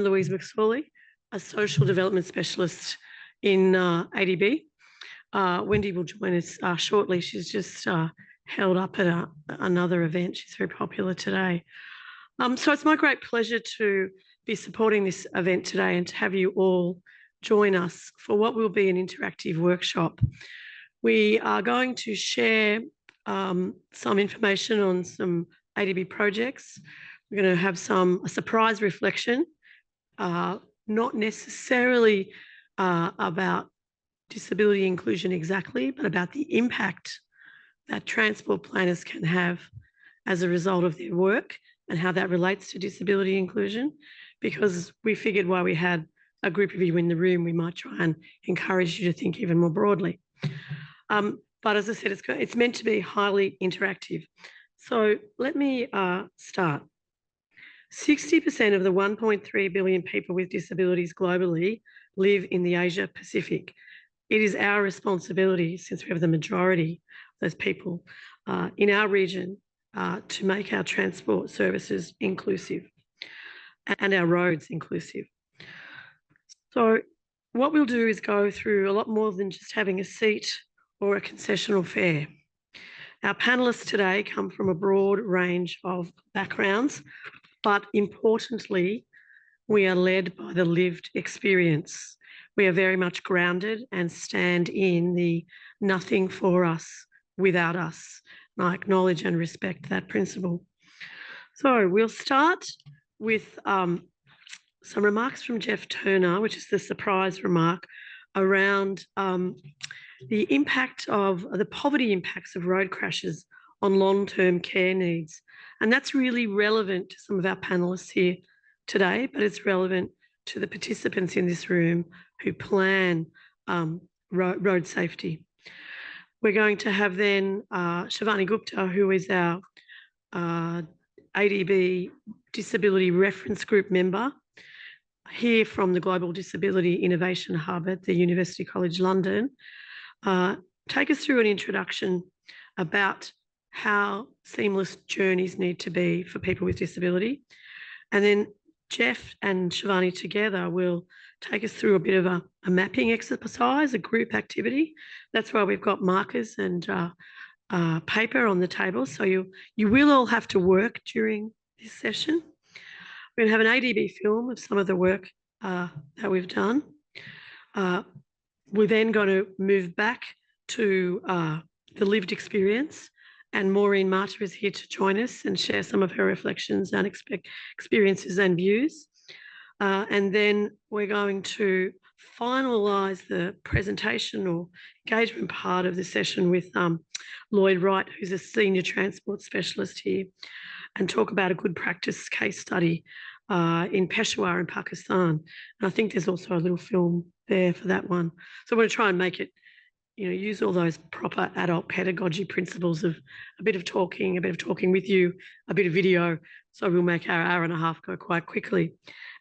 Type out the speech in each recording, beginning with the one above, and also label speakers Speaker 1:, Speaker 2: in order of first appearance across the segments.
Speaker 1: Louise McSorley, a social development specialist in ADB. Wendy will join us shortly. She's just held up at another event. She's very popular today. So it's my great pleasure to be supporting this event today and to have you all join us for what will be an interactive workshop. We are going to share some information on some ADB projects. We're going to have a surprise reflection, not necessarily about disability inclusion exactly, but about the impact that transport planners can have as a result of their work and how that relates to disability inclusion, because we figured while we had a group of you in the room, we might try and encourage you to think even more broadly. But as I said, it's meant to be highly interactive. So let me start. 60% of the 1.3 billion people with disabilities globally live in the Asia Pacific. It is our responsibility, since we have the majority of those people in our region, to make our transport services inclusive and our roads inclusive. So what we'll do is go through a lot more than just having a seat or a concessional fare. Our panellists today come from a broad range of backgrounds, but importantly, we are led by the lived experience. We are very much grounded and stand in the nothing for us without us. And I acknowledge and respect that principle. So we'll start with some remarks from Jeff Turner, which is the surprise remark around the impact of the poverty impacts of road crashes on long-term care needs. And that's really relevant to some of our panellists here today, but it's relevant to the participants in this room who plan road safety. We're going to have then Shivani Gupta, who is our ADB Disability Reference Group member, here from the Global Disability Innovation Hub at the University College London, take us through an introduction about how seamless journeys need to be for people with disability. And then Jeff and Shivani together will take us through a bit of a mapping exercise, a group activity. That's why we've got markers and paper on the table. So you will all have to work during this session. We're going to have an ADB film of some of the work that we've done. We're then going to move back to the lived experience, and Maureen Marta is here to join us and share some of her reflections and experiences and views. And then we're going to finalise the presentation or engagement part of the session with Lloyd Wright, who's a senior transport specialist here, and talk about a good practice case study in Peshawar in Pakistan. And I think there's also a little film there for that one. So I'm going to try and make it, use all those proper adult pedagogy principles of a bit of talking with you, a bit of video. So we'll make our hour and a half go quite quickly.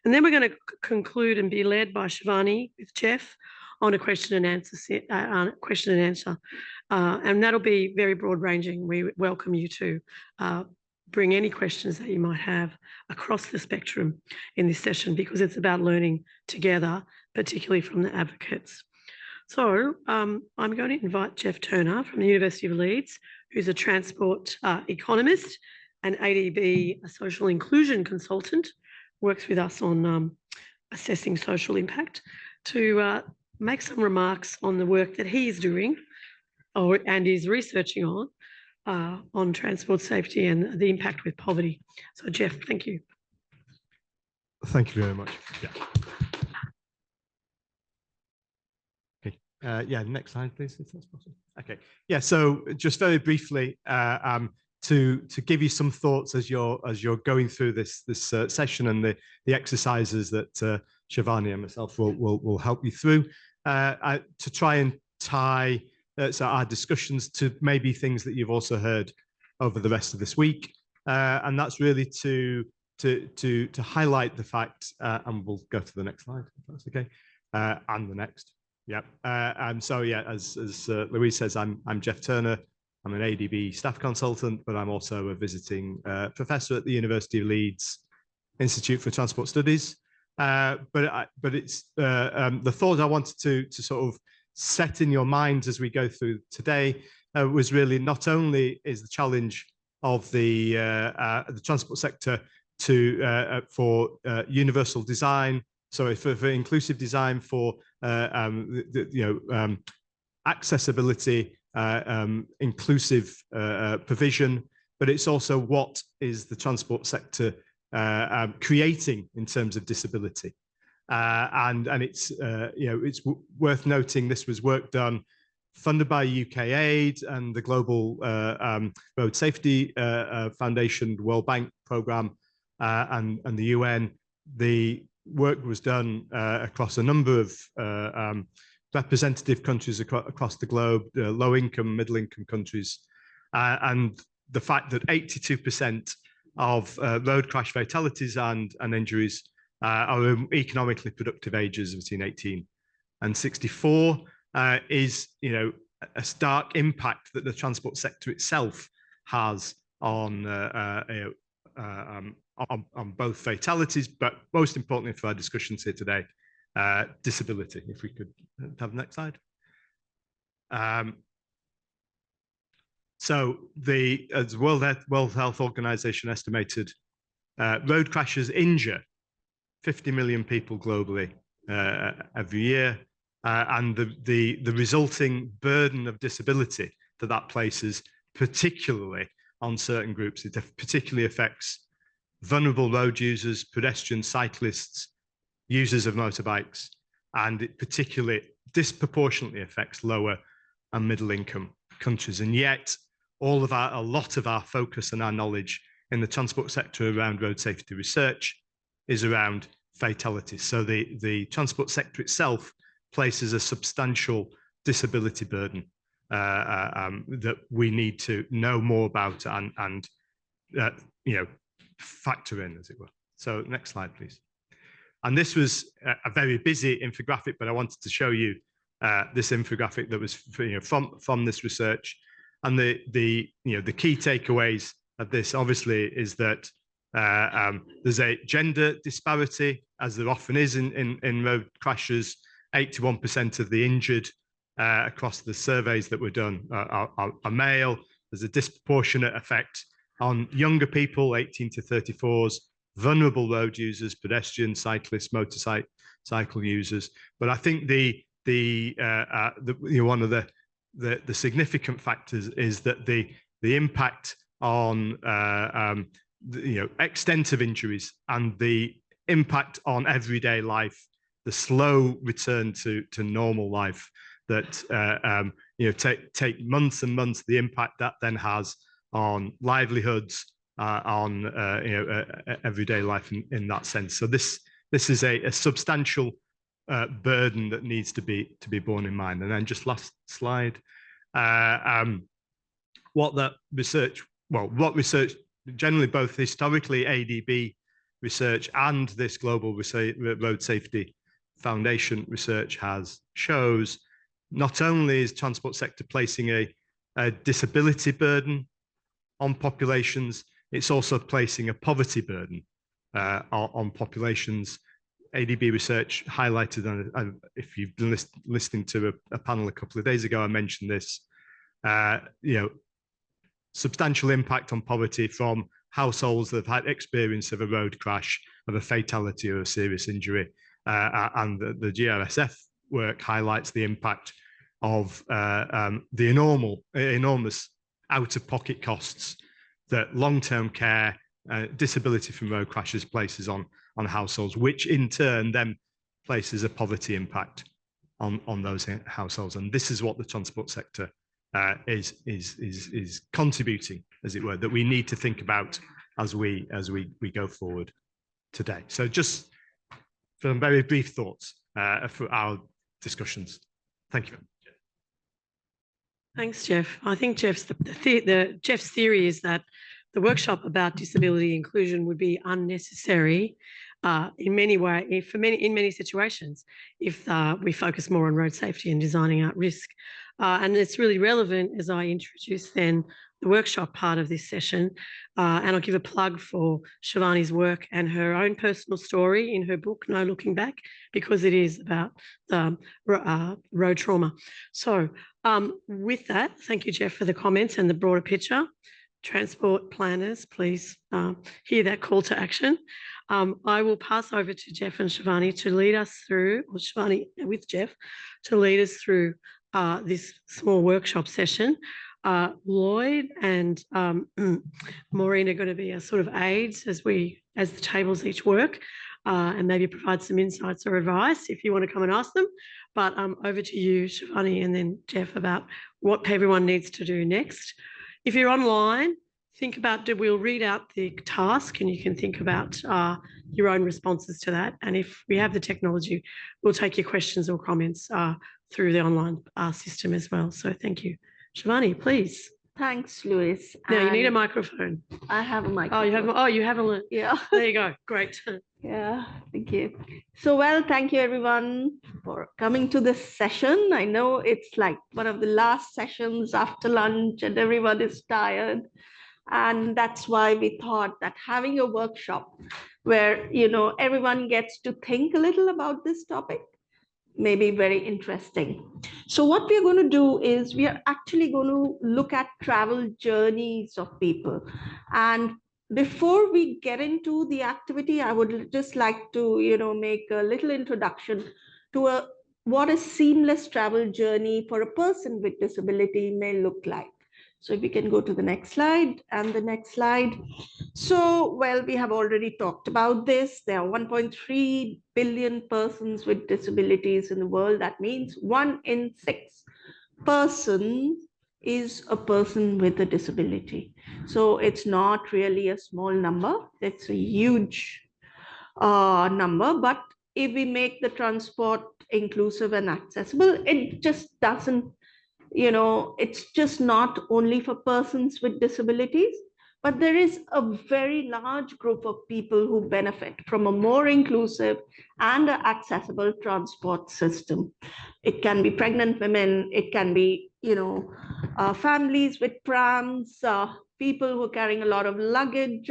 Speaker 1: And then we're going to conclude and be led by Shivani with Jeff on a question and answer. And that'll be very broad ranging. We welcome you to bring any questions that you might have across the spectrum in this session, because it's about learning together, particularly from the advocates. So I'm going to invite Jeff Turner from the University of Leeds, who's a transport economist and ADB, a social inclusion consultant, works with us on assessing social impact, to make some remarks on the work that he is doing and is researching on transport safety and the impact with poverty. So Jeff, thank you.
Speaker 2: Thank you very much. Yeah. Yeah, next slide, please, if that's possible. Okay. Yeah, so just very briefly, to give you some thoughts as you're going through this session and the exercises that Shivani and myself will help you through, to try and tie so our discussions to maybe things that you've also heard over the rest of this week, and that's really to highlight the fact, and we'll go to the next slide if that's okay, and the next. Yeah, and so yeah, as Louise says, I'm Jeff Turner. I'm an ADB staff consultant, but I'm also a visiting professor at the University of Leeds Institute for Transport Studies. but it's the thought I wanted to sort of set in your minds as we go through today was really not only is the challenge of the transport sector for universal design, sorry, for inclusive design, for accessibility, inclusive provision, but it's also what is the transport sector creating in terms of disability. And it's it's worth noting this was work done funded by UK Aid and the Global Road Safety Foundation, World Bank Programme, and the UN. The work was done across a number of representative countries across the globe, low-income, middle-income countries, and the fact that 82% of road crash fatalities and injuries are economically productive ages between 18 and 64 is, a stark impact that the transport sector itself has on both fatalities, but most importantly for our discussions here today, disability. If we could have the next slide. So as World Health Organization estimated, road crashes injure 50 million people globally every year, and the resulting burden of disability that places, particularly on certain groups, it particularly affects vulnerable road users, pedestrians, cyclists, users of motorbikes, and it particularly disproportionately affects lower and middle income countries. And yet a lot of our focus and our knowledge in the transport sector around road safety research is around fatalities. So the transport sector itself places a substantial disability burden that we need to know more about and factor in, as it were. So next slide, please. And this was a very busy infographic, but I wanted to show you this infographic that was from this research. And the key takeaways of this obviously is that there's a gender disparity, as there often is in road crashes. 81% of the injured across the surveys that were done are male. There's a disproportionate effect on younger people, 18 to 34s, vulnerable road users, pedestrians, cyclists, motorcycle users. But I think one of the significant factors is that the impact on extent of injuries and the impact on everyday life, the slow return to normal life that take months and months, the impact that then has on livelihoods, on everyday life in that sense. So this is a substantial burden that needs to be borne in mind. And then just last slide, what research generally, both historically ADB research and this Global Road Safety Foundation research shows, not only is transport sector placing a disability burden on populations, it's also placing a poverty burden on populations. ADB research highlighted, and if you've been listening to a panel a couple of days ago, I mentioned this, substantial impact on poverty from households that have had experience of a road crash, of a fatality or a serious injury. And the GRSF work highlights the impact of the enormous out-of-pocket costs that long-term care, disability from road crashes places on households, which in turn then places a poverty impact on those households. And this is what the transport sector is contributing, as it were, that we need to think about as we go forward today. So just some very brief thoughts for our discussions. Thank you.
Speaker 1: Thanks, Jeff. I think Jeff's theory is that the workshop about disability inclusion would be unnecessary in many situations if we focus more on road safety and designing out risk. And it's really relevant as I introduce then the workshop part of this session. And I'll give a plug for Shivani's work and her own personal story in her book, No Looking Back, because it is about road trauma. So with that, thank you, Jeff, for the comments and the broader picture. Transport planners, please hear that call to action. I will pass over to Jeff and Shivani to lead us through, or Shivani with Jeff, to lead us through this small workshop session. Lloyd and Maureen are going to be our sort of aides as the tables each work, and maybe provide some insights or advice if you want to come and ask them. But over to you, Shivani, and then Jeff, about what everyone needs to do next. If you're online, think about, we'll read out the task and you can think about your own responses to that. And if we have the technology, we'll take your questions or comments through the online system as well. So thank you. Shivani, please.
Speaker 3: Thanks, Louise.
Speaker 1: Now you need a microphone.
Speaker 3: I have a microphone.
Speaker 1: You have a.
Speaker 3: Yeah.
Speaker 1: There you go. Great.
Speaker 3: Yeah, thank you. So, well, thank you everyone for coming to this session. I know it's like one of the last sessions after lunch and everyone is tired. And that's why we thought that having a workshop where, everyone gets to think a little about this topic may be very interesting. So what we're going to do is we are actually going to look at travel journeys of people. And before we get into the activity, I would just like to, make a little introduction to what a seamless travel journey for a person with disability may look like. So if we can go to the next slide and the next slide. So, well, we have already talked about this. There are 1.3 billion persons with disabilities in the world. That means 1 in 6 person is a person with a disability. So it's not really a small number. It's a huge number. But if we make the transport inclusive and accessible, it just doesn't, it's just not only for persons with disabilities, but there is a very large group of people who benefit from a more inclusive and accessible transport system. It can be pregnant women, it can be, families with prams, people who are carrying a lot of luggage.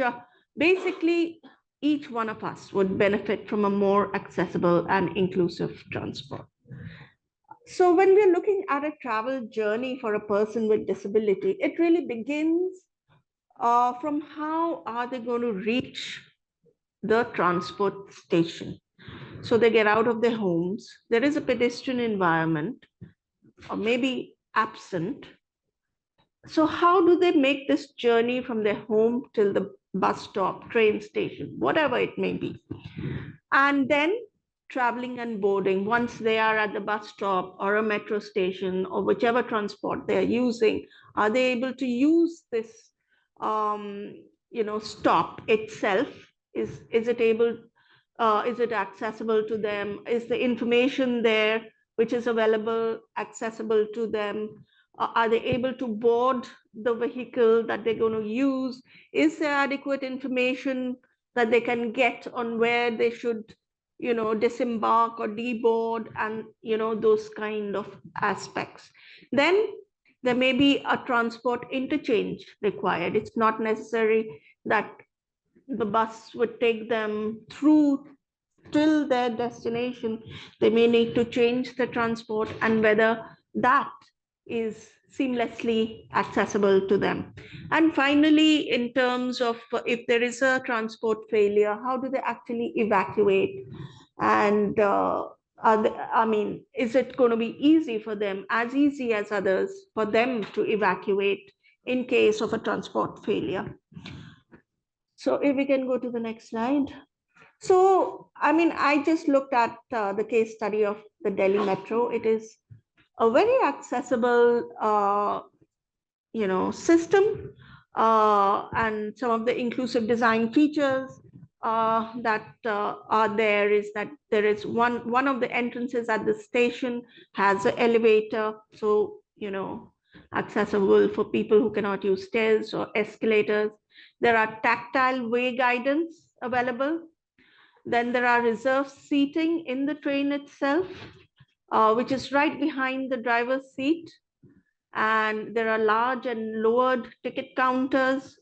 Speaker 3: Basically, each one of us would benefit from a more accessible and inclusive transport. So when we're looking at a travel journey for a person with disability, it really begins from how are they going to reach the transport station. So they get out of their homes, there is a pedestrian environment, or maybe absent. So how do they make this journey from their home till the bus stop, train station, whatever it may be? And then traveling and boarding, once they are at the bus stop or a metro station or whichever transport they're using, are they able to use this stop itself? Is it accessible to them? Is the information there which is available accessible to them? Are they able to board the vehicle that they're going to use? Is there adequate information that they can get on where they should disembark or deboard, and those kind of aspects? Then there may be a transport interchange required. It's not necessary that the bus would take them through till their destination. They may need to change the transport, and whether that is seamlessly accessible to them. And finally, in terms of if there is a transport failure, how do they actually evacuate? And is it going to be easy for them, as easy as others, for them to evacuate in case of a transport failure? So if we can go to the next slide. So, I just looked at the case study of the Delhi Metro. It is a very accessible, system, and some of the inclusive design features that are there is that there is one of the entrances at the station has an elevator, so accessible for people who cannot use stairs or escalators. There are tactile way guidance available. Then there are reserved seating in the train itself, which is right behind the driver's seat. and there are large and lowered ticket counters.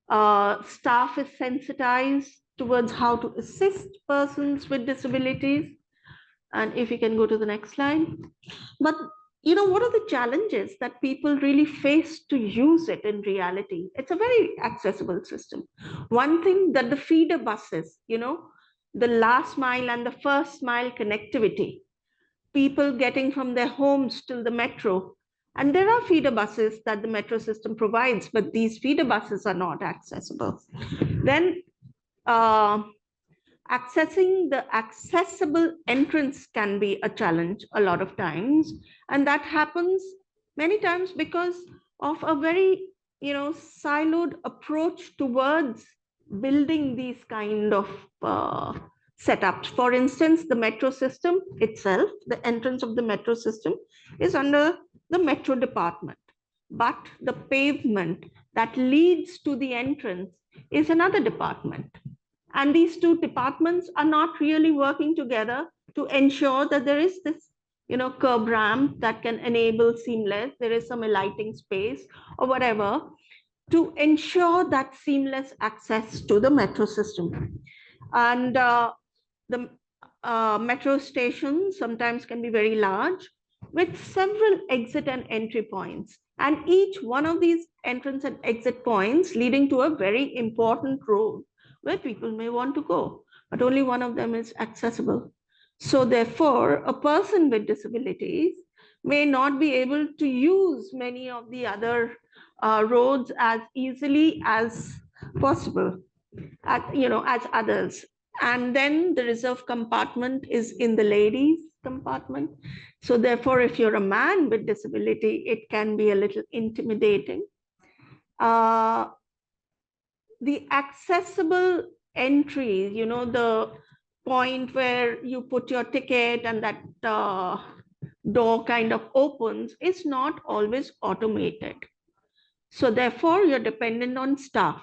Speaker 3: Staff is sensitized towards how to assist persons with disabilities. And if you can go to the next slide. But what are the challenges that people really face to use it in reality? It's a very accessible system. One thing that the feeder buses, the last mile and the first mile connectivity, people getting from their homes till the metro. And there are feeder buses that the metro system provides, but these feeder buses are not accessible. Then accessing the accessible entrance can be a challenge a lot of times. And that happens many times because of a very, siloed approach towards building these kind of setups. For instance, the metro system itself, the entrance of the metro system is under the metro department, but the pavement that leads to the entrance is another department. And these two departments are not really working together to ensure that there is this, curb ramp that can enable seamless, there is some lighting space or whatever to ensure that seamless access to the metro system. And the metro stations sometimes can be very large with several exit and entry points. And each one of these entrance and exit points leading to a very important road where people may want to go, but only one of them is accessible. So therefore, a person with disabilities may not be able to use many of the other roads as easily as possible, as others. And then the reserve compartment is in the ladies compartment. So therefore, if you're a man with disability, it can be a little intimidating. The accessible entries, the point where you put your ticket and that door kind of opens, is not always automated. So therefore, you're dependent on staff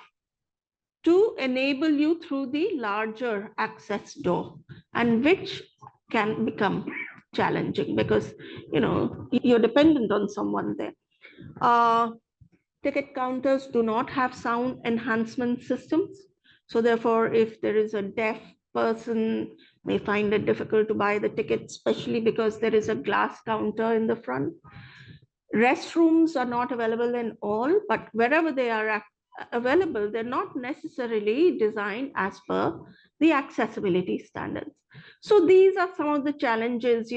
Speaker 3: to enable you through the larger access door, and which can become challenging because, you're dependent on someone there. Ticket counters do not have sound enhancement systems. So therefore, if there is a deaf person, may find it difficult to buy the ticket, especially because there is a glass counter in the front. Restrooms are not available in all, but wherever they are available, they're not necessarily designed as per the accessibility standards. So these are some of the challenges,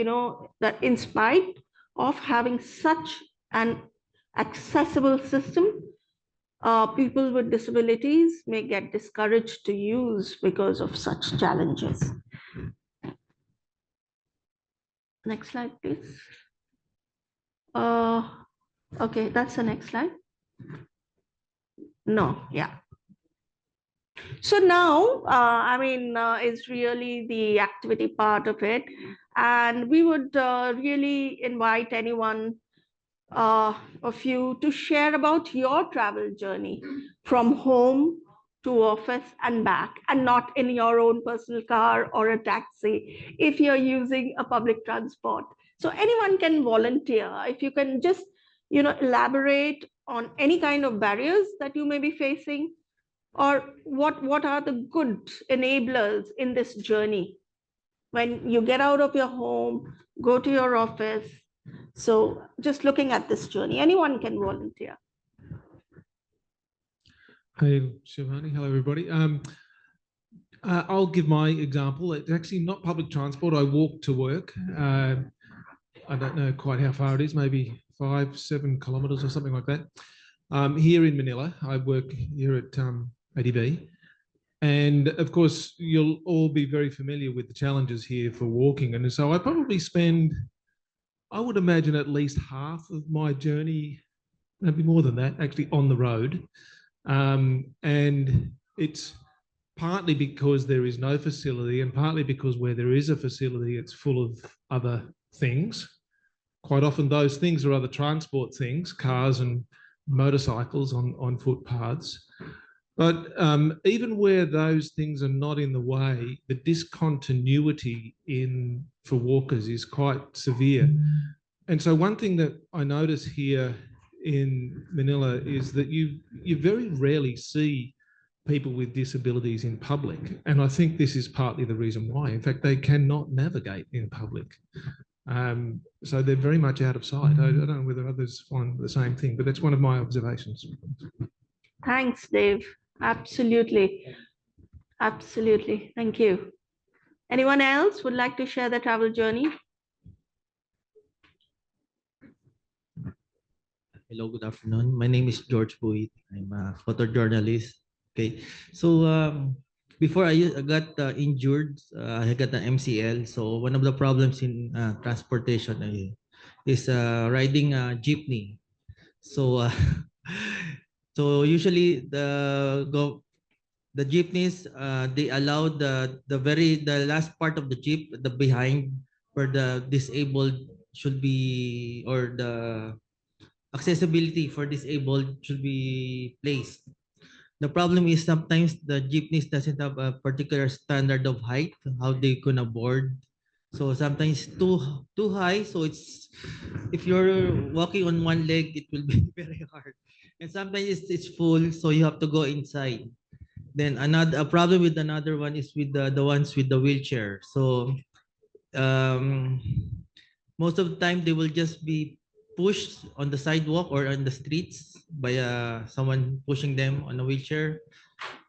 Speaker 3: that in spite of having such an accessible system, people with disabilities may get discouraged to use because of such challenges. Next slide, please. Okay, that's the next slide. No, yeah. So now, it's really the activity part of it. And we would really invite anyone of you to share about your travel journey from home to office and back, and not in your own personal car or a taxi if you're using a public transport. So anyone can volunteer. If you can just, elaborate on any kind of barriers that you may be facing, or what are the good enablers in this journey when you get out of your home, go to your office. So just looking at this journey, anyone can volunteer.
Speaker 4: Hey, Shivani. Hello, everybody. I'll give my example. It's actually not public transport. I walk to work. I don't know quite how far it is, maybe 5-7 kilometers or something like that. Here in Manila, I work here at ADB. And of course, you'll all be very familiar with the challenges here for walking. And so I probably spend, I would imagine, at least half of my journey, maybe more than that, actually on the road. And it's partly because there is no facility, and partly because where there is a facility, it's full of other things. Quite often those things are other transport things, cars and motorcycles on footpaths. But even where those things are not in the way, the discontinuity for walkers is quite severe. And so one thing that I notice here in Manila is that you very rarely see people with disabilities in public. And I think this is partly the reason why. In fact, they cannot navigate in public. So they're very much out of sight. I don't know whether others find the same thing, but that's one of my observations.
Speaker 3: Thanks, Dave. Absolutely. Absolutely. Thank you. Anyone else would like to share their travel journey?
Speaker 5: Hello, good afternoon. My name is George Buit. I'm a photojournalist. Okay, so before I got injured, I got an MCL. So one of the problems in transportation is riding a jeepney. So so usually the jeepneys they allow the last part of the jeep, the behind, where the disabled should be, or the accessibility for disabled should be placed. The problem is sometimes the jeepneys doesn't have a particular standard of height, how they can board. So sometimes too high. So it's, if you're walking on one leg, it will be very hard. And sometimes it's full, so you have to go inside. Then another problem with another one is with the ones with the wheelchair. So um, most of the time they will just be pushed on the sidewalk or on the streets by someone pushing them on a wheelchair.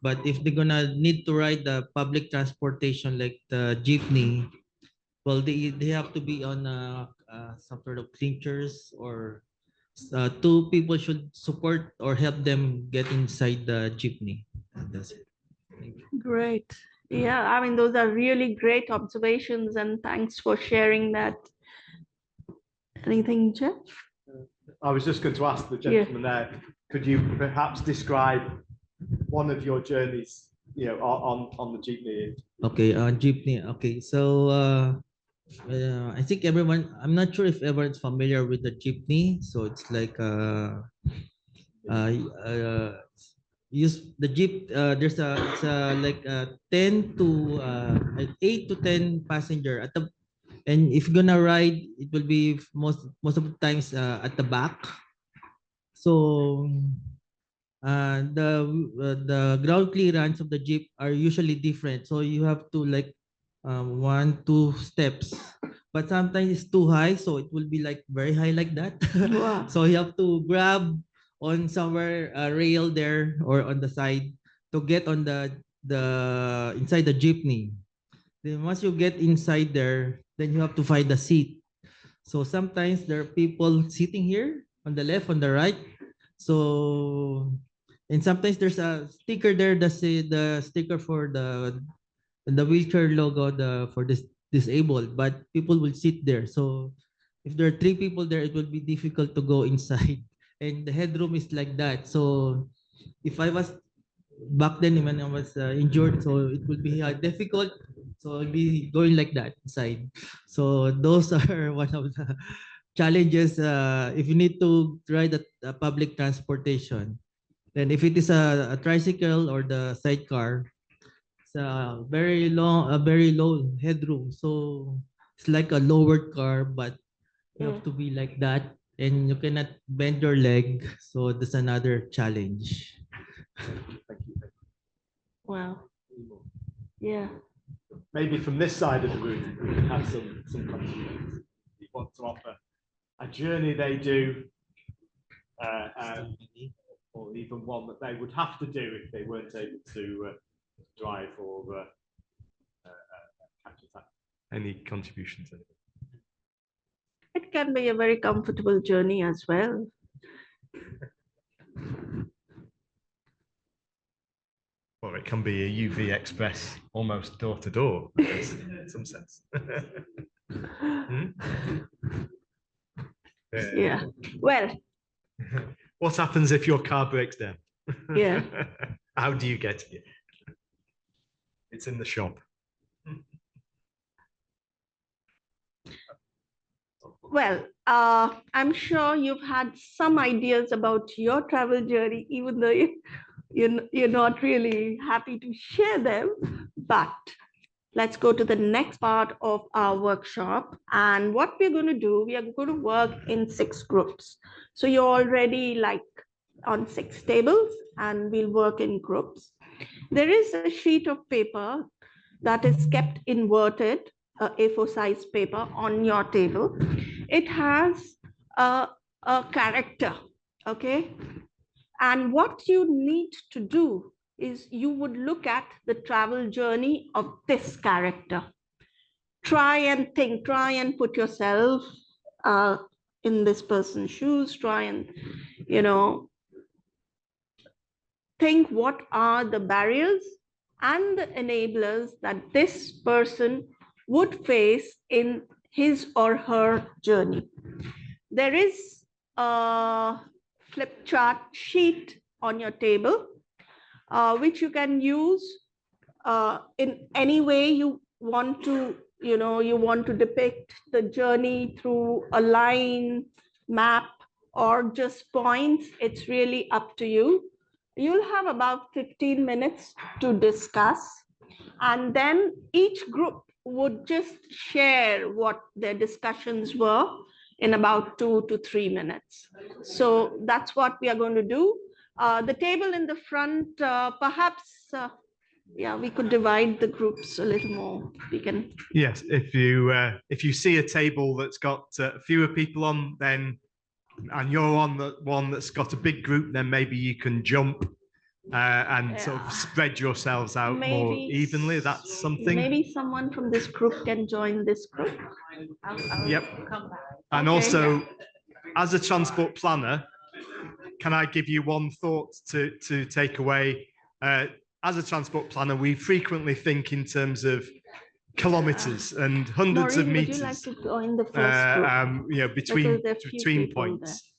Speaker 5: But if they're gonna need to ride the public transportation like the jeepney, well, they have to be on some sort of clinchers, or two people should support or help them get inside the jeepney. And that's it. Thank you.
Speaker 3: Great. Yeah, I mean, those are really great observations, and thanks for sharing that. Anything, Jeff?
Speaker 2: I was just going to ask the gentleman there, could you perhaps describe one of your journeys, on the jeepney?
Speaker 5: Okay, on jeepney. Okay, so I think everyone, I'm not sure if everyone's familiar with the jeepney. So it's like use the jeep. There's it's like 10 to 8 to 10 passenger at the, and if you're gonna ride, it will be most of the times at the back. So the ground clearance of the jeep are usually different. So you have to like 1-2 steps, but sometimes it's too high, so it will be like very high like that.
Speaker 3: Wow.
Speaker 5: So you have to grab on somewhere a rail there or on the side to get on the inside the jeepney. Then once you get inside there, then you have to find a seat. So sometimes there are people sitting here on the left, on the right. So, and sometimes there's a sticker there that say the sticker for the wheelchair logo, for this disabled, but people will sit there. So if there are 3 people there, it will be difficult to go inside. And the headroom is like that. So if I was back then when I was injured, so it would be difficult. So I'll be going like that inside. So those are one of the challenges if you need to ride a public transportation. Then if it is a tricycle or the sidecar, it's a very long, a very low headroom. So it's like a lowered car, but you have to be like that, and you cannot bend your leg. So that's another challenge.
Speaker 2: Thank you.
Speaker 3: Wow. Yeah.
Speaker 2: Maybe from this side of the room, we can have some contributions. You want to offer a journey they do, or even one that they would have to do if they weren't able to drive or catch a taxi. Any contributions?
Speaker 3: It can be a very comfortable journey as well.
Speaker 2: Or it can be a UV Express almost door to door, in some sense.
Speaker 3: Yeah. Well.
Speaker 2: What happens if your car breaks down?
Speaker 3: Yeah.
Speaker 2: How do you get here? It's in the shop.
Speaker 3: Well, I'm sure you've had some ideas about your travel journey, even though you're not really happy to share them. But let's go to the next part of our workshop. And what we're going to do, we are going to work in 6 groups. So you're already like on 6 tables, and we'll work in groups. There is a sheet of paper that is kept inverted, A4 size paper on your table. It has a character, okay? And what you need to do is you would look at the travel journey of this character. Try and think, try and put yourself in this person's shoes, try and, you know, think what are the barriers and the enablers that this person would face in his or her journey. There is a flip chart sheet on your table, which you can use in any way you want to, you want to depict the journey through a line, map, or just points. It's really up to you. You'll have about 15 minutes to discuss, and then each group would just share what their discussions were in about 2 to 3 minutes. So that's what we are going to do. The table in the front, perhaps, yeah, we could divide the groups a little more. We can.
Speaker 2: Yes, if you see a table that's got fewer people on, then and you're on the one that's got a big group, then maybe you can jump and sort of spread yourselves out more evenly. That's something.
Speaker 3: Maybe someone from this group can join this group.
Speaker 2: Yep. And also, as a transport planner, can I give you one thought to take away? As a transport planner, we frequently think in terms of kilometers and hundreds of meters.
Speaker 3: Would you like to join the first group?
Speaker 2: Between points.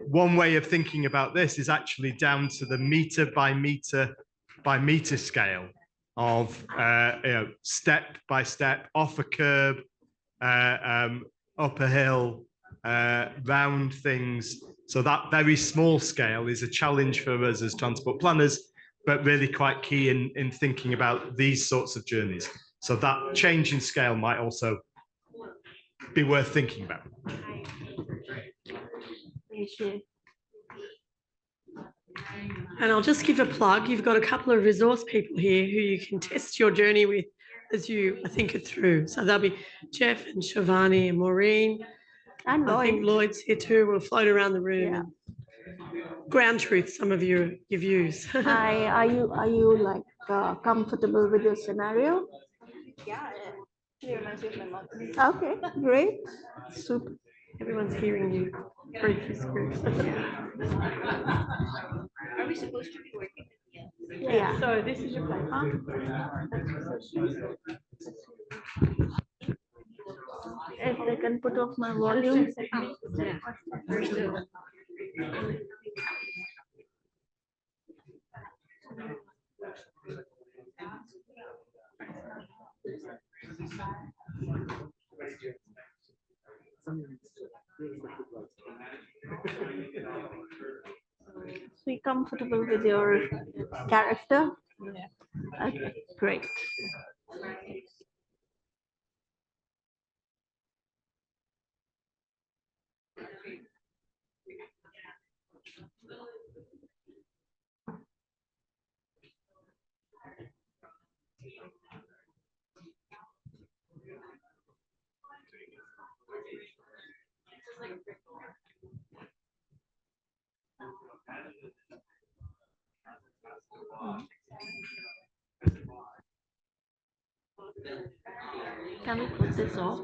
Speaker 2: One way of thinking about this is actually down to the meter by meter scale of step by step, off a curb, up a hill, round things. So that very small scale is a challenge for us as transport planners, but really quite key in thinking about these sorts of journeys. So that change in scale might also be worth thinking about.
Speaker 1: And I'll just give a plug. You've got a couple of resource people here who you can test your journey with as you think it through. So there'll be Jeff and Shivani and Maureen. And I think Lloyd's here too. We'll float around the room and ground truth some of your views.
Speaker 3: Are you like comfortable with your scenario?
Speaker 6: Yeah.
Speaker 3: Okay, great. Super.
Speaker 1: Everyone's hearing you. Brief this group.
Speaker 6: Are we supposed to be working?
Speaker 1: Yeah. So this is your paper.
Speaker 3: If they can put off my volume. So you comfortable with your character? Yeah. Okay, great. Can we put this off?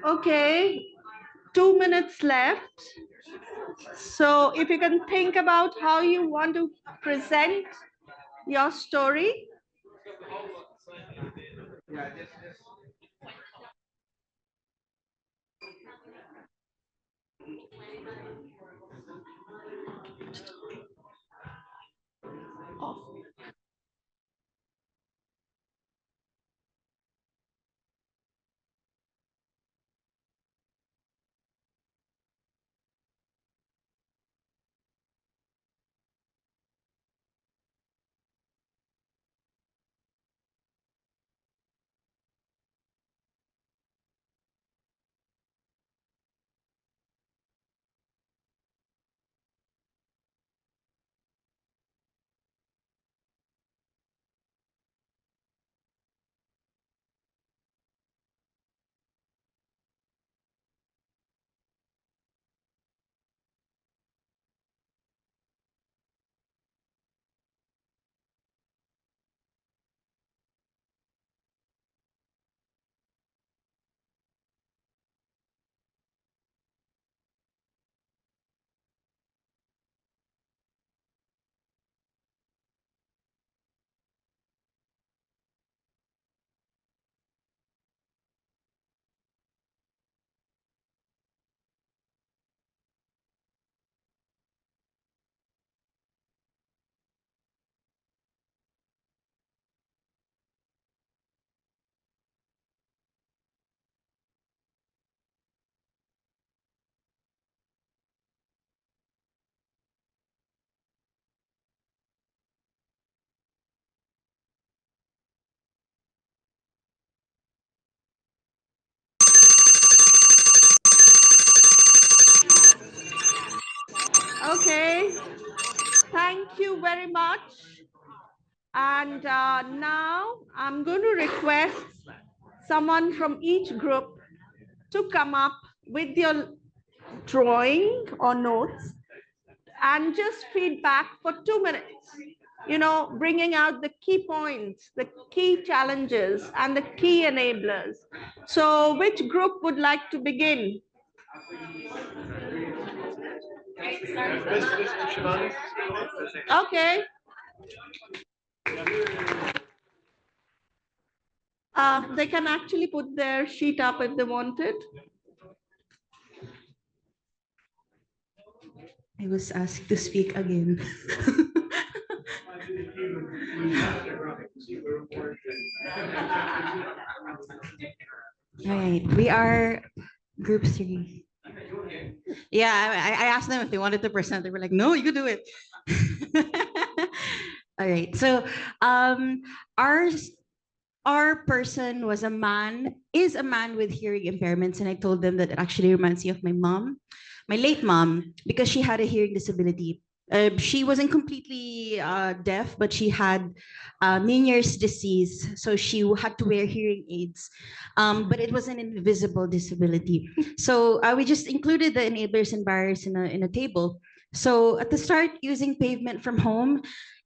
Speaker 3: Okay, 2 minutes left. So if you can think about how you want to present your story. Okay, thank you very much. And now I'm going to request someone from each group to come up with your drawing or notes and just feedback for 2 minutes, bringing out the key points, the key challenges, and the key enablers. So which group would like to begin? Okay. They can actually put their sheet up if they wanted.
Speaker 6: I was asked to speak again. All right, we are group 3. Yeah, I asked them if they wanted to present. They were like, no, you could do it. All right, so our person was a man, is a man with hearing impairments. And I told them that it actually reminds me of my mom, my late mom, because she had a hearing disability. She wasn't completely deaf, but she had Meniere's disease. So she had to wear hearing aids, but it was an invisible disability. So we just included the enablers and barriers in a table. So at the start, using pavement from home,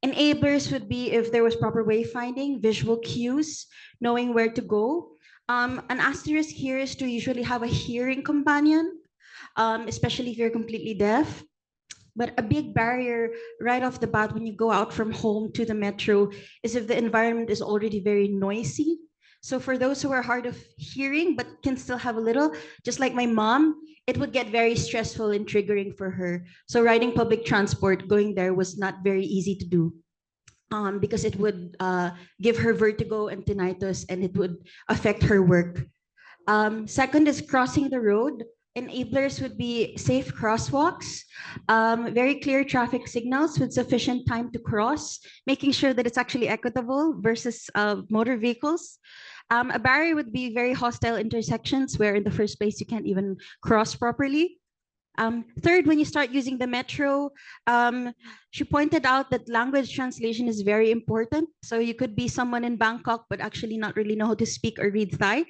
Speaker 6: enablers would be if there was proper wayfinding, visual cues, knowing where to go. An asterisk here is to usually have a hearing companion, especially if you're completely deaf. But a big barrier right off the bat when you go out from home to the metro is if the environment is already very noisy. So for those who are hard of hearing but can still have a little, just like my mom, it would get very stressful and triggering for her. So riding public transport, going there was not very easy to do. Because it would give her vertigo and tinnitus, and it would affect her work. Second is crossing the road. Enablers would be safe crosswalks, very clear traffic signals with sufficient time to cross, making sure that it's actually equitable versus motor vehicles. A barrier would be very hostile intersections where in the first place you can't even cross properly. Third, when you start using the metro, she pointed out that language translation is very important. So you could be someone in Bangkok, but actually not really know how to speak or read Thai.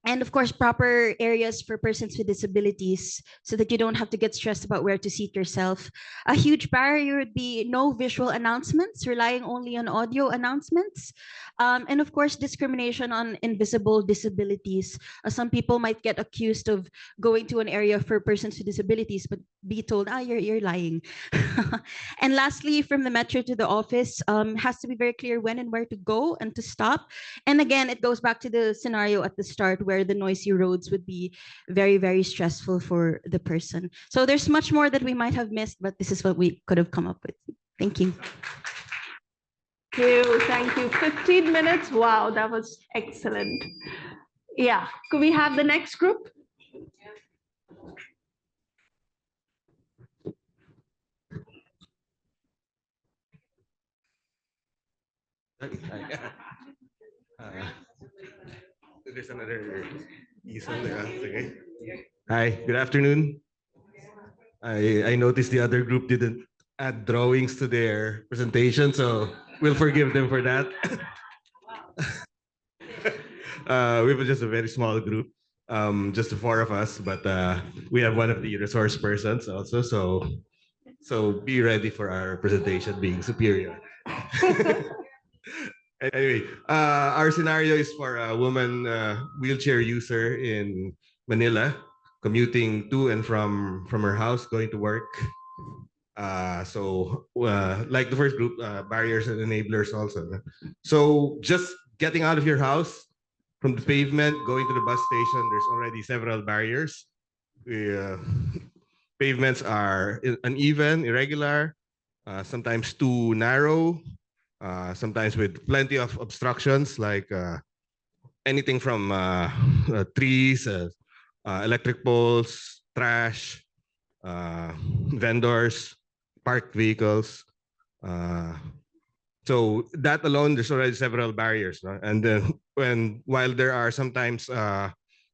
Speaker 6: And of course, proper areas for persons with disabilities so that you don't have to get stressed about where to seat yourself. A huge barrier would be no visual announcements, relying only on audio announcements. And of course, discrimination on invisible disabilities. Some people might get accused of going to an area for persons with disabilities, but be told, you're lying. And lastly, from the metro to the office, has to be very clear when and where to go and to stop. And again, it goes back to the scenario at the start where the noisy roads would be very, very stressful for the person. So there's much more that we might have missed, but this is what we could have come up with. Thank you.
Speaker 3: Thank you. 15 minutes. Wow, that was excellent. Yeah, could we have the next group?
Speaker 7: There's another easel there. Okay. Hi, good afternoon. I noticed the other group didn't add drawings to their presentation, so we'll forgive them for that. We were just a very small group, just the four of us, but we have one of the resource persons also, so be ready for our presentation being superior. Anyway, our scenario is for a woman wheelchair user in Manila, commuting to and from her house, going to work. Like the first group, barriers and enablers also. So just getting out of your house from the pavement, going to the bus station, there's already several barriers. Pavements are uneven, irregular, sometimes too narrow, sometimes with plenty of obstructions, like anything from trees, electric poles, trash, vendors, parked vehicles. So that alone, there's already several barriers. No? And then while there are sometimes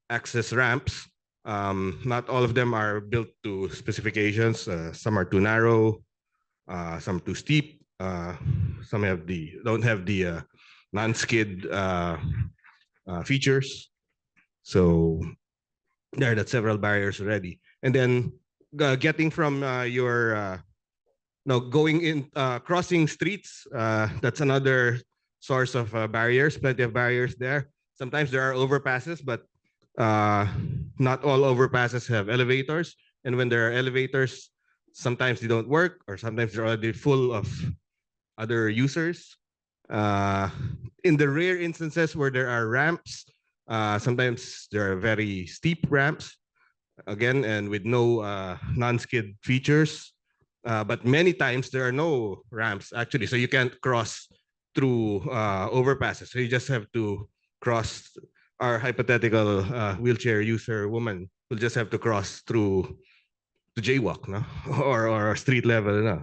Speaker 7: access ramps, not all of them are built to specifications. Some are too narrow, some too steep. Some don't have the non-skid features. So that's several barriers already. And then getting from going in, crossing streets, that's another source of barriers, plenty of barriers there. Sometimes there are overpasses, but not all overpasses have elevators. And when there are elevators, sometimes they don't work, or sometimes they're already full of other users. In the rare instances where there are ramps, sometimes there are very steep ramps, again, and with no non-skid features. But many times there are no ramps, actually, so you can't cross through overpasses. So you just have to cross. Our hypothetical wheelchair user woman will just have to cross through the jaywalk, no? or street level, no?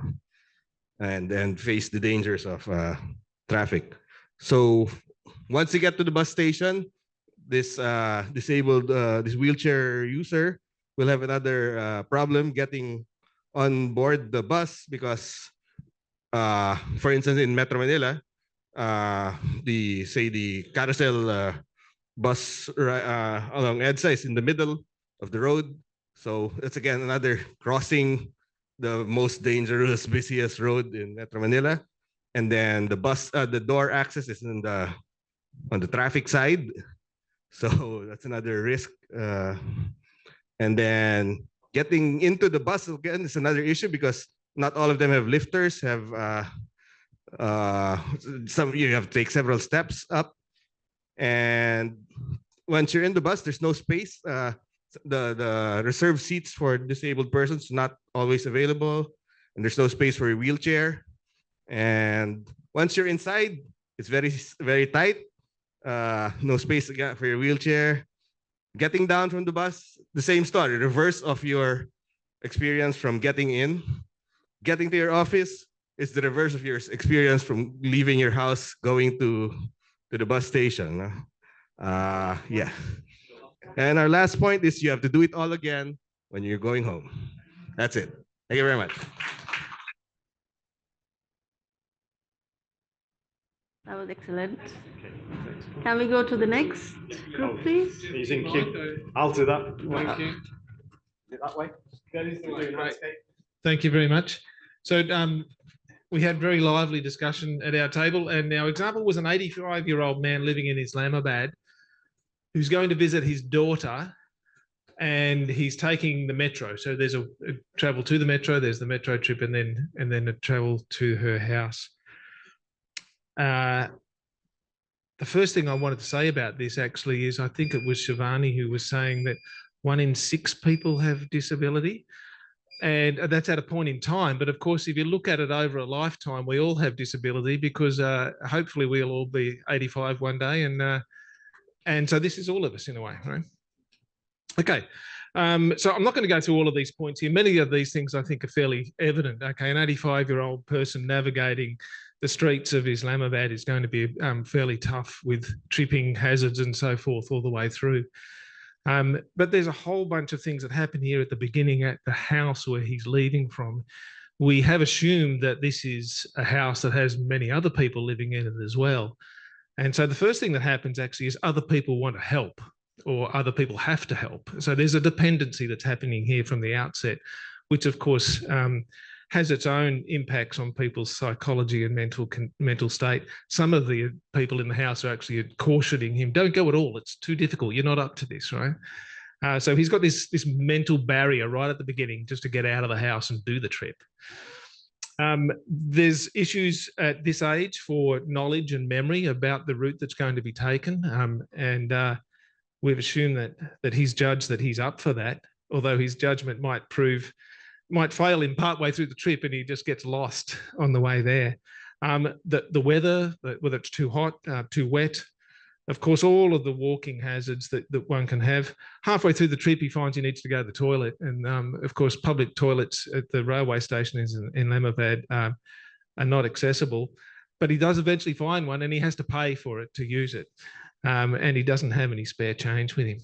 Speaker 7: And face the dangers of traffic. So once you get to the bus station, this this wheelchair user will have another problem getting on board the bus because, for instance, in Metro Manila, the carousel bus along EDSA is in the middle of the road. So that's again another crossing the most dangerous, busiest road in Metro Manila. And then the door access is on the traffic side. So that's another risk. And then getting into the bus again is another issue because not all of them have lifters, some you have to take several steps up. And once you're in the bus, there's no space. The reserved seats for disabled persons not always available, and there's no space for your wheelchair. And once you're inside, it's very, very tight. No space again for your wheelchair. Getting down from the bus, the same story, reverse of your experience from getting in. Getting to your office is the reverse of your experience from leaving your house, going to the bus station. Yeah. And our last point is you have to do it all again when you're going home. That's it. Thank you very much.
Speaker 3: That was excellent. Can we go to the next group, please?
Speaker 2: He's in queue. I'll do that.
Speaker 4: Thank you.
Speaker 2: That way.
Speaker 4: Thank you very much. So we had very lively discussion at our table, and our example was an 85-year-old man living in Islamabad who's going to visit his daughter, and he's taking the metro. So there's a travel to the metro, there's the metro trip, and then a travel to her house. The first thing I wanted to say about this actually is, I think it was Shivani who was saying that 1 in 6 people have disability. And that's at a point in time. But of course, if you look at it over a lifetime, we all have disability, because hopefully we'll all be 85 one day. And so this is all of us in a way, right? Okay. So I'm not going to go through all of these points here. Many of these things I think are fairly evident. Okay, an 85-year-old person navigating the streets of Islamabad is going to be fairly tough, with tripping hazards and so forth all the way through. But there's a whole bunch of things that happen here at the beginning at the house where he's leaving from. We have assumed that this is a house that has many other people living in it as well. And so the first thing that happens actually is other people want to help, or other people have to help. So there's a dependency that's happening here from the outset, which of course has its own impacts on people's psychology and mental state. Some of the people in the house are actually cautioning him, don't go at all, it's too difficult, you're not up to this, right? So he's got this mental barrier right at the beginning just to get out of the house and do the trip. There's issues at this age for knowledge and memory about the route that's going to be taken. We've assumed that he's judged that he's up for that, although his judgment might fail him partway through the trip and he just gets lost on the way there. The weather, whether it's too hot, too wet, of course, all of the walking hazards that one can have. Halfway through the trip, he finds he needs to go to the toilet. And of course, public toilets at the railway station in Islamabad are not accessible, but he does eventually find one and he has to pay for it to use it. And he doesn't have any spare change with him.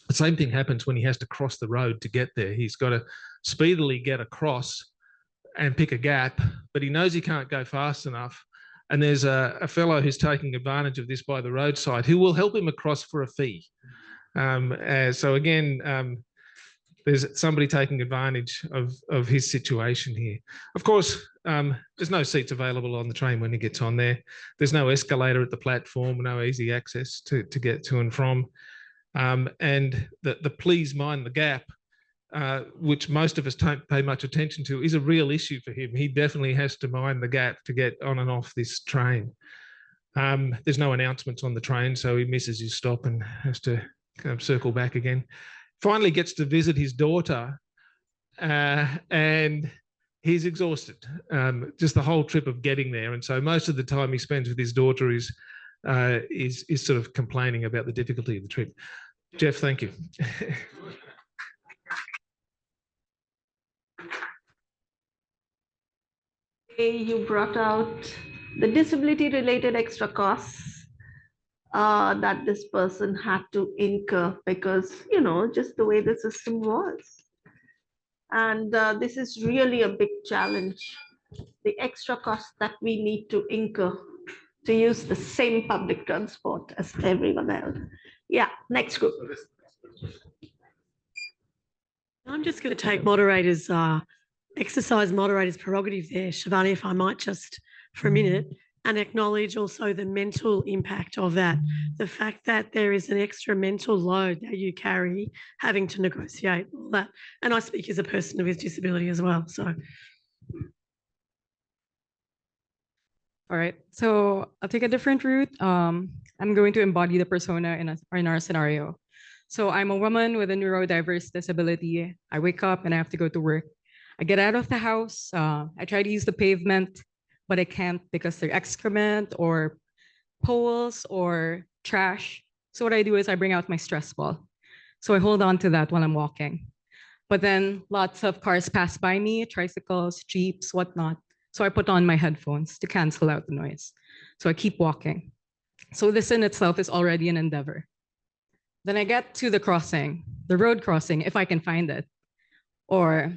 Speaker 4: The same thing happens when he has to cross the road to get there. He's got to speedily get across and pick a gap, but he knows he can't go fast enough. And there's a fellow who's taking advantage of this by the roadside who will help him across for a fee. So again, there's somebody taking advantage of his situation here. Of course, there's no seats available on the train when he gets on there. There's no escalator at the platform, no easy access to get to and from. And the please mind the gap, which most of us don't pay much attention to, is a real issue for him. He definitely has to mind the gap to get on and off this train. There's no announcements on the train, so he misses his stop and has to kind of circle back again. Finally gets to visit his daughter, and he's exhausted, just the whole trip of getting there. And so most of the time he spends with his daughter is sort of complaining about the difficulty of the trip. Jeff, thank you.
Speaker 3: You brought out the disability-related extra costs that this person had to incur because, you know, just the way the system was. And this is really a big challenge, the extra costs that we need to incur to use the same public transport as everyone else. Yeah, next group.
Speaker 1: I'm just going to take exercise moderators' prerogative there, Shivani, if I might just for a minute, and acknowledge also the mental impact of that. The fact that there is an extra mental load that you carry having to negotiate all that. And I speak as a person with disability as well. So.
Speaker 8: All right, so I'll take a different route. I'm going to embody the persona in our scenario. So I'm a woman with a neurodiverse disability. I wake up and I have to go to work. I get out of the house. I try to use the pavement, but I can't because they're excrement or poles or trash. So what I do is I bring out my stress ball. So I hold on to that while I'm walking. But then lots of cars pass by me, tricycles, jeeps, whatnot. So I put on my headphones to cancel out the noise. So I keep walking. So this in itself is already an endeavor. Then I get to the crossing, the road crossing, if I can find it. Or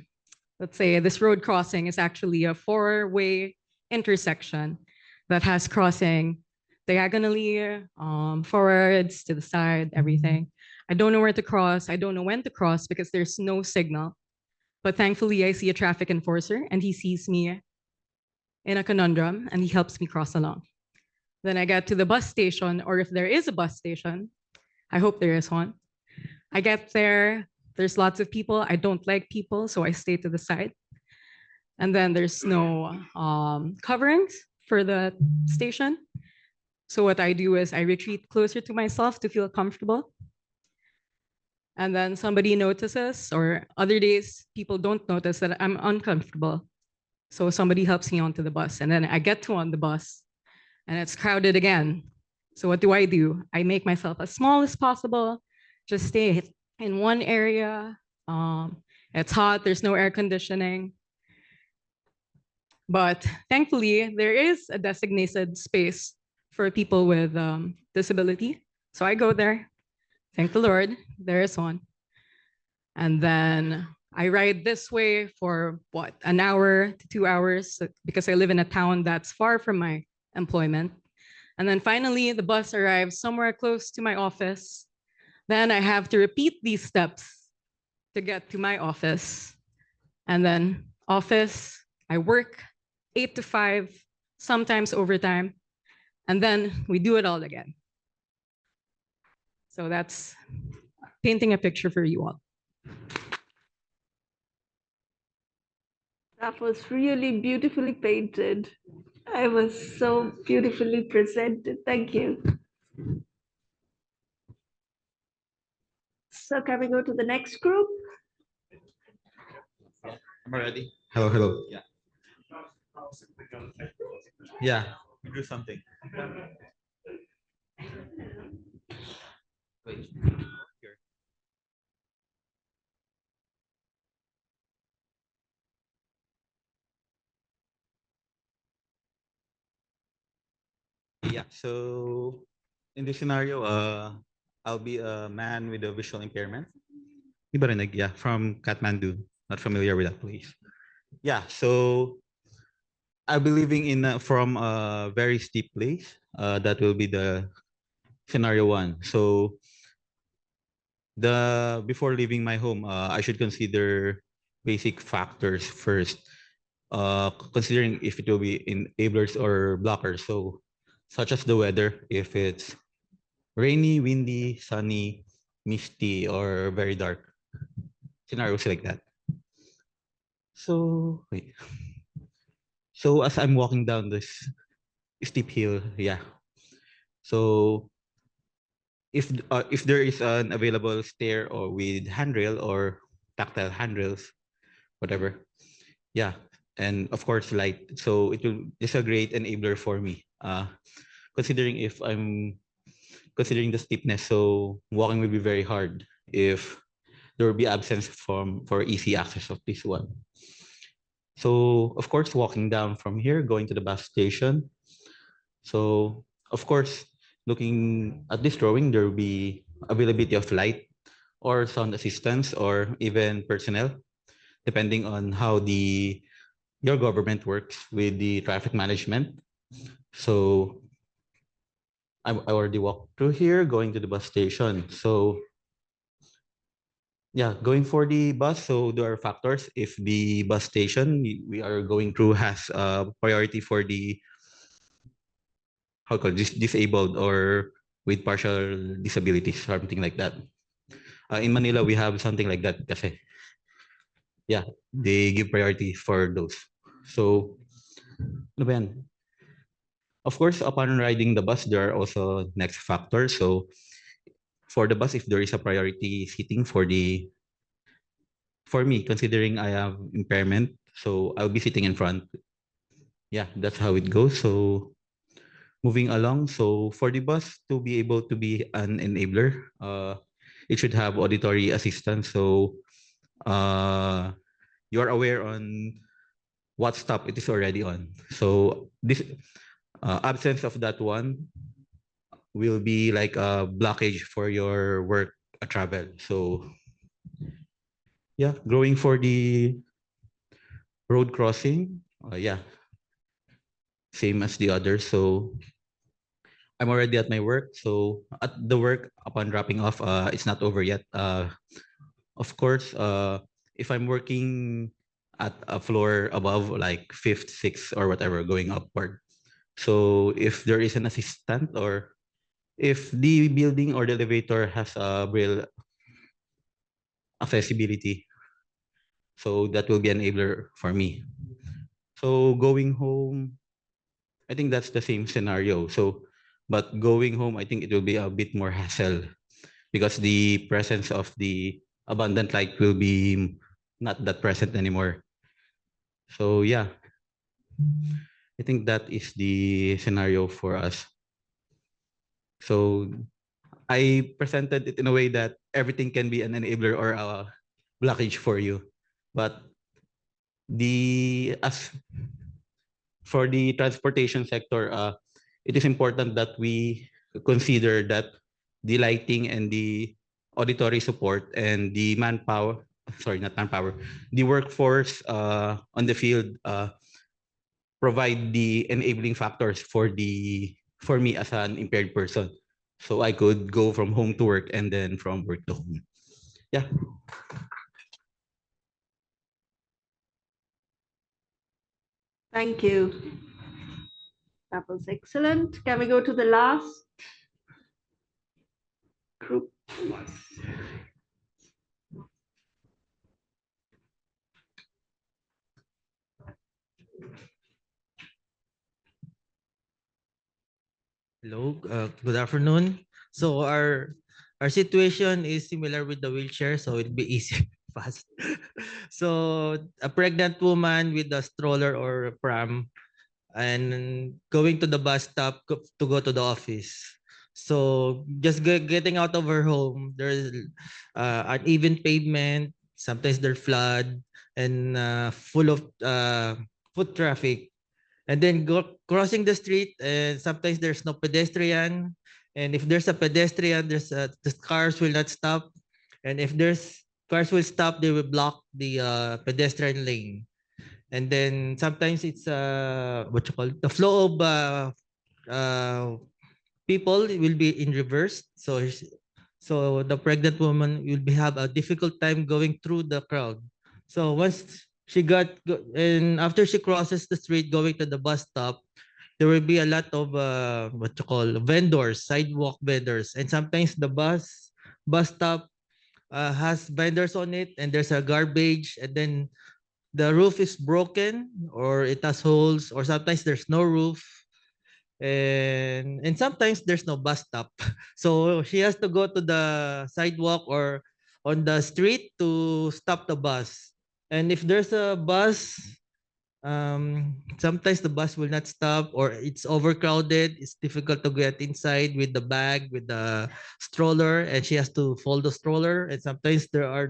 Speaker 8: let's say this road crossing is actually a 4-way intersection that has crossing diagonally, forwards, to the side, everything. I don't know where to cross. I don't know when to cross because there's no signal. But thankfully, I see a traffic enforcer and he sees me in a conundrum and he helps me cross along. Then I get to the bus station, or if there is a bus station, I hope there is one. I get there, there's lots of people. I don't like people, so I stay to the side. And then there's no coverings for the station. So what I do is I retreat closer to myself to feel comfortable. And then somebody notices, or other days, people don't notice that I'm uncomfortable. So somebody helps me onto the bus. And then I get on the bus and it's crowded again. So what do? I make myself as small as possible, just stay in one area. It's hot, there's no air conditioning. But thankfully, there is a designated space for people with disability. So I go there, thank the Lord, there is one. And then I ride this way for what, an hour to 2 hours, because I live in a town that's far from my employment. And then finally, the bus arrives somewhere close to my office. Then I have to repeat these steps to get to my office. And then office, I work 8 to 5, sometimes overtime. And then we do it all again. So that's painting a picture for you all.
Speaker 3: That was really beautifully painted. I was so beautifully presented. Thank you. So can we go to the next group?
Speaker 9: I'm ready.
Speaker 7: Hello, hello.
Speaker 9: Yeah. Yeah, do something. Wait. Here. Yeah, so in this scenario, I'll be a man with a visual impairment. Yeah, from Kathmandu. Not familiar with that place. Yeah, so I'll be living in from a very steep place. That will be the scenario 1. So before leaving my home, I should consider basic factors first. Considering if it will be enablers or blockers. So such as the weather, if it's rainy, windy, sunny, misty, or very dark. Scenarios like that. So wait. So as I'm walking down this steep hill, yeah. So if there is an available stair or with handrail or tactile handrails, whatever, yeah, and of course light. So it will just a great enabler for me. Considering if I'm considering the steepness, so walking will be very hard if there will be absence for easy access of this one. So of course, walking down from here, going to the bus station. So of course, looking at this drawing, there will be availability of light or sound assistance or even personnel, depending on how your government works with the traffic management. So I already walked through here, going to the bus station. So yeah, going for the bus. So there are factors. If the bus station we are going through has priority for the disabled or with partial disabilities, something like that. In Manila, we have something like that. Kasi, yeah, they give priority for those. So, ano ba yan? Of course, upon riding the bus, there are also next factors. So, for the bus, if there is a priority seating for me, considering I have impairment, so I'll be sitting in front. Yeah, that's how it goes. So, moving along. So, for the bus to be able to be an enabler, it should have auditory assistance. So, you're aware on what stop it is already on. So, this absence of that one will be like a blockage for your work travel. So yeah, growing for the road crossing, yeah, same as the others. So I'm already at my work. So at the work, upon dropping off, it's not over yet. Of course, if I'm working at a floor above, like fifth, sixth, or whatever, going upward. So if there is an assistant, or if the building or the elevator has a real accessibility, so that will be an enabler for me. So going home, I think that's the same scenario. So, but going home, I think it will be a bit more hassle because the presence of the abundant light will be not that present anymore. So yeah, I think that is the scenario for us. So I presented it in a way that everything can be an enabler or a blockage for you. But as for the transportation sector, it is important that we consider that the lighting and the auditory support and the manpower, sorry, not manpower, the workforce on the field provide the enabling factors for me as an impaired person. So I could go from home to work and then from work to home. Yeah.
Speaker 3: Thank you. That was excellent. Can we go to the last group?
Speaker 5: Hello, good afternoon. So our situation is similar with the wheelchair, so it'll be easy, fast. So a pregnant woman with a stroller or pram and going to the bus stop to go to the office. So just getting out of her home, there's uneven pavement. Sometimes there's flood and full of foot traffic. And then crossing the street, and sometimes there's no pedestrian. And if there's a pedestrian, the cars will not stop. And if there's cars will stop, they will block the pedestrian lane. And then sometimes it's what you call it, the flow of uh, people will be in reverse. So the pregnant woman will have a difficult time going through the crowd. So once and after she crosses the street going to the bus stop, there will be a lot of what you call vendors, sidewalk vendors, and sometimes the bus stop has vendors on it, and there's a garbage, and then the roof is broken or it has holes, or sometimes there's no roof, and sometimes there's no bus stop. So she has to go to the sidewalk or on the street to stop the bus. And if there's a bus, sometimes the bus will not stop or it's overcrowded. It's difficult to get inside with the bag, with the stroller, and she has to fold the stroller. And sometimes there are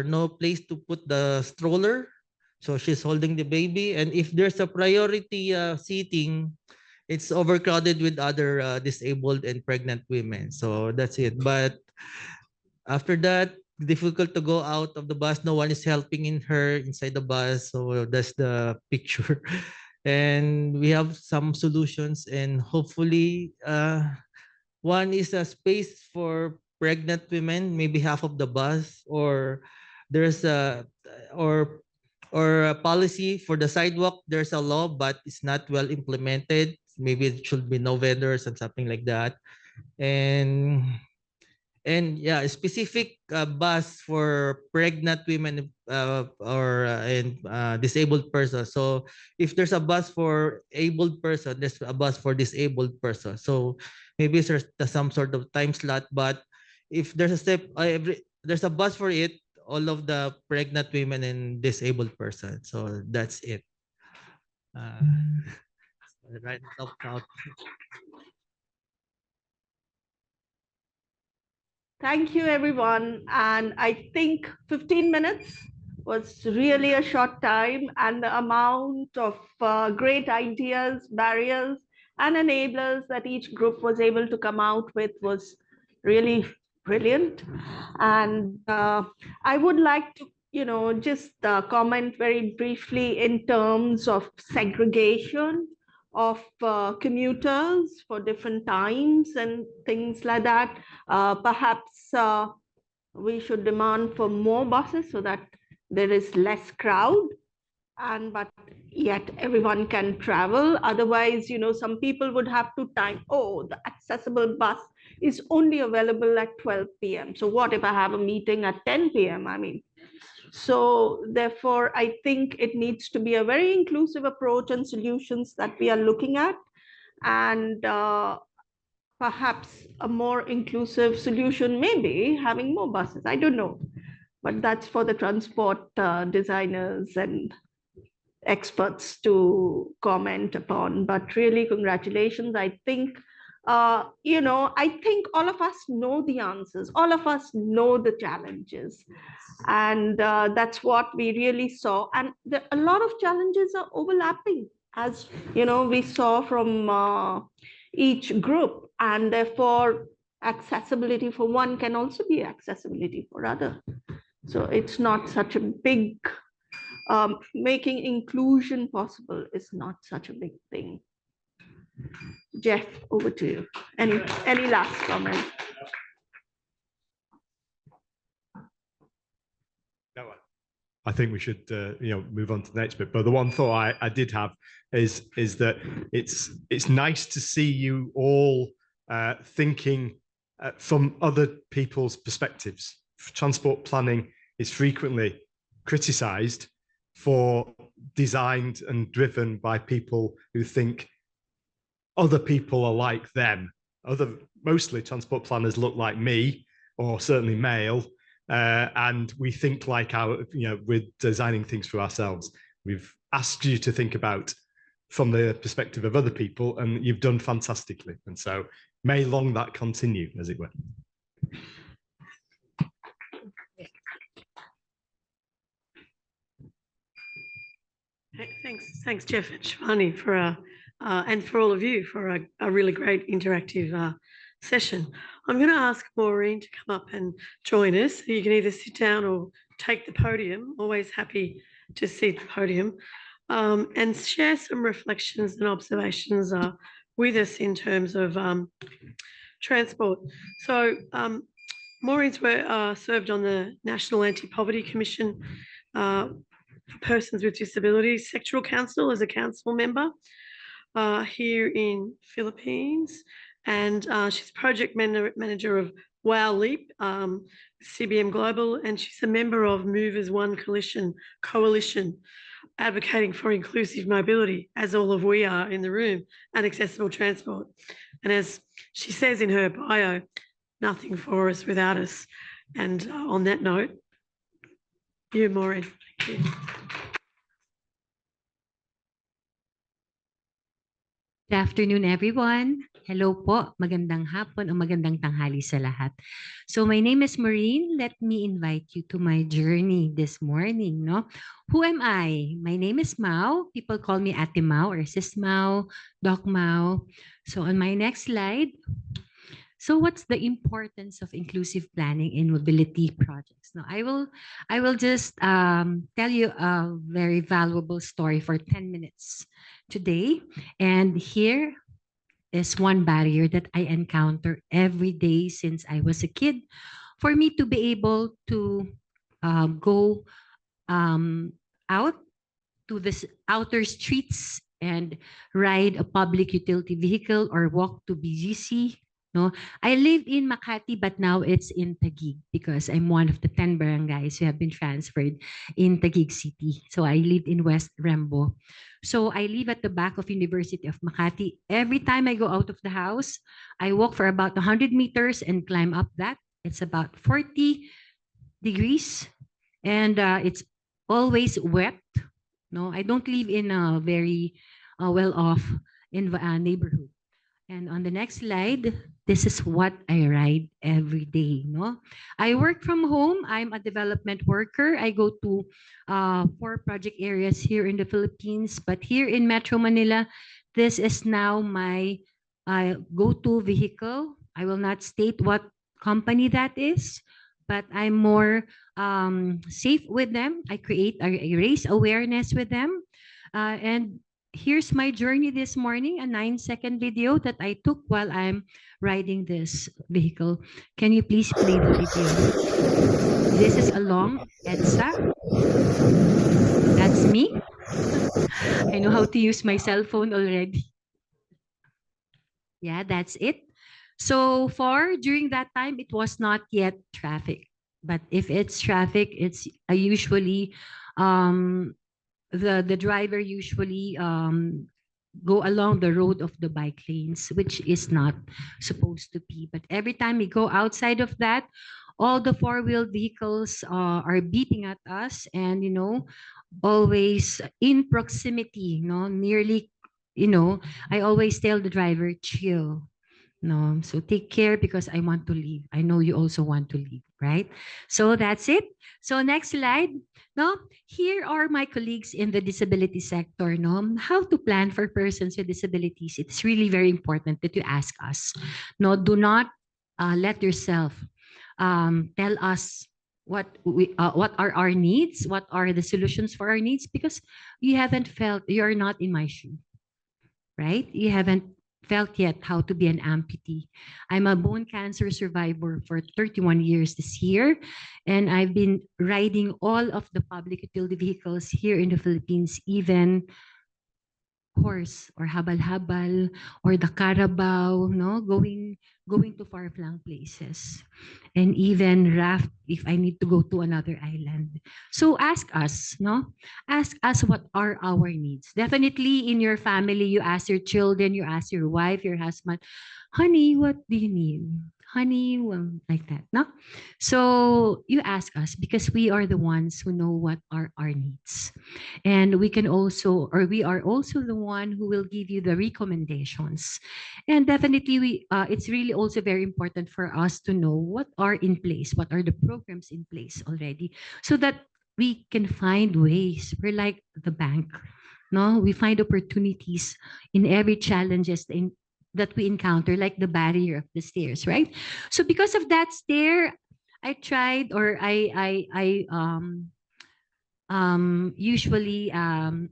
Speaker 5: no place to put the stroller, so she's holding the baby. And if there's a priority seating, it's overcrowded with other disabled and pregnant women. So that's it. But after that, difficult to go out of the bus. No one is helping in her inside the bus. So that's the picture. And we have some solutions, and hopefully one is a space for pregnant women, maybe half of the bus, or there's a or or a policy for the sidewalk. There's a law, but it's not well implemented. Maybe it should be no vendors and something like that. And yeah, a specific bus for pregnant women or and disabled persons. So if there's a bus for abled person, there's a bus for disabled person. So maybe there's some sort of time slot, but if there's a step, there's a bus for it, all of the pregnant women and disabled person. So that's it. Right now.
Speaker 3: Thank you, everyone. And I think 15 minutes was really a short time, and the amount of great ideas, barriers, and enablers that each group was able to come out with was really brilliant. And I would like to, just comment very briefly in terms of segregation of commuters for different times and things like that. Perhaps we should demand for more buses so that there is less crowd, and but yet everyone can travel. Otherwise, some people would have to time, oh, the accessible bus is only available at 12 p.m. So what if I have a meeting at 10 p.m.? I mean, so therefore, I think it needs to be a very inclusive approach and solutions that we are looking at. And perhaps a more inclusive solution may be having more buses. I don't know, but that's for the transport designers and experts to comment upon. But really, congratulations. I think, I think all of us know the answers. All of us know the challenges. And that's what we really saw. And a lot of challenges are overlapping, as we saw from each group. And therefore, accessibility for one can also be accessibility for other. So it's not such a big, making inclusion possible is not such a big thing. Jeff, over to you. Any last comment?
Speaker 2: No, I think we should move on to the next bit. But the one thought I did have is that it's nice to see you all thinking from other people's perspectives. Transport planning is frequently criticized for designed and driven by people who think other people are like them. Mostly transport planners look like me, or certainly male, and we think like we're designing things for ourselves. We've asked you to think about from the perspective of other people, and you've done fantastically. And so may long that continue, as it were.
Speaker 1: Thanks, Jeff and Shivani, and for all of you for a really great interactive session. I'm going to ask Maureen to come up and join us. You can either sit down or take the podium. Always happy to see the podium, and share some reflections and observations with us in terms of transport. So Maureen's served on the National Anti-Poverty Commission for Persons with Disabilities Sectoral Council as a council member here in Philippines, and she's project manager of Wow Leap, CBM Global, and she's a member of Movers One Coalition, advocating for inclusive mobility, as all of we are in the room, and accessible transport. And as she says in her bio, nothing for us without us. And on that note, you, Maureen. Thank you.
Speaker 10: Good afternoon, everyone. Hello po. Magandang hapon o magandang tanghali sa lahat. So my name is Maureen. Let me invite you to my journey this morning. No? Who am I? My name is Mau. People call me Ate Mau or Sis Mau, Doc Mau. So on my next slide, so what's the importance of inclusive planning in mobility projects? Now, I will just tell you a very valuable story for 10 minutes today. And here is one barrier that I encounter every day since I was a kid. For me to be able to go out to the outer streets and ride a public utility vehicle or walk to BGC. No, I live in Makati, but now it's in Taguig because I'm one of the 10 barangays who have been transferred in Taguig City. So I live in West Rembo. So I live at the back of University of Makati. Every time I go out of the house, I walk for about 100 meters and climb up that. It's about 40 degrees and it's always wet. No, I don't live in a very well-off neighborhood. And on the next slide, this is what I ride every day. No, I work from home. I'm a development worker. I go to 4 project areas here in the Philippines, but here in Metro Manila, This is now my go-to vehicle. I will not state what company that is, but I'm more safe with them. I raise awareness with them. And here's my journey this morning, a 9-second video that I took while I'm riding this vehicle. Can you please play the video? This is along EDSA. That's me. I know how to use my cell phone already. Yeah, that's it. So far, during that time, it was not yet traffic. But if it's traffic, it's usually the driver usually go along the road of the bike lanes, which is not supposed to be. But every time we go outside of that, all the four-wheeled vehicles are beeping at us, and always in proximity, nearly, I always tell the driver, chill. No, so take care because I want to leave. I know you also want to leave, right? So that's it. So next slide. No, here are my colleagues in the disability sector. No, how to plan for persons with disabilities. It's really very important that you ask us. No, do not let yourself tell us what are our needs, what are the solutions for our needs, because you haven't felt, you're not in my shoe, right? You haven't felt yet how to be an amputee. I'm a bone cancer survivor for 31 years this year, and I've been riding all of the public utility vehicles here in the Philippines, even horse or habal-habal or the Carabao, no, going to far-flung places, and even raft if I need to go to another island. So ask us, no, ask us what are our needs. Definitely in your family, you ask your children, you ask your wife, your husband, honey, what do you need? Honey, well, like that, no? So you ask us because we are the ones who know what are our needs. And we can also, or we are also the one who will give you the recommendations. And definitely it's really also very important for us to know what are in place, what are the programs in place already, so that we can find ways. We're like the bank, no? We find opportunities in every challenges that we encounter, like the barrier of the stairs, right? So because of that stair, I tried, or I usually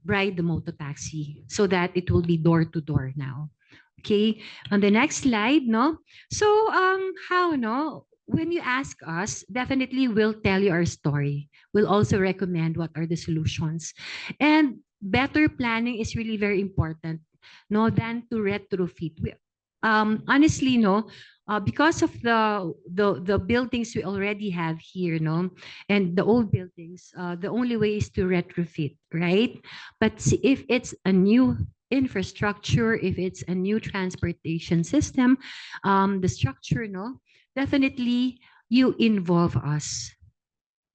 Speaker 10: ride the moto taxi so that it will be door to door now. Okay, on the next slide, no? So how, no? When you ask us, definitely we'll tell you our story. We'll also recommend what are the solutions. And better planning is really very important, no, than to retrofit. Honestly, no, because of the buildings we already have here, no, and the old buildings, the only way is to retrofit, right? But if it's a new infrastructure, if it's a new transportation system, the structure, no, definitely you involve us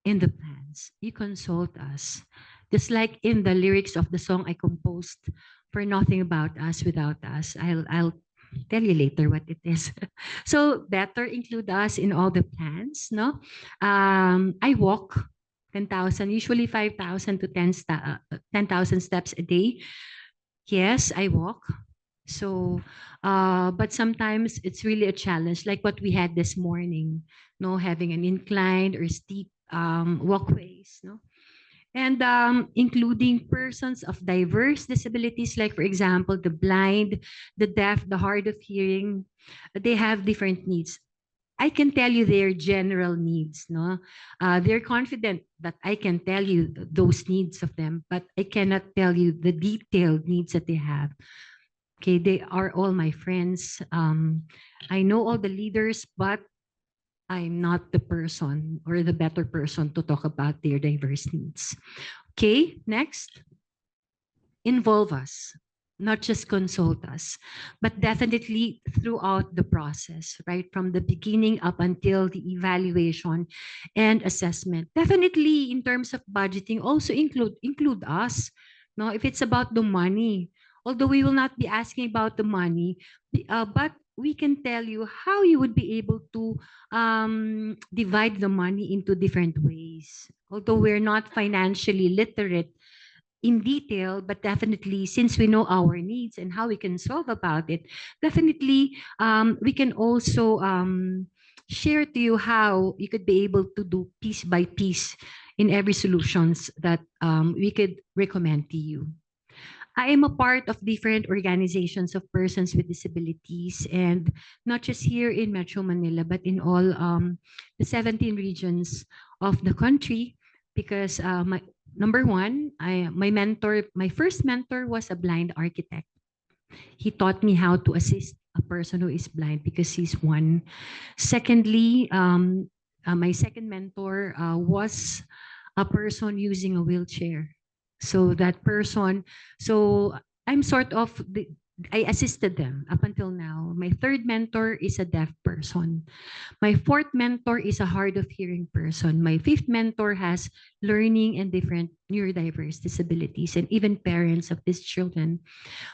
Speaker 10: in the plans. You consult us. Just like in the lyrics of the song I composed, for nothing about us without us. I'll tell you later what it is. So better include us in all the plans, no? I walk 10,000, usually 5,000 to 10,000 steps a day. Yes, I walk. So, but sometimes it's really a challenge, like what we had this morning, no, having an inclined or steep walkways, no? And including persons of diverse disabilities, like for example, the blind, the deaf, the hard of hearing, they have different needs. I can tell you their general needs, no? They're confident that I can tell you those needs of them, but I cannot tell you the detailed needs that they have. Okay, they are all my friends. I know all the leaders, but I'm not the person or the better person to talk about their diverse needs. Okay, next. Involve us, not just consult us, but definitely throughout the process, right? From the beginning up until the evaluation and assessment. Definitely in terms of budgeting, also include us. No, if it's about the money, although we will not be asking about the money, but we can tell you how you would be able to divide the money into different ways. Although we're not financially literate, in detail, but definitely since we know our needs and how we can solve about it, definitely we can also share to you how you could be able to do piece by piece in every solutions that we could recommend to you. I am a part of different organizations of persons with disabilities, and not just here in Metro Manila, but in all the 17 regions of the country. Because my number one, my first mentor was a blind architect. He taught me how to assist a person who is blind because he's one. Secondly, my second mentor was a person using a wheelchair. So that person, so I'm sort of, I assisted them up until now. My third mentor is a deaf person. My fourth mentor is a hard of hearing person. My fifth mentor has learning and different neurodiverse disabilities, and even parents of these children.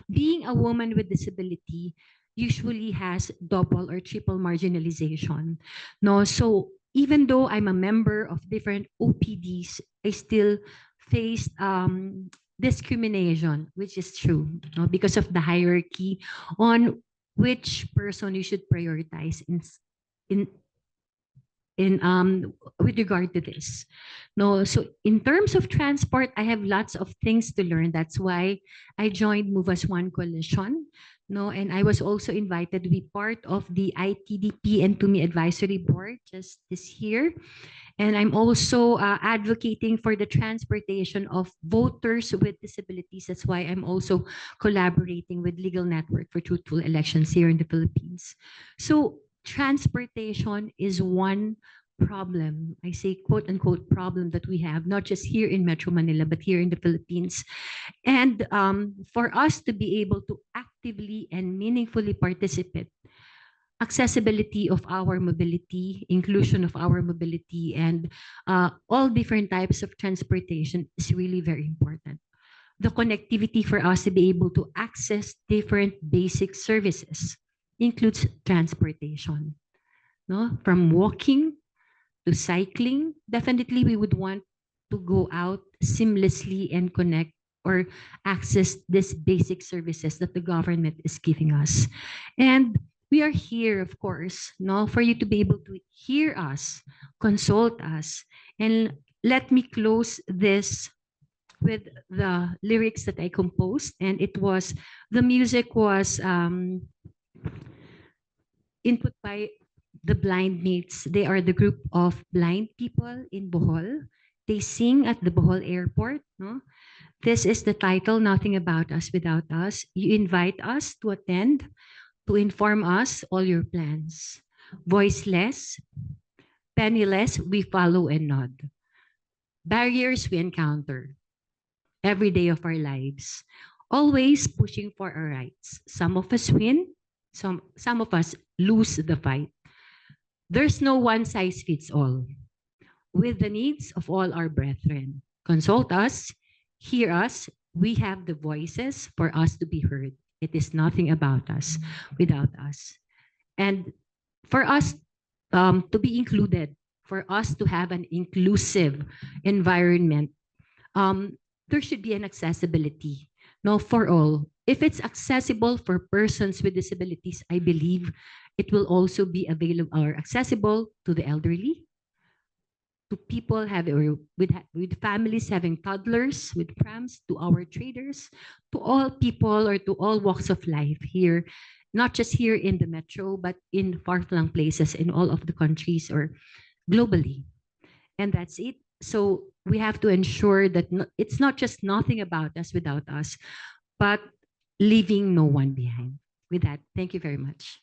Speaker 10: Being a woman with disability usually has double or triple marginalization. No, so even though I'm a member of different OPDs, I still faced discrimination, which is true, no, because of the hierarchy on which person you should prioritize in with regard to this. No, so in terms of transport, I have lots of things to learn. That's why I joined Move as One Coalition. No, and I was also invited to be part of the ITDP and TUMI Advisory Board just this year. And I'm also advocating for the transportation of voters with disabilities. That's why I'm also collaborating with Legal Network for Truthful Elections here in the Philippines. So transportation is one problem, I say quote unquote problem that we have, not just here in Metro Manila, but here in the Philippines. And for us to be able to actively and meaningfully participate, accessibility of our mobility, inclusion of our mobility, and all different types of transportation is really very important. The connectivity for us to be able to access different basic services includes transportation. No? From walking to cycling, definitely we would want to go out seamlessly and connect or access these basic services that the government is giving us. And we are here, of course, no, for you to be able to hear us, consult us. And let me close this with the lyrics that I composed. And it was, the music was input by the Blind Mates. They are the group of blind people in Bohol. They sing at the Bohol airport. No? This is the title, Nothing About Us Without Us. You invite us to attend, to inform us all your plans. Voiceless, penniless, we follow and nod. Barriers we encounter every day of our lives, always pushing for our rights. Some of us win, some of us lose the fight. There's no one size fits all. With the needs of all our brethren, consult us, hear us. We have the voices for us to be heard. It is nothing about us without us. And for us to be included, for us to have an inclusive environment, there should be an accessibility, no, for all. If it's accessible for persons with disabilities, I believe it will also be available or accessible to the elderly, to people with families having toddlers, with prams, to our traders, to all people or to all walks of life here, not just here in the metro, but in far-flung places in all of the countries or globally. And that's it. So we have to ensure that it's not just nothing about us without us, but leaving no one behind. With that, thank you very much.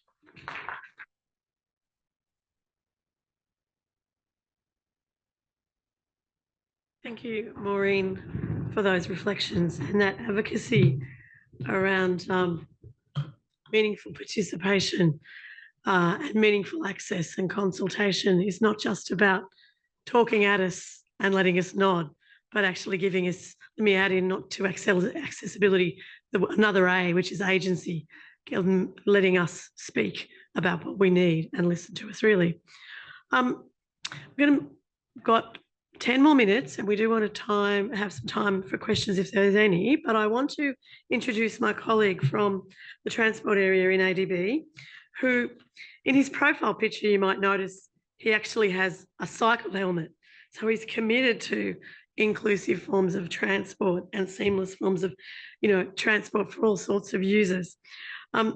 Speaker 1: Thank you, Maureen, for those reflections and that advocacy around meaningful participation and meaningful access and consultation is not just about talking at us and letting us nod, but actually giving us, let me add in not to accessibility, another A, which is agency, letting us speak about what we need and listen to us really. We've got 10 more minutes, and we do want to have some time for questions if there's any, but I want to introduce my colleague from the transport area in ADB, who in his profile picture, you might notice he actually has a cycle helmet. So he's committed to inclusive forms of transport and seamless forms of, transport for all sorts of users.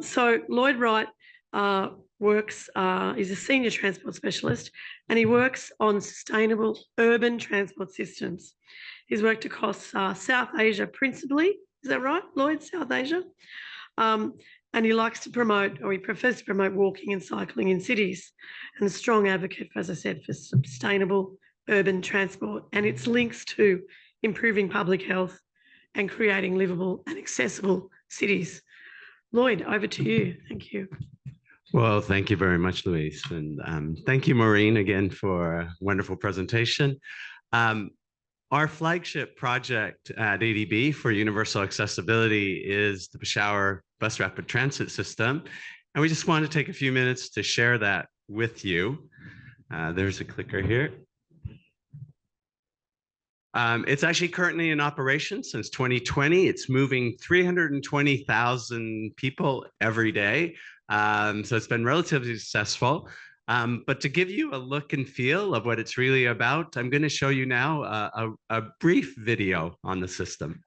Speaker 1: So Lloyd Wright is a senior transport specialist, and he works on sustainable urban transport systems. He's worked across South Asia principally. Is that right, Lloyd? South Asia? And he likes to promote, or he prefers to promote, walking and cycling in cities, and a strong advocate, as I said, for sustainable urban transport and its links to improving public health and creating livable and accessible cities. Lloyd, over to you. Thank you.
Speaker 11: Well, thank you very much, Louise. And thank you, Maureen, again for a wonderful presentation. Our flagship project at ADB for universal accessibility is the Peshawar Bus Rapid Transit System. And we just want to take a few minutes to share that with you. There's a clicker here. It's actually currently in operation since 2020. It's moving 320,000 people every day. So it's been relatively successful. But to give you a look and feel of what it's really about, I'm going to show you now a brief video on the system.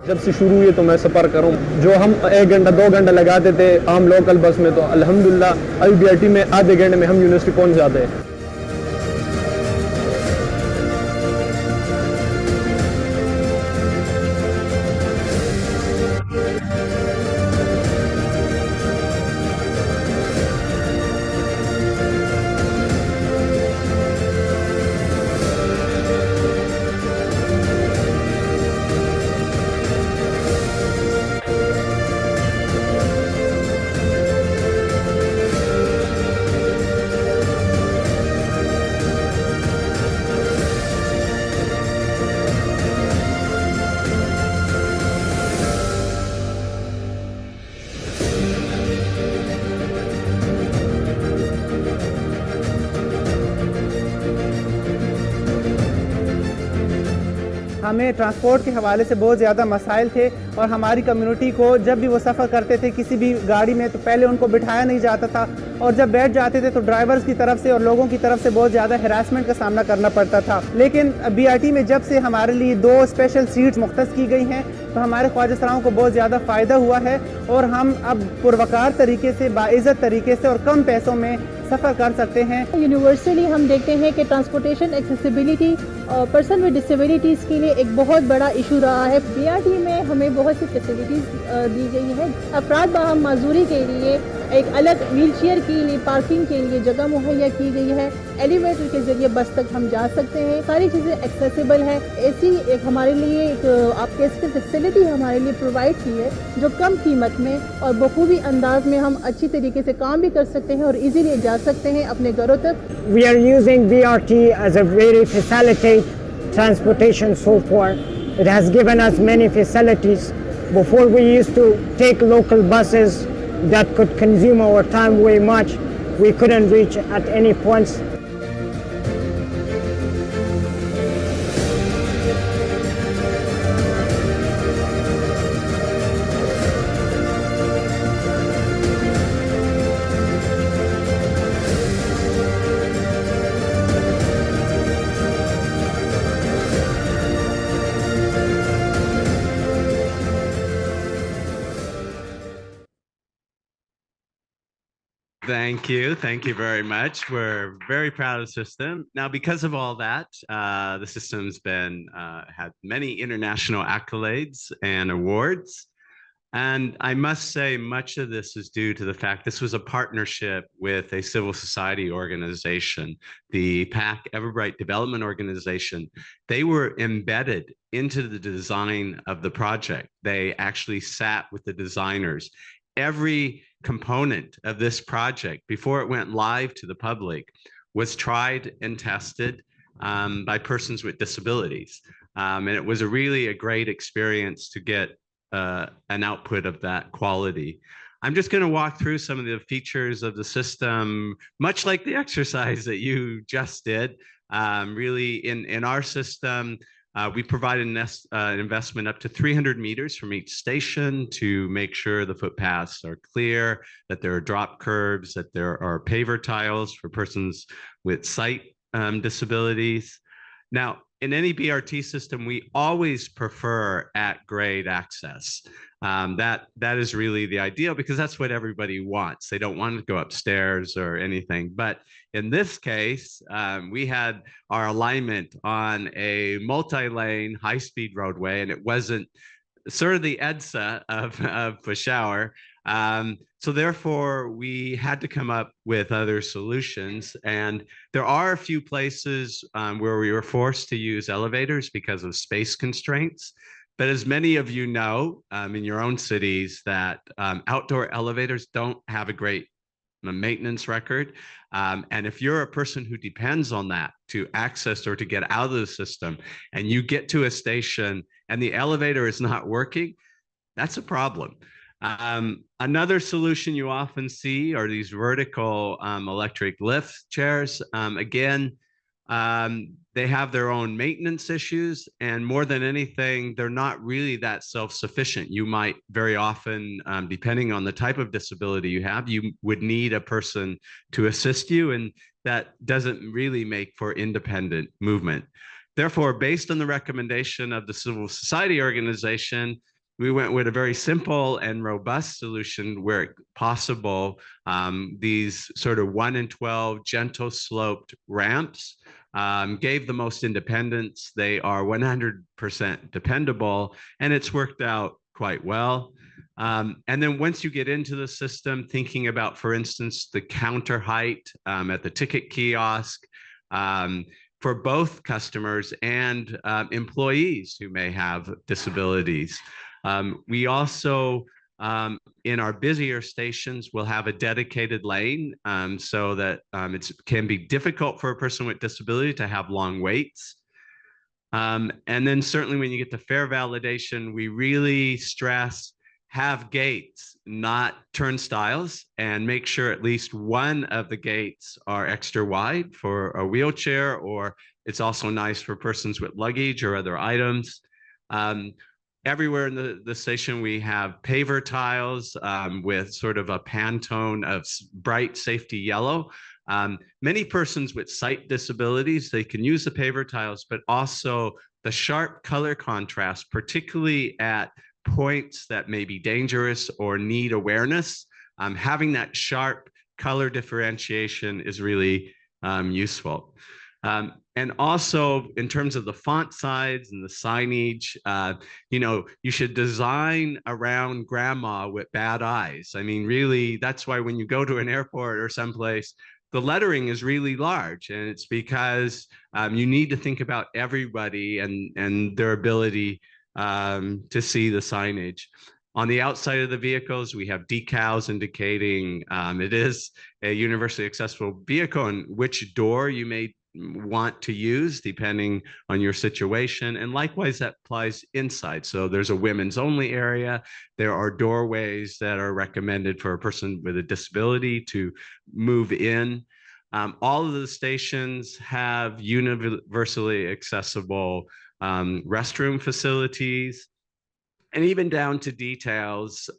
Speaker 12: जब से शुरू हुई तो मैं सफ़र करूं जो हम 1 घंटा 2 घंटा लगाते थे आम लोकल बस में तो अल्हम्दुलिल्लाह अभी BRT में आधे घंटे में हम यूनिवर्सिटी पहुंच जाते हैं। हमें ट्रांसपोर्ट के हवाले से बहुत ज़्यादा मसाइल थे और हमारी कम्युनिटी को जब भी वो सफ़र करते थे किसी भी गाड़ी में तो पहले उनको बिठाया नहीं जाता था और जब बैठ जाते थे तो ड्राइवर्स की तरफ से और लोगों की तरफ से बहुत ज़्यादा हैरासमेंट का सामना करना पड़ता था। लेकिन BRT में जब से हमारे लिए 2 स्पेशल सीट्स मुख्तस की गई हैं तो हमारे ख्वाजा सराओं को बहुत ज़्यादा फ़ायदा हुआ है और हम अब पुरवकार तरीके से बाइज़्ज़त तरीके से और कम पैसों में सफ़र कर सकते हैं।
Speaker 13: यूनिवर्सली हम देखते हैं कि ट्रांसपोर्टेशन एक्सेसिबिलिटी और पर्सन विद डिसेबिलिटीज़ के लिए एक बहुत बड़ा इशू रहा है। BRT में हमें बहुत सी फैसिलिटीज़ दी गई हैं। अफराद बाहम माजूरी के लिए एक अलग व्हीलचेयर के लिए पार्किंग के लिए जगह मुहैया की गई है। एलिवेटर के जरिए बस तक हम जा सकते हैं, सारी चीज़ें एक्सेसिबल है। ऐसी एक हमारे लिए एक आप कह सकते फैसिलिटी हमारे लिए प्रोवाइड की है जो कम कीमत में और बखूबी अंदाज में हम अच्छी तरीके से काम भी कर सकते हैं और इजीली जा सकते हैं अपने घरों तक।
Speaker 14: We are using BRT as a very facilitate transportation so far. It has given us many facilities. Before we used to take local buses that could consume our time way much. We couldn't reach at any points.
Speaker 11: Thank you. Thank you very much. We're very proud of the system. Now, because of all that, the system's been had many international accolades and awards. And I must say, much of this is due to the fact this was a partnership with a civil society organization, the PAC Everbright Development Organization. They were embedded into the design of the project. They actually sat with the designers. Every component of this project, before it went live to the public, was tried and tested by persons with disabilities. And it was a great experience to get an output of that quality. I'm just going to walk through some of the features of the system, much like the exercise that you just did. Really, in our system, we provide an investment up to 300 meters from each station to make sure the footpaths are clear, that there are drop curbs, that there are paver tiles for persons with sight disabilities. Now, in any BRT system, we always prefer at-grade access. That is really the ideal because that's what everybody wants. They don't want to go upstairs or anything. But in this case, we had our alignment on a multi-lane high-speed roadway, and it wasn't sort of the EDSA of Peshawar. So therefore, we had to come up with other solutions. And there are a few places where we were forced to use elevators because of space constraints. But as many of you know, in your own cities, that outdoor elevators don't have a great maintenance record. And if you're a person who depends on that to access or to get out of the system, and you get to a station and the elevator is not working, that's a problem. Another solution you often see are these vertical electric lift chairs. Again, they have their own maintenance issues, and more than anything, they're not really that self-sufficient. You might very often, depending on the type of disability you have, you would need a person to assist you, and that doesn't really make for independent movement. Therefore, based on the recommendation of the civil society organization, we went with a very simple and robust solution where possible, these sort of 1 in 12 gentle sloped ramps gave the most independence. They are 100% dependable, and it's worked out quite well. And then once you get into the system, thinking about, for instance, the counter height at the ticket kiosk, for both customers and employees who may have disabilities. We also, in our busier stations, will have a dedicated lane so that it can be difficult for a person with disability to have long waits. And then certainly when you get to fare validation, we really stress have gates, not turnstiles, and make sure at least one of the gates are extra wide for a wheelchair, or it's also nice for persons with luggage or other items. Everywhere in the station, we have paver tiles with sort of a Pantone of bright safety yellow. Many persons with sight disabilities, they can use the paver tiles, but also the sharp color contrast, particularly at points that may be dangerous or need awareness. Having that sharp color differentiation is really useful. And also in terms of the font size and the signage, you should design around grandma with bad eyes. I mean, really, that's why when you go to an airport or someplace, the lettering is really large, and it's because you need to think about everybody and their ability to see the signage. On the outside of the vehicles, we have decals indicating it is a universally accessible vehicle and which door you may want to use depending on your situation. And likewise, that applies inside. So there's a women's only area. There are doorways that are recommended for a person with a disability to move in. All of the stations have universally accessible restroom facilities. And even down to details,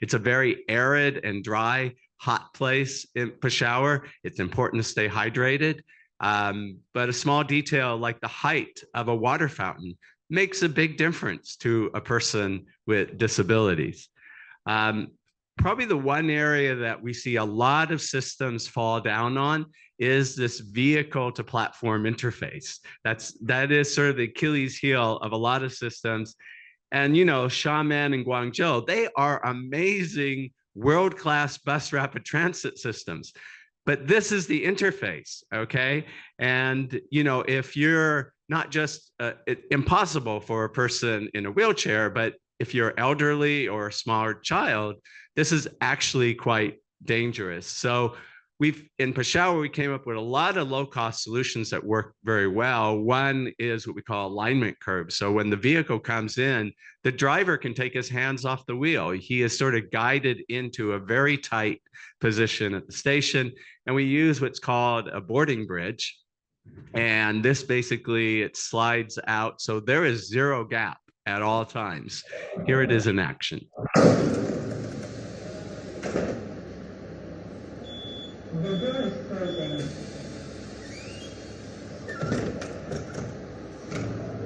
Speaker 11: it's a very arid and dry, hot place in Peshawar. It's important to stay hydrated. But a small detail like the height of a water fountain makes a big difference to a person with disabilities. Probably the one area that we see a lot of systems fall down on is this vehicle to platform interface. That is sort of the Achilles heel of a lot of systems. And, Xiamen and Guangzhou, they are amazing world-class bus rapid transit systems. But this is the interface, okay? And, if you're not just impossible for a person in a wheelchair, but if you're elderly or a smaller child, this is actually quite dangerous. So in Peshawar, we came up with a lot of low-cost solutions that work very well. One is what we call alignment curbs. So when the vehicle comes in, the driver can take his hands off the wheel. He is sort of guided into a very tight position at the station. And we use what's called a boarding bridge. And this basically, it slides out. So there is zero gap at all times. Here it is in action.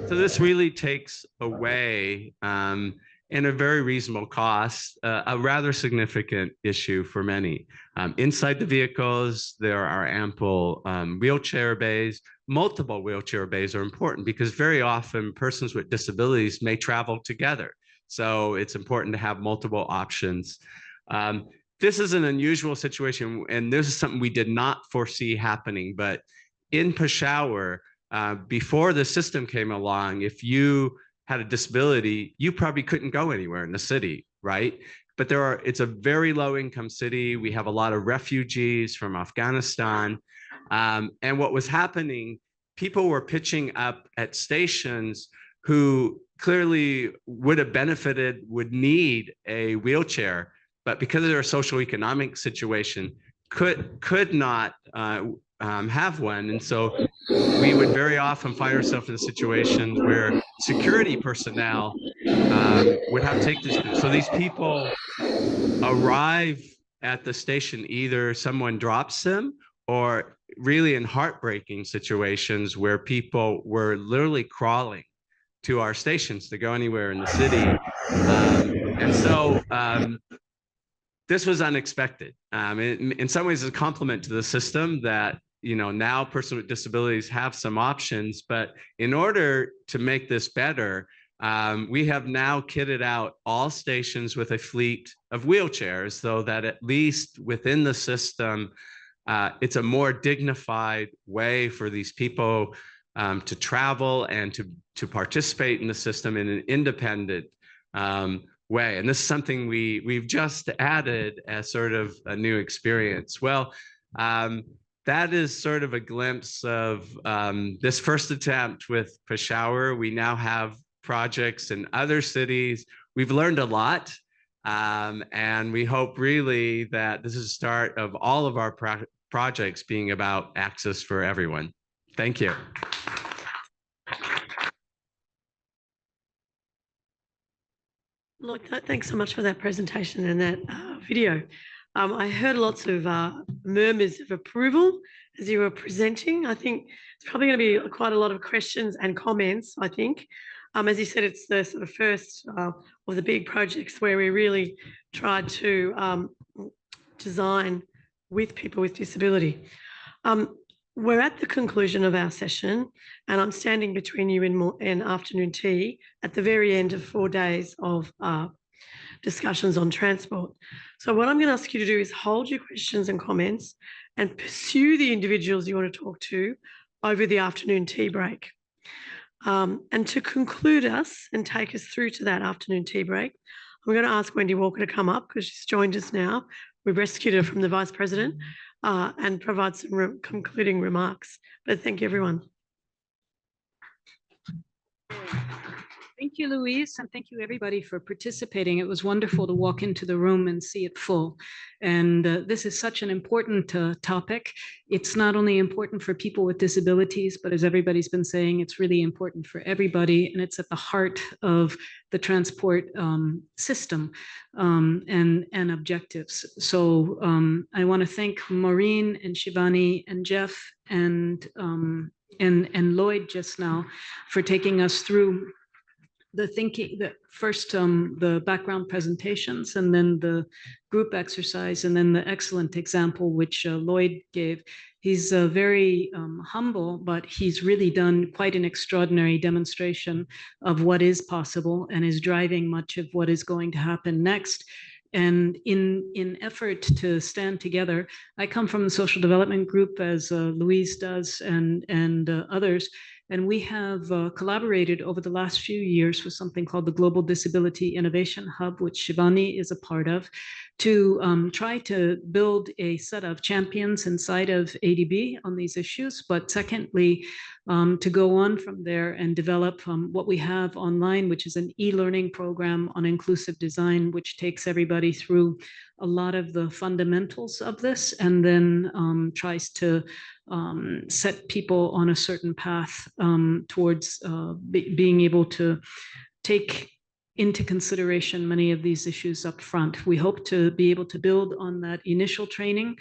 Speaker 11: So this really takes away, in a very reasonable cost, a rather significant issue for many. Inside the vehicles, there are ample wheelchair bays. Multiple wheelchair bays are important because very often persons with disabilities may travel together. So it's important to have multiple options. This is an unusual situation, and this is something we did not foresee happening. But in Peshawar, before the system came along, if you had a disability, you probably couldn't go anywhere in the city, right? But it's a very low income city. We have a lot of refugees from Afghanistan. And what was happening, people were pitching up at stations who clearly would have benefited, would need a wheelchair, but because of their socioeconomic situation, could not have one. And so we would very often find ourselves in situations where security personnel would have to take this. So these people arrive at the station, either someone drops them or really in heartbreaking situations where people were literally crawling to our stations to go anywhere in the city. And so this was unexpected. In some ways, it's a compliment to the system that now persons with disabilities have some options, but in order to make this better, we have now kitted out all stations with a fleet of wheelchairs so that at least within the system, it's a more dignified way for these people to travel and to participate in the system in an independent way. And this is something we've just added as sort of a new experience. Well, that is sort of a glimpse of this first attempt with Peshawar. We now have projects in other cities. We've learned a lot, and we hope really that this is the start of all of our projects being about access for everyone. Thank you.
Speaker 1: Look, thanks so much for that presentation and that video. I heard lots of murmurs of approval as you were presenting. I think it's probably going to be quite a lot of questions and comments, I think. As you said, it's the sort of first of the big projects where we really tried to design with people with disability. we're at the conclusion of our session, and I'm standing between you and afternoon tea at the very end of 4 days of discussions on transport. So what I'm going to ask you to do is hold your questions and comments and pursue the individuals you want to talk to over the afternoon tea break. And to conclude us and take us through to that afternoon tea break, I'm going to ask Wendy Walker to come up because she's joined us now. We've rescued her from the Vice President and provide some concluding remarks. But thank you, everyone.
Speaker 15: Thank you, Louise, and thank you, everybody, for participating. It was wonderful to walk into the room and see it full. And this is such an important topic. It's not only important for people with disabilities, but as everybody's been saying, it's really important for everybody, and it's at the heart of the transport system and objectives. So I want to thank Maureen and Shivani and Jeff and Lloyd just now for taking us through the thinking, the background presentations, and then the group exercise, and then the excellent example which Lloyd gave. He's very humble, but he's really done quite an extraordinary demonstration of what is possible and is driving much of what is going to happen next. And in effort to stand together, I come from the social development group, as Louise does, and others. And we have collaborated over the last few years with something called the Global Disability Innovation Hub, which Shivani is a part of, to try to build a set of champions inside of ADB on these issues. But secondly, to go on from there and develop what we have online, which is an e-learning program on inclusive design, which takes everybody through a lot of the fundamentals of this, and then tries to set people on a certain path towards being able to take into consideration many of these issues up front. We hope to be able to build on that initial training,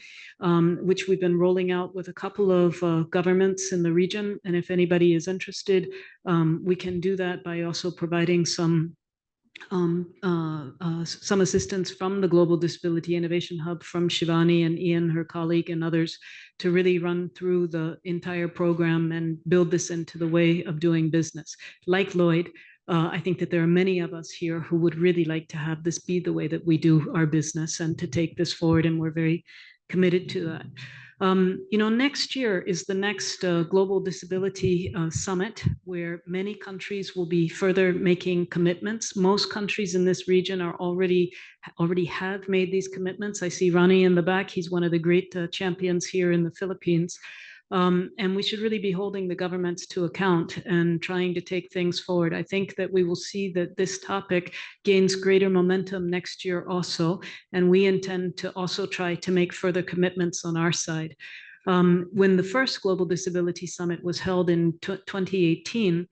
Speaker 15: which we've been rolling out with a couple of governments in the region. And if anybody is interested, we can do that by also providing some assistance from the Global Disability Innovation Hub, from Shivani and Ian, her colleague, and others, to really run through the entire program and build this into the way of doing business. Like Lloyd, I think that there are many of us here who would really like to have this be the way that we do our business and to take this forward, and we're very committed to that. You know, next year is the next Global Disability Summit, where many countries will be further making commitments. Most countries in this region are already have made these commitments. I see Ronnie in the back. He's one of the great champions here in the Philippines. And we should really be holding the governments to account and trying to take things forward. I think that we will see that this topic gains greater momentum next year also, and we intend to also try to make further commitments on our side. When the first Global Disability Summit was held in 2018,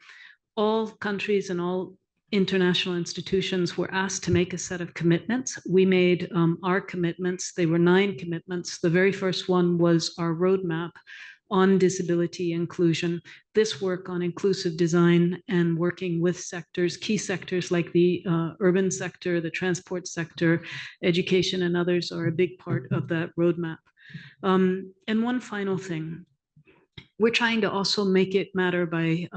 Speaker 15: all countries and all international institutions were asked to make a set of commitments. We made our commitments. They were 9 commitments. The very first one was our roadmap on disability inclusion, this work on inclusive design and working with sectors, key sectors like the urban sector, the transport sector, education, and others are a big part of that roadmap. And one final thing, we're trying to also make it matter by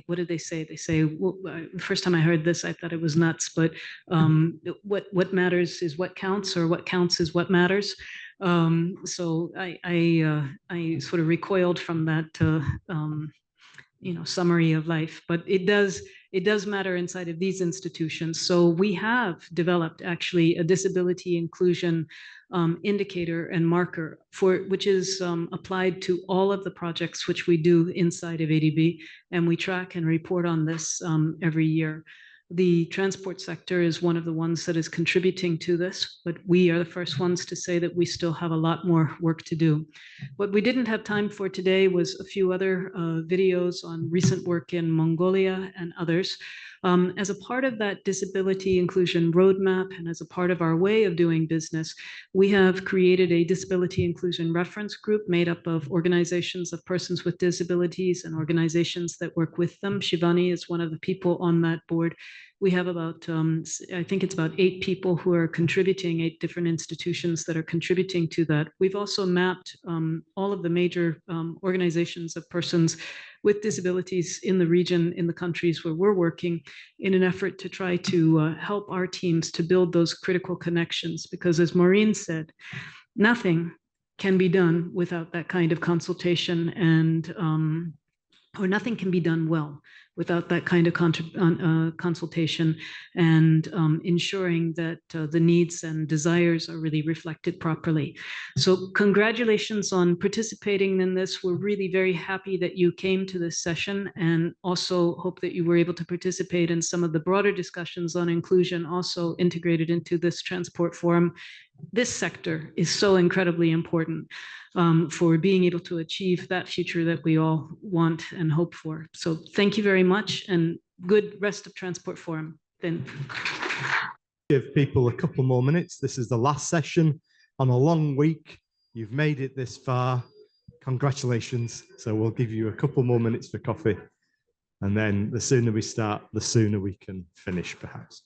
Speaker 15: what did they say? They say, well, the first time I heard this, I thought it was nuts, but what matters is what counts, or what counts is what matters. So I sort of recoiled from that summary of life, but it does matter inside of these institutions. So we have developed actually a disability inclusion indicator and marker which is applied to all of the projects which we do inside of ADB, and we track and report on this every year. The transport sector is one of the ones that is contributing to this, but we are the first ones to say that we still have a lot more work to do. What we didn't have time for today was a few other videos on recent work in Mongolia and others. As a part of that disability inclusion roadmap and as a part of our way of doing business, we have created a disability inclusion reference group made up of organizations of persons with disabilities and organizations that work with them. Shivani is one of the people on that board. We have about, I think it's about 8 people who are contributing, 8 different institutions that are contributing to that. We've also mapped all of the major organizations of persons with disabilities in the region, in the countries where we're working, in an effort to try to help our teams to build those critical connections. Because as Maureen said, nothing can be done without that kind of consultation, and or nothing can be done well without that kind of consultation and ensuring that the needs and desires are really reflected properly. So congratulations on participating in this. We're really very happy that you came to this session, and also hope that you were able to participate in some of the broader discussions on inclusion also integrated into this transport forum. This sector is so incredibly important for being able to achieve that future that we all want and hope for. So thank you very much, and good rest of Transport Forum. Then
Speaker 2: give people a couple more minutes. This is the last session on a long week. You've made it this far. Congratulations. So we'll give you a couple more minutes for coffee, and then the sooner we start, the sooner we can finish, perhaps.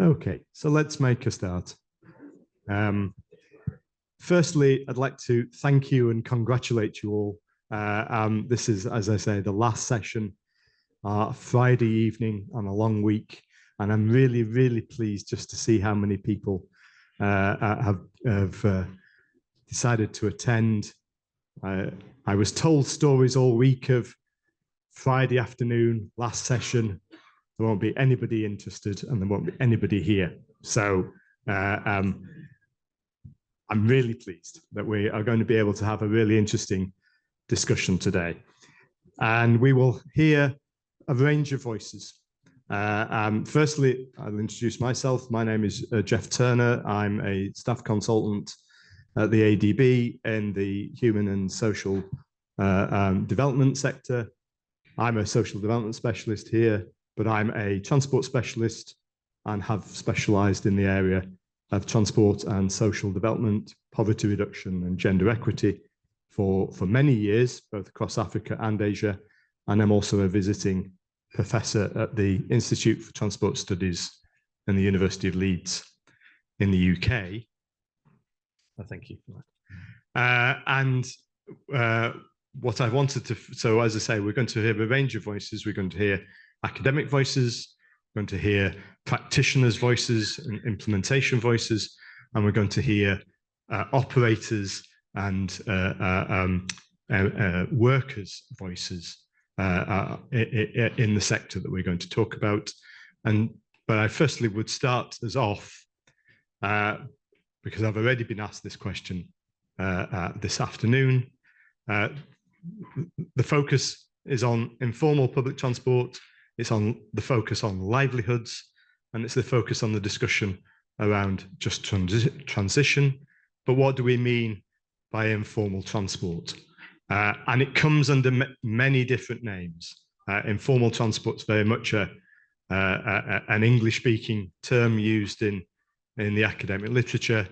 Speaker 2: Okay, so let's make a start. Firstly, I'd like to thank you and congratulate you all. This is, as I say, the last session, Friday evening on a long week, and I'm really, really pleased just to see how many people have decided to attend. I was told stories all week of Friday afternoon, last session, there won't be anybody interested and there won't be anybody here. So I'm really pleased that we are going to be able to have a really interesting discussion today. And we will hear a range of voices. Firstly, I'll introduce myself. My name is Jeff Turner. I'm a staff consultant at the ADB in the human and social development sector. I'm a social development specialist here, but I'm a transport specialist and have specialized in the area of transport and social development, poverty reduction and gender equity for many years, both across Africa and Asia. And I'm also a visiting professor at the Institute for Transport Studies in the University of Leeds in the UK. Oh, thank you for that. What I wanted to, so as I say, we're going to hear a range of voices. We're going to hear academic voices, we're going to hear practitioners' voices and implementation voices, and we're going to hear operators and workers' voices in the sector that we're going to talk about. But I firstly would start us off, because I've already been asked this question this afternoon. The focus is on informal public transport. It's on the focus on livelihoods, and it's the focus on the discussion around just transition. But what do we mean by informal transport? And it comes under many different names. Informal transport is very much an English-speaking term used in the academic literature.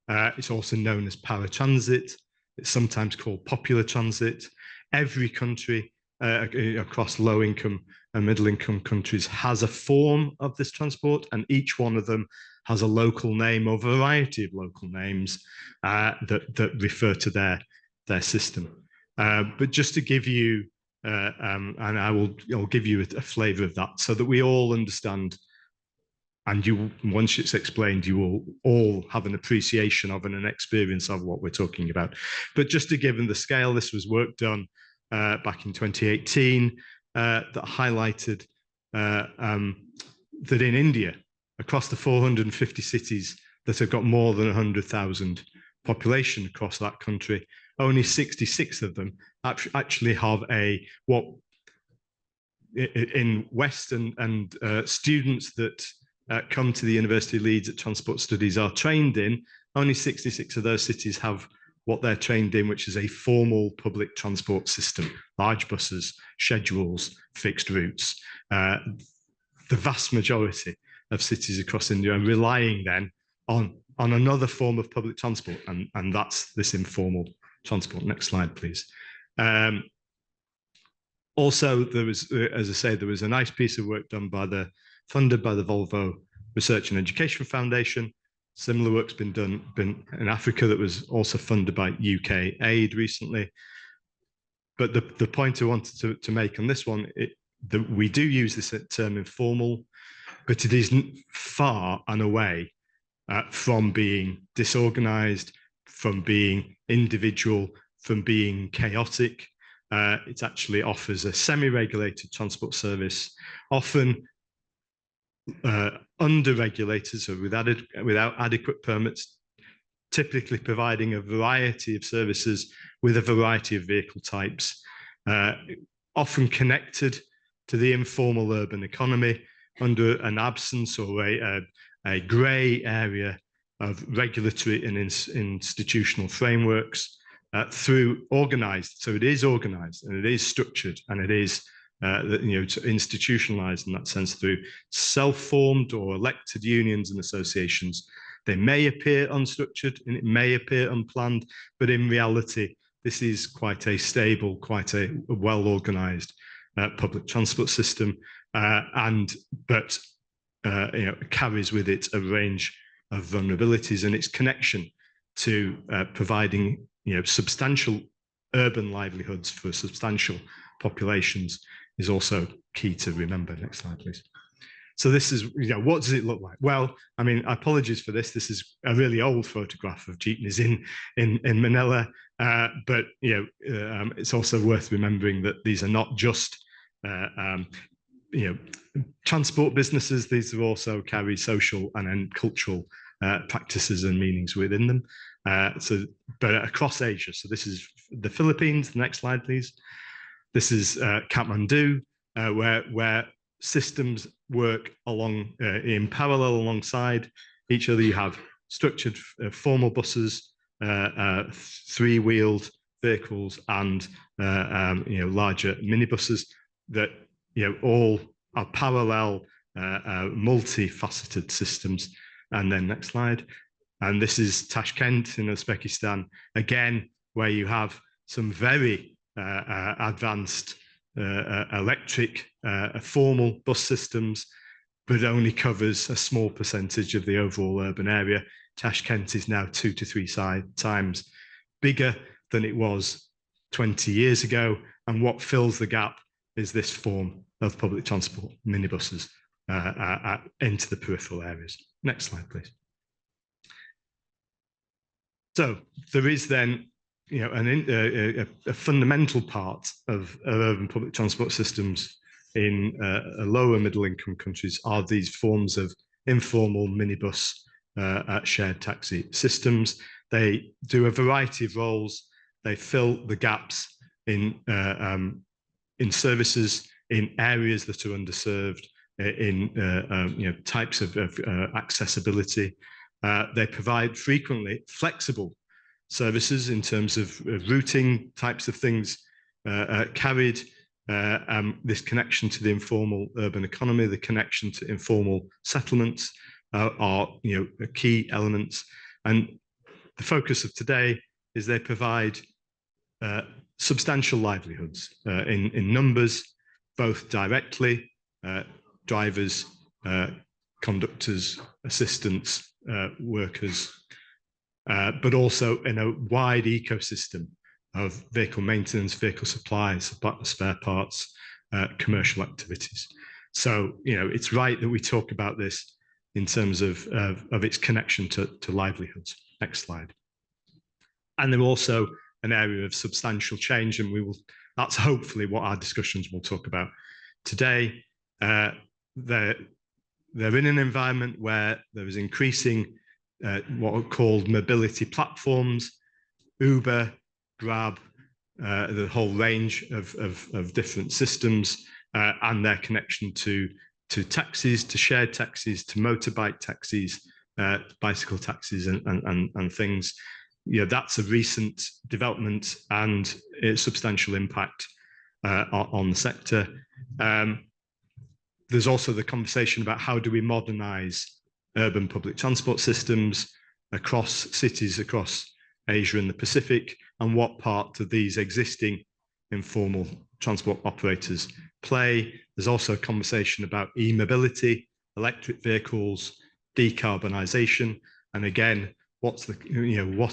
Speaker 2: It's also known as paratransit. It's sometimes called popular transit. Every country across low-income and middle-income countries has a form of this transport, and each one of them has a local name or variety of local names that refer to their system. But just to give you, and I'll give you a flavour of that, so that we all understand, and once it's explained, you will all have an appreciation of and an experience of what we're talking about. But just to give them the scale, this was work done back in 2018 that highlighted that in India, across the 450 cities that have got more than 100,000 population across that country, only 66 of them actually have what in Western and students that come to the University of Leeds at Transport Studies are trained in, only 66 of those cities have what they're trained in, which is a formal public transport system, large buses, schedules, fixed routes. The vast majority of cities across India are relying then on another form of public transport, and that's this informal transport. Next slide, please. Also, there was, as I say, there was a nice piece of work done funded by the Volvo Research and Education Foundation. Similar work's been done in Africa that was also funded by UK aid recently. But the point I wanted to make on this one, that we do use this term informal, but it is far and away from being disorganized, from being individual, from being chaotic. It actually offers a semi-regulated transport service, often under-regulated, so without adequate permits, typically providing a variety of services with a variety of vehicle types, often connected to the informal urban economy under an absence or a grey area of regulatory and institutional frameworks through organised. So it is organised and it is structured and it is institutionalized in that sense through self-formed or elected unions and associations. They may appear unstructured and it may appear unplanned, but in reality, this is quite a stable, quite a well-organized public transport system, but carries with it a range of vulnerabilities, and its connection to providing substantial urban livelihoods for substantial populations is also key to remember. Next slide, please. So this is, what does it look like? Well, I mean, apologies for this. This is a really old photograph of jeepneys in Manila, but it's also worth remembering that these are not just transport businesses. These are also carry social and cultural practices and meanings within them. But across Asia. So this is the Philippines. The next slide, please. This is Kathmandu, where systems work in parallel alongside each other. You have structured formal buses, three-wheeled vehicles, and larger minibuses that all are parallel, multifaceted systems. And then next slide. And this is Tashkent in Uzbekistan, again, where you have some very advanced electric formal bus systems, but only covers a small percentage of the overall urban area. Tashkent is now 2 to 3 times bigger than it was 20 years ago. And what fills the gap is this form of public transport, minibuses, into the peripheral areas. Next slide, please. So there is then a fundamental part of urban public transport systems in lower middle income countries are these forms of informal minibus shared taxi systems. They do a variety of roles. They fill the gaps in services in areas that are underserved, in types of accessibility. They provide frequently flexible services in terms of routing types of things carried, this connection to the informal urban economy, the connection to informal settlements are key elements. And the focus of today is they provide substantial livelihoods in numbers, both directly, drivers, conductors, assistants, workers, but also in a wide ecosystem of vehicle maintenance, vehicle supplies, spare parts, commercial activities. So, it's right that we talk about this in terms of its connection to livelihoods. Next slide. And they're also an area of substantial change, and that's hopefully what our discussions will talk about today. They're in an environment where there is increasing what are called mobility platforms. Uber grab the whole range of different systems and their connection to taxis, to shared taxis, to motorbike taxis, bicycle taxis, and things. That's a recent development and its substantial impact on the sector. There's also the conversation about how do we modernize urban public transport systems across cities, across Asia and the Pacific, and what part do these existing informal transport operators play. There's also a conversation about e-mobility, electric vehicles, decarbonization, and again, what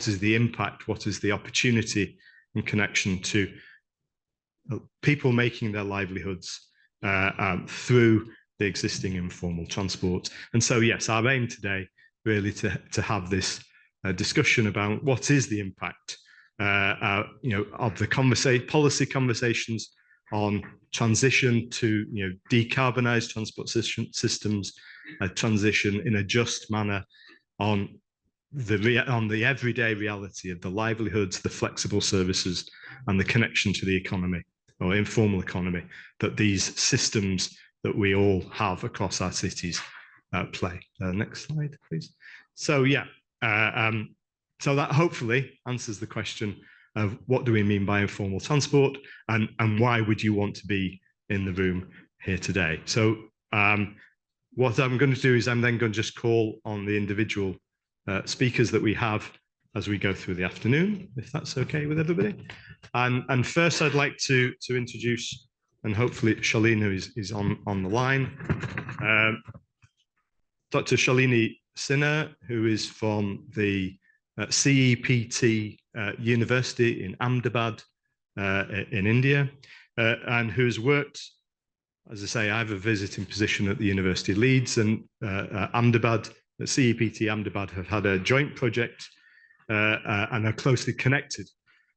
Speaker 2: is the impact, what is the opportunity in connection to people making their livelihoods through the existing informal transport. And so, yes, our aim today really to have this discussion about what is the impact of the policy conversations on transition to decarbonized transport systems, a transition in a just manner on the everyday reality of the livelihoods, the flexible services, and the connection to the economy or informal economy that these systems that we all have across our cities play. Next slide, please. So yeah, so that hopefully answers the question of what do we mean by informal transport, and why would you want to be in the room here today? So what I'm going to do is I'm then going to just call on the individual speakers that we have as we go through the afternoon, if that's okay with everybody. And first I'd like to introduce, and hopefully Shalini is on the line, Dr. Shalini Sinha, who is from the CEPT University in Ahmedabad in India, and who's worked, as I say, I have a visiting position at the University of Leeds, and Ahmedabad, CEPT Ahmedabad have had a joint project and are closely connected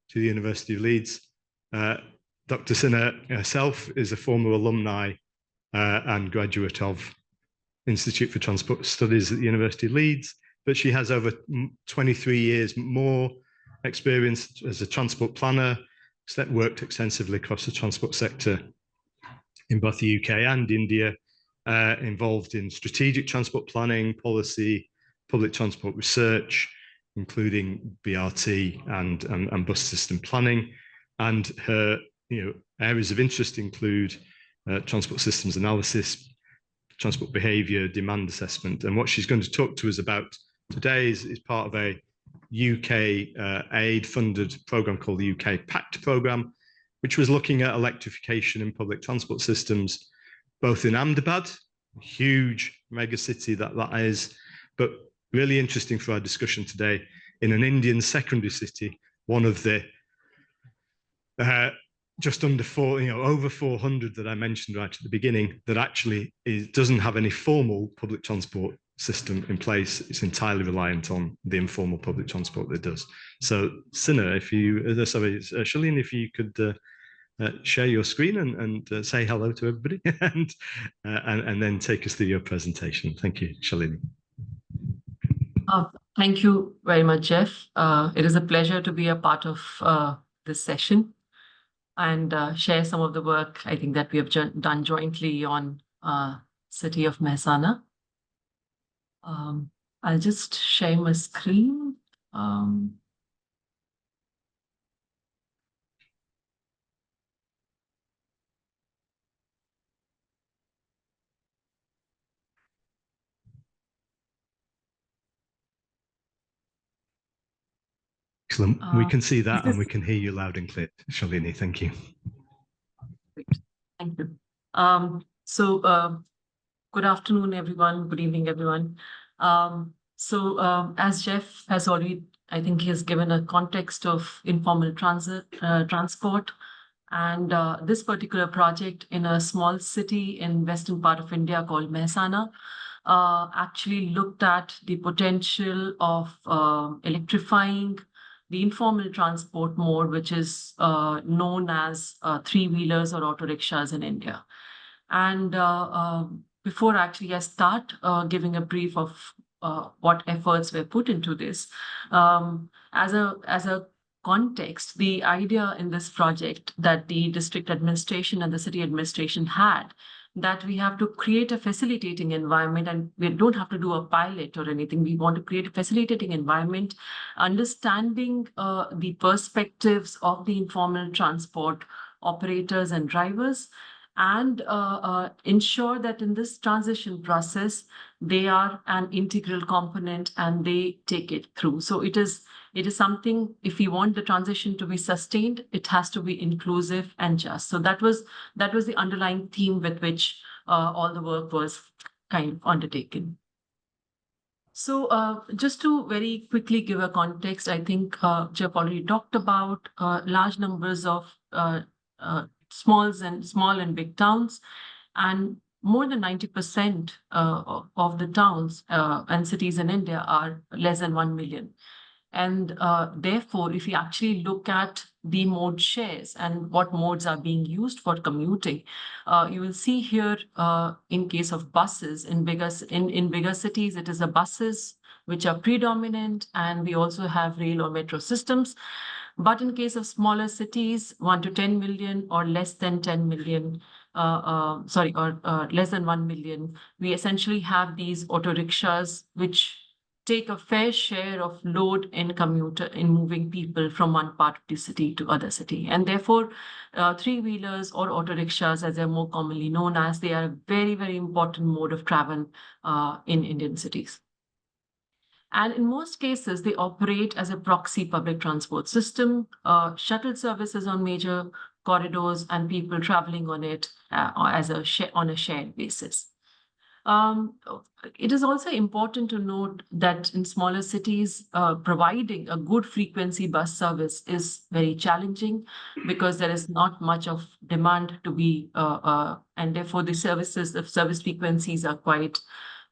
Speaker 2: to the University of Leeds. Dr. Sinha herself is a former alumni and graduate of Institute for Transport Studies at the University of Leeds, but she has over 23 years more experience as a transport planner, worked extensively across the transport sector in both the UK and India, involved in strategic transport planning, policy, public transport research, including BRT and bus system planning. And her areas of interest include transport systems analysis, transport behaviour, demand assessment. And what she's going to talk to us about today is part of a UK aid-funded programme called the UK PACT programme, which was looking at electrification in public transport systems, both in Ahmedabad, huge mega city that is, but really interesting for our discussion today, in an Indian secondary city, one of the just under over 400 that I mentioned right at the beginning, that actually doesn't have any formal public transport system in place. It's entirely reliant on the informal public transport that it does. So Sinha, Shalini, if you could share your screen and say hello to everybody and then take us through your presentation. Thank you, Shalini.
Speaker 16: Thank you very much, Jeff. It is a pleasure to be a part of this session and share some of the work I think that we have done jointly on city of Mehsana. I'll just share my screen.
Speaker 2: Excellent. We can see that and we can hear you loud and clear, Shalini. Thank you.
Speaker 16: Great. Thank you. Good afternoon, everyone. Good evening, everyone. As Jeff has already, I think he has given a context of informal transport, and this particular project in a small city in western part of India called Mehsana actually looked at the potential of electrifying the informal transport mode, which is known as three-wheelers or auto rickshaws in India. And before actually I start giving a brief of what efforts were put into this, as a context, the idea in this project that the district administration and the city administration had, that we have to create a facilitating environment, and we don't have to do a pilot or anything. We want to create a facilitating environment, understanding the perspectives of the informal transport operators and drivers, and ensure that in this transition process, they are an integral component and they take it through. So it is something, if we want the transition to be sustained, it has to be inclusive and just. So that was the underlying theme with which all the work was kind of undertaken. So just to very quickly give a context, I think Jeff already talked about large numbers of small and big towns, and more than 90% of the towns and cities in India are less than 1 million. And therefore, if you actually look at the mode shares and what modes are being used for commuting, you will see here in case of buses in bigger cities, it is the buses which are predominant, and we also have rail or metro systems. But in case of smaller cities, 1 to 10 million or less than 10 million, less than 1 million, we essentially have these auto rickshaws which take a fair share of load in moving people from one part of the city to other city. And therefore, three-wheelers or auto rickshaws, as they're more commonly known as, they are a very, very important mode of travel in Indian cities. And in most cases, they operate as a proxy public transport system, shuttle services on major corridors, and people traveling on it on a shared basis. It is also important to note that in smaller cities, providing a good frequency bus service is very challenging because there is not much of demand to be, and therefore the service frequencies are quite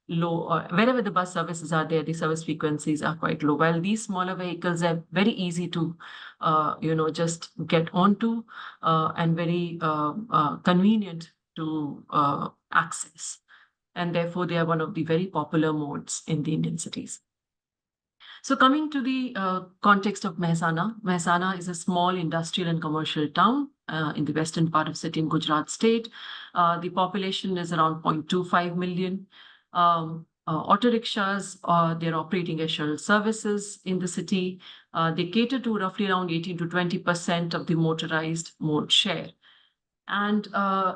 Speaker 16: low. Wherever the bus services are there, the service frequencies are quite low. While these smaller vehicles are very easy to, just get onto and very convenient to access. And therefore, they are one of the very popular modes in the Indian cities. So coming to the context of Mehsana, Mehsana is a small industrial and commercial town in the western part of city in Gujarat state. The population is around 0.25 million. Auto rickshaws, they're operating as shuttle services in the city. They cater to roughly around 18 to 20% of the motorized mode share. And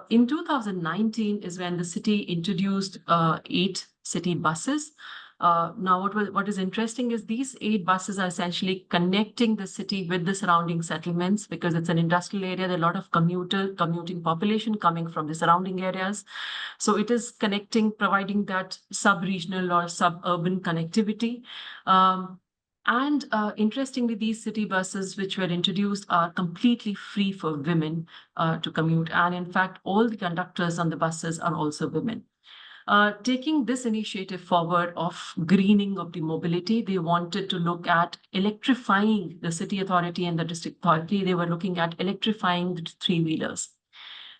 Speaker 16: in 2019 is when the city introduced 8 city buses. Now, what is interesting is these 8 buses are essentially connecting the city with the surrounding settlements, because it's an industrial area. There are a lot of commuting population coming from the surrounding areas. So it is connecting, providing that sub-regional or suburban connectivity. And interestingly, these city buses which were introduced are completely free for women to commute. And in fact, all the conductors on the buses are also women. Taking this initiative forward of greening of the mobility, they wanted to look at electrifying the city authority and the district authority. They were looking at electrifying the three-wheelers.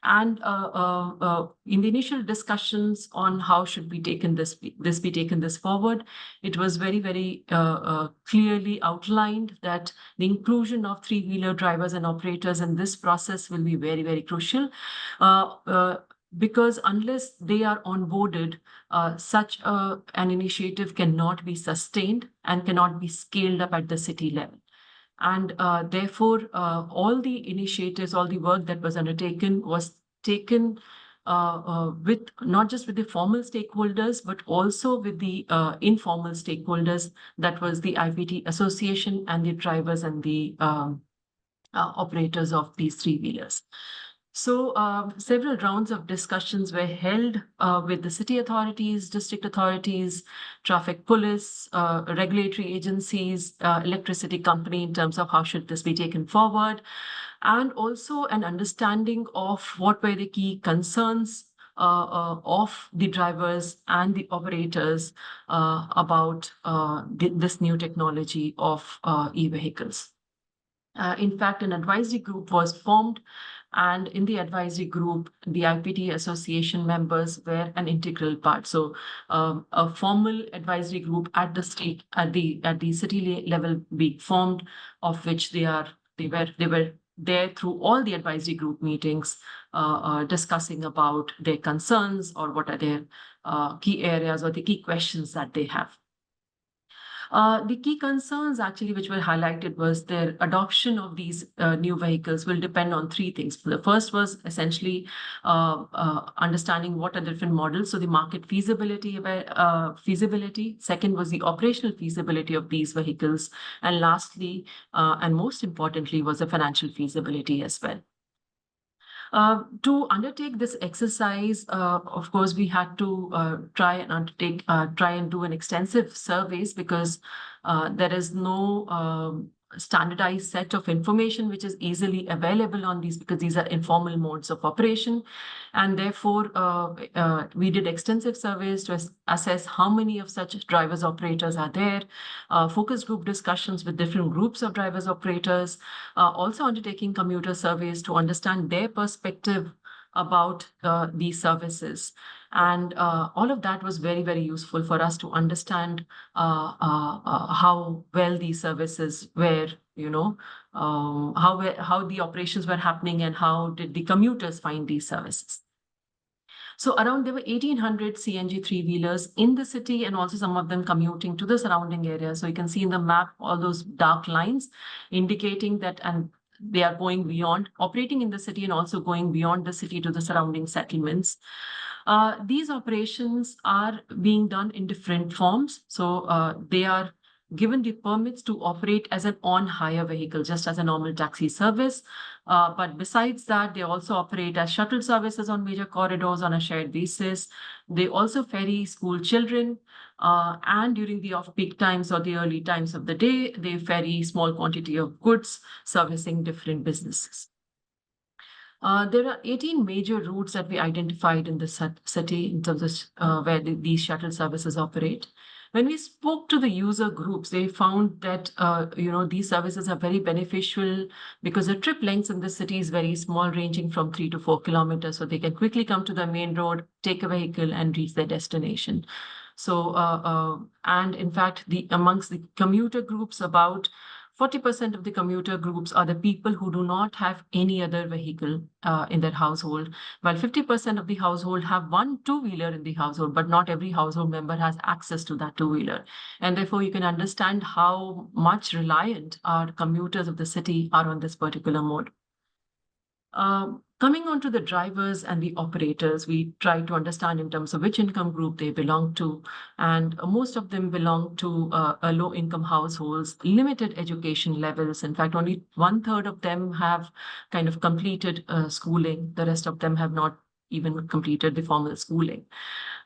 Speaker 16: And in the initial discussions on how should we be taken this forward, it was very, very clearly outlined that the inclusion of three-wheeler drivers and operators in this process will be very, very crucial. Because unless they are onboarded, such an initiative cannot be sustained and cannot be scaled up at the city level. And therefore, all the initiatives, all the work that was undertaken was taken with not just with the formal stakeholders, but also with the informal stakeholders. That was the IPT Association and the drivers and the operators of these three-wheelers. So several rounds of discussions were held with the city authorities, district authorities, traffic police, regulatory agencies, electricity company, in terms of how should this be taken forward, and also an understanding of what were the key concerns of the drivers and the operators about this new technology of e-vehicles. In fact, an advisory group was formed, And in the advisory group, the IPT association members were an integral part. So a formal advisory group at the state, at the city level being formed, of which they were there through all the advisory group meetings, discussing about their concerns or what are their key areas or the key questions that they have. The key concerns actually which were highlighted was their adoption of these new vehicles will depend on three things. The first was essentially understanding what are different models, so the market feasibility. Second was the operational feasibility of these vehicles, and lastly, and most importantly, was the financial feasibility as well. To undertake this exercise, of course, we had to try and do an extensive surveys, because there is no standardized set of information which is easily available on these, because these are informal modes of operation. And therefore, we did extensive surveys to assess how many of such drivers operators are there, focus group discussions with different groups of drivers operators, also undertaking commuter surveys to understand their perspective about these services. And all of that was very, very useful for us to understand how well these services were, how the operations were happening and how did the commuters find these services. So there were 1,800 CNG three-wheelers in the city, and also some of them commuting to the surrounding area. So you can see in the map all those dark lines indicating that, and they are going beyond, operating in the city and also going beyond the city to the surrounding settlements. These operations are being done in different forms. So they are given the permits to operate as an on-hire vehicle, just as a normal taxi service. But besides that, they also operate as shuttle services on major corridors on a shared basis. They also ferry school children, and during the off-peak times or the early times of the day, they ferry small quantity of goods servicing different businesses. There are 18 major routes that we identified in the city in terms of where these shuttle services operate. When we spoke to the user groups, they found that these services are very beneficial because the trip lengths in the city is very small, ranging from 3 to 4 kilometers. So they can quickly come to the main road, take a vehicle, and reach their destination. So, and in fact, amongst the commuter groups, about 40% of the commuter groups are the people who do not have any other vehicle in their household, while 50% of the household have one two-wheeler in the household, but not every household member has access to that two-wheeler. And therefore, you can understand how much reliant our commuters of the city are on this particular mode. Coming on to the drivers and the operators, we try to understand in terms of which income group they belong to. And most of them belong to low-income households, limited education levels. In fact, only 1/3 of them have kind of completed schooling. The rest of them have not even completed the formal schooling.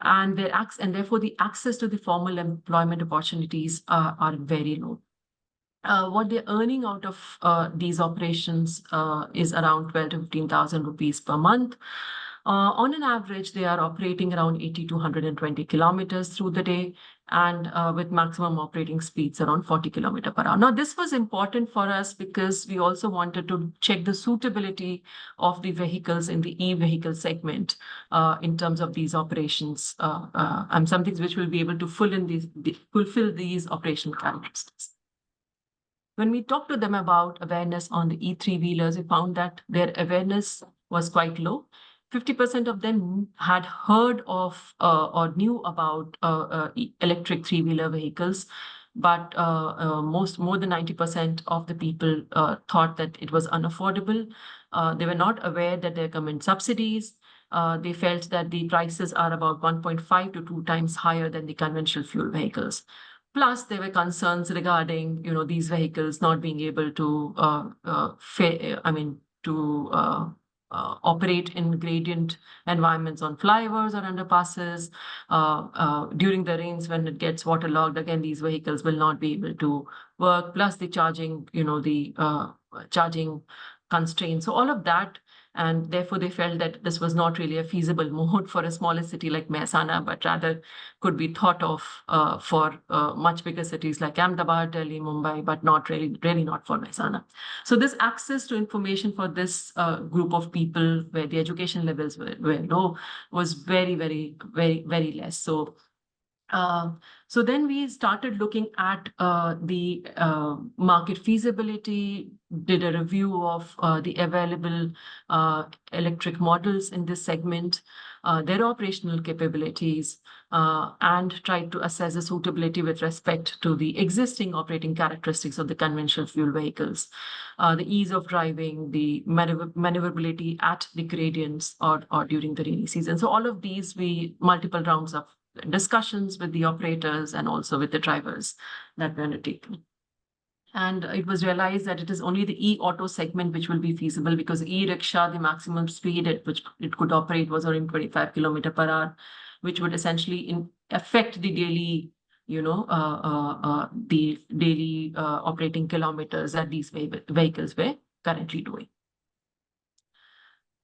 Speaker 16: And therefore, the access to the formal employment opportunities are very low. What they're earning out of these operations is around 12 to 15,000 rupees per month. On an average, they are operating around 80 to 120 kilometers through the day, and with maximum operating speeds around 40 kilometers per hour. Now, this was important for us because we also wanted to check the suitability of the vehicles in the e-vehicle segment in terms of these operations, and some things which will be able to fulfill these operational characteristics. When we talked to them about awareness on the E3-wheelers, we found that their awareness was quite low. 50% of them had heard of or knew about electric three-wheeler vehicles, but more than 90% of the people thought that it was unaffordable. They were not aware that there come in subsidies. They felt that the prices are about 1.5 to 2 times higher than the conventional fuel vehicles. Plus, there were concerns regarding, these vehicles not being able to operate in gradient environments on flyovers or underpasses. During the rains, when it gets waterlogged, again, these vehicles will not be able to work. Plus, the charging, charging constraints. So all of that And therefore, they felt that this was not really a feasible mode for a smaller city like Mehsana, but rather could be thought of for much bigger cities like Ahmedabad, Delhi, Mumbai, but not really not for Mehsana. So this access to information for this group of people where the education levels were low was very less. So then we started looking at the market feasibility, did a review of the available electric models in this segment, their operational capabilities, and tried to assess the suitability with respect to the existing operating characteristics of the conventional fuel vehicles, the ease of driving, the maneuverability at the gradients or during the rainy season. So all of these, multiple rounds of discussions with the operators and also with the drivers that were undertaken. And it was realized that it is only the e-auto segment which will be feasible, because e-rickshaw, the maximum speed at which it could operate was around 25 km per hour, which would essentially affect the daily, operating kilometers that these vehicles were currently doing.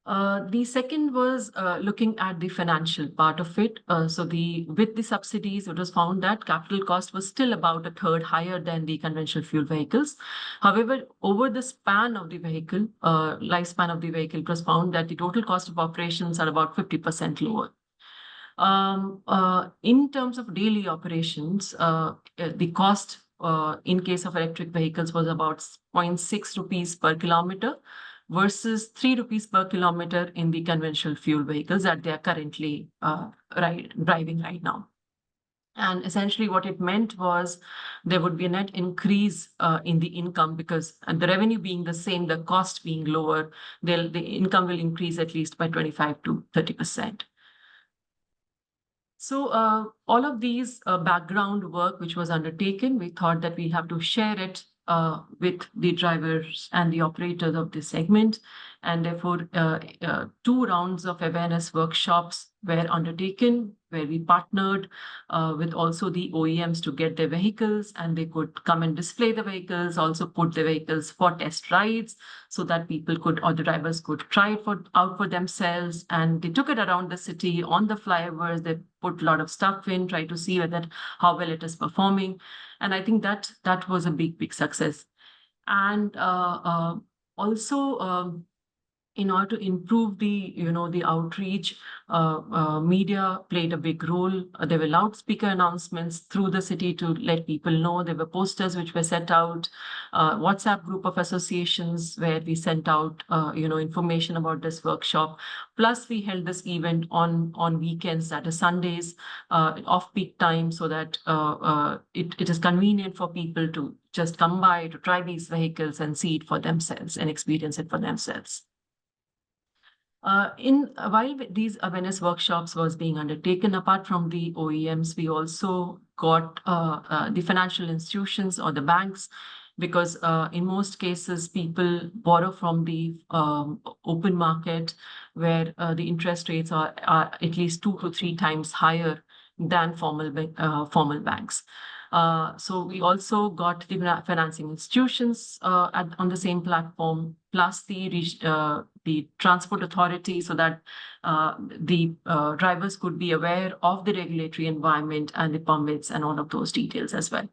Speaker 16: The second was looking at the financial part of it. With the subsidies, it was found that capital cost was still about a third higher than the conventional fuel vehicles. However, over the span of the vehicle, lifespan of the vehicle, it was found that the total cost of operations are about 50% lower. In terms of daily operations, the cost in case of electric vehicles was about 0.6 rupees per kilometer, versus 3 rupees per kilometer in the conventional fuel vehicles that they are currently driving right now. And essentially what it meant was there would be a net increase in the income, because the revenue being the same, the cost being lower, the income will increase at least by 25 to 30%. So all of these background work which was undertaken, we thought that we have to share it with the drivers and the operators of this segment. And therefore, 2 rounds of awareness workshops were undertaken, where we partnered with also the OEMs to get their vehicles, and they could come and display the vehicles, also put the vehicles for test rides, so that people could, or the drivers could try it out for themselves. And they took it around the city on the flyovers. They put a lot of stuff in, try to see how well it is performing. And I think that was a big success. And also, in order to improve the outreach, media played a big role. There were loudspeaker announcements through the city to let people know. There were posters which were set out, WhatsApp group of associations where we sent out information about this workshop. Plus, we held this event on weekends, that is Sundays, off-peak time, so that it is convenient for people to just come by to try these vehicles and see it for themselves and experience it for themselves. While these awareness workshops was being undertaken, apart from the OEMs, we also got the financial institutions or the banks, because in most cases, people borrow from the open market, where the interest rates are at least 2 to 3 times higher than formal banks. So we also got the financing institutions on the same platform, plus the transport authority, so that the drivers could be aware of the regulatory environment and the permits and all of those details as well.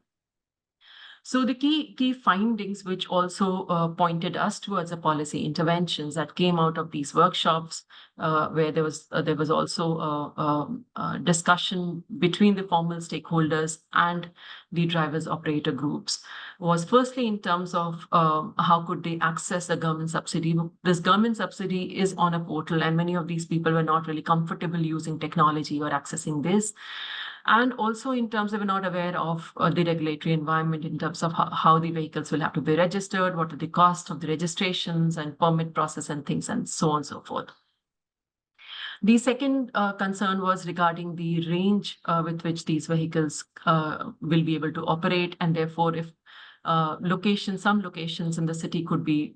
Speaker 16: So the key findings, which also pointed us towards the policy interventions that came out of these workshops, where there was also discussion between the formal stakeholders and the drivers operator groups, was firstly in terms of how could they access the government subsidy. This government subsidy is on a portal, and many of these people were not really comfortable using technology or accessing this. And also in terms of we're not aware of the regulatory environment in terms of how the vehicles will have to be registered, what are the costs of the registrations and permit process and things, and so on and so forth. The second concern was regarding the range with which these vehicles will be able to operate, and therefore if some locations in the city could be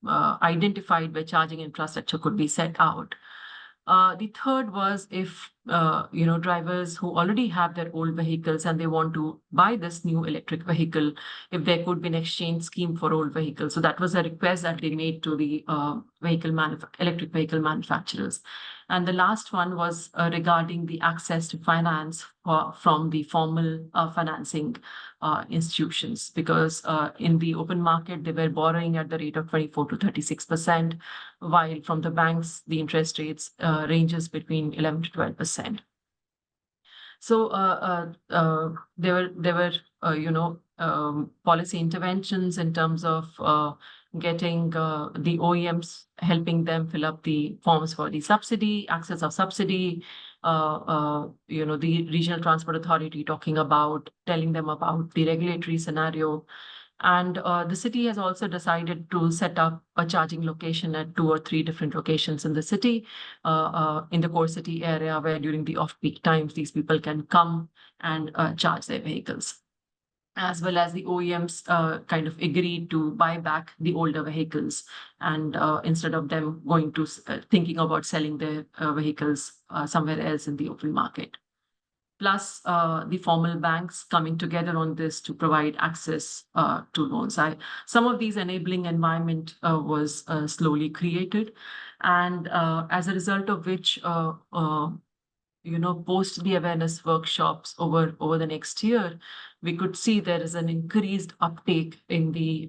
Speaker 16: identified where charging infrastructure could be set out. The third was if drivers who already have their old vehicles and they want to buy this new electric vehicle, if there could be an exchange scheme for old vehicles. So that was a request that they made to the electric vehicle manufacturers. And the last one was regarding the access to finance from the formal financing institutions, because in the open market, they were borrowing at the rate of 24 to 36%, while from the banks, the interest rates ranges between 11 to 12%. So there were policy interventions in terms of getting the OEMs, helping them fill up the forms for the subsidy, access of subsidy, the regional transport authority telling them about the regulatory scenario. And the city has also decided to set up a charging location at 2 or 3 different locations in the city, in the core city area, where during the off-peak times, these people can come and charge their vehicles. As well as the OEMs kind of agreed to buy back the older vehicles, and instead of them going to thinking about selling their vehicles somewhere else in the open market. Plus the formal banks coming together on this to provide access to loans. Some of these enabling environment was slowly created, and as a result of which, post the awareness workshops over the next year, we could see there is an increased uptake in the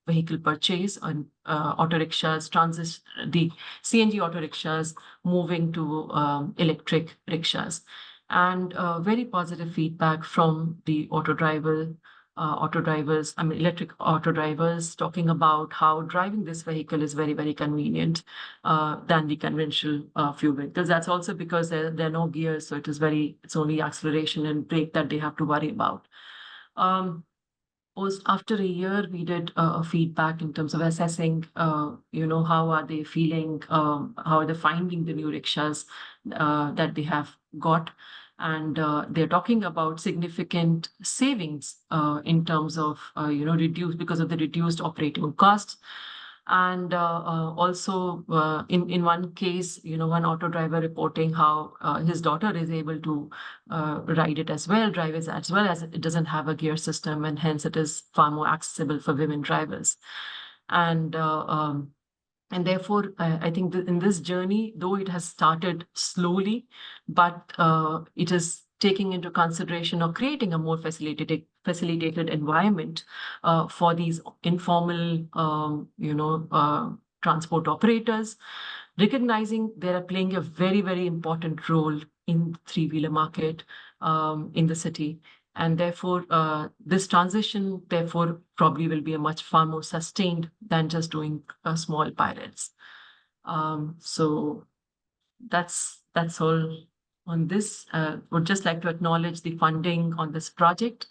Speaker 16: vehicle purchase on auto rickshaws, the CNG auto rickshaws moving to electric rickshaws. And very positive feedback from the electric auto drivers, talking about how driving this vehicle is very, very convenient than the conventional fuel vehicles. That's also because there are no gears, so it's only acceleration and brake that they have to worry about. After a year, we did a feedback in terms of assessing, how are they feeling, how are they finding the new rickshaws that they have got. And they're talking about significant savings in terms of, because of the reduced operating costs. And also in one case, one auto driver reporting how his daughter is able to ride it as well, drive it as well, as it doesn't have a gear system, and hence it is far more accessible for women drivers. And therefore, I think that in this journey, though it has started slowly, but it is taking into consideration or creating a more facilitated environment for these informal, transport operators, recognizing they are playing a very, very important role in the three-wheeler market in the city. And therefore, this transition, therefore, probably will be a much far more sustained than just doing small pilots. So that's all on this. Would just like to acknowledge the funding on this project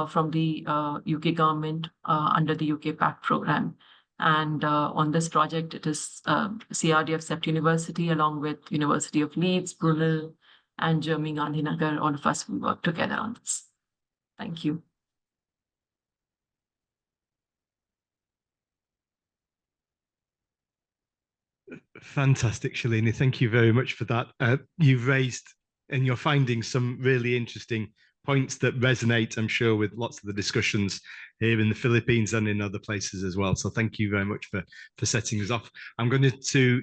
Speaker 16: from the UK government under the UK PAC program. And on this project, it is CRDF CEPT University, along with University of Leeds, Brunel, and Germany Gandhinagar. All of us will work together on this. Thank you.
Speaker 2: Fantastic, Shalini. Thank you very much for that. You've raised in your findings some really interesting points that resonate, I'm sure, with lots of the discussions here in the Philippines and in other places as well. So thank you very much for setting us off. I'm going to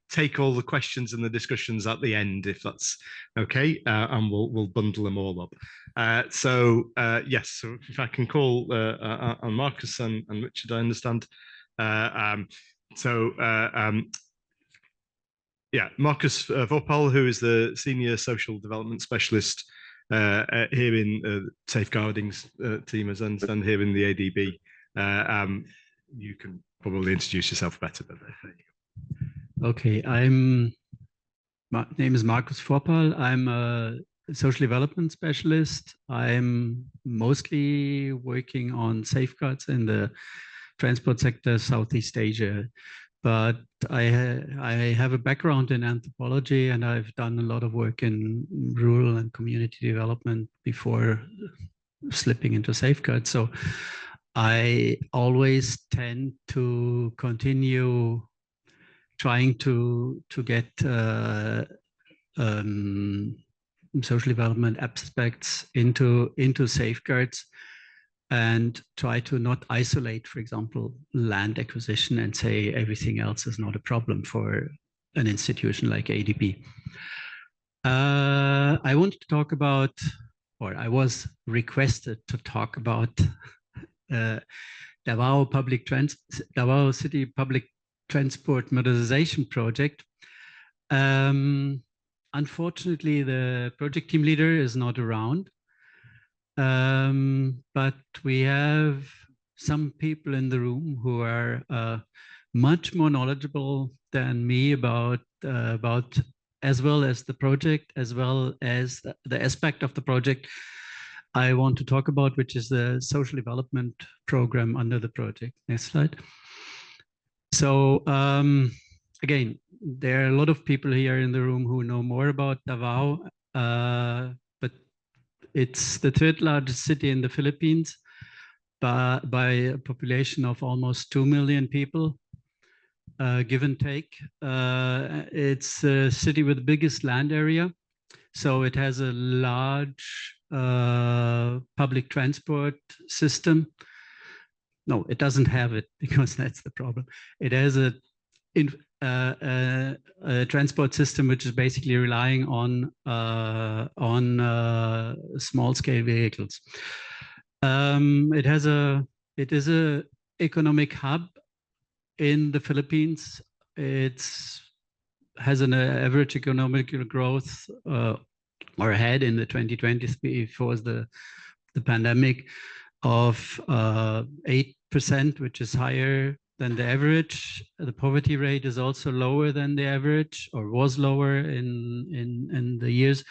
Speaker 2: take all the questions and the discussions at the end, if that's okay, and we'll bundle them all up. Yes, so if I can call on Marcus and Richard, I understand. Marcus Vorpal, who is the Senior Social Development Specialist here in the safeguarding team, as I understand, here in the ADB. You can probably introduce yourself better. But there you go.
Speaker 17: Okay, my name is Marcus Vorpal. I'm a social development specialist. I'm mostly working on safeguards in the transport sector, Southeast Asia. But I have a background in anthropology, and I've done a lot of work in rural and community development before slipping into safeguards. So I always tend to continue trying to get social development aspects into safeguards, and try to not isolate, for example, land acquisition and say everything else is not a problem for an institution like ADB. I want to talk about, or I was requested to talk about Davao City Public Transport Modernization Project. Unfortunately, the project team leader is not around, but we have some people in the room who are much more knowledgeable than me about as well as the project, as well as the aspect of the project I want to talk about, which is the social development program under the project. Next slide. So again, there are a lot of people here in the room who know more about Davao, but it's the third largest city in the Philippines by a population of almost 2 million people, give and take. It's a city with the biggest land area. So it has a large public transport system. No, it doesn't have it, because that's the problem. It has a transport system which is basically relying on small-scale vehicles. It is a economic hub in the Philippines. It's has an average economic growth or had in the 2020s before the pandemic of 8%, which is higher than the average. The poverty rate is also lower than the average, or was lower in the years.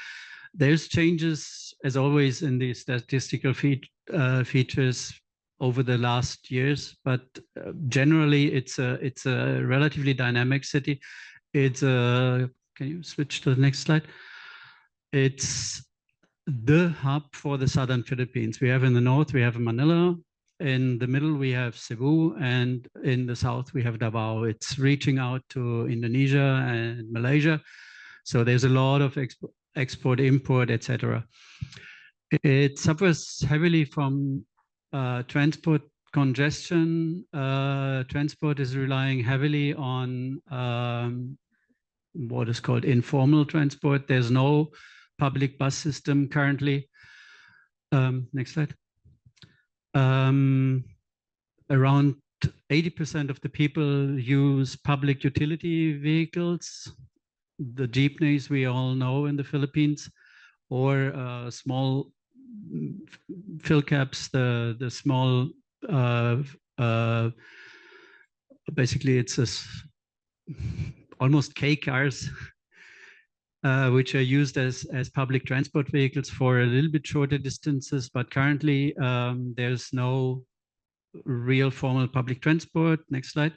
Speaker 17: There's changes, as always, in the statistical features over the last years, but generally it's a relatively dynamic city. It's a, can you switch to the next slide? It's the hub for the southern Philippines. We have in the north, we have Manila. In the middle, we have Cebu, and in the south, we have Davao. It's reaching out to Indonesia and Malaysia. So there's a lot of export, import, etc. It suffers heavily from transport congestion. Transport is relying heavily on what is called informal transport. There's no public bus system currently. Next slide. Around 80% of the people use public utility vehicles, the jeepneys we all know in the Philippines, or small fill caps, the small, basically it's almost K cars, which are used as public transport vehicles for a little bit shorter distances, but currently there's no real formal public transport. Next slide.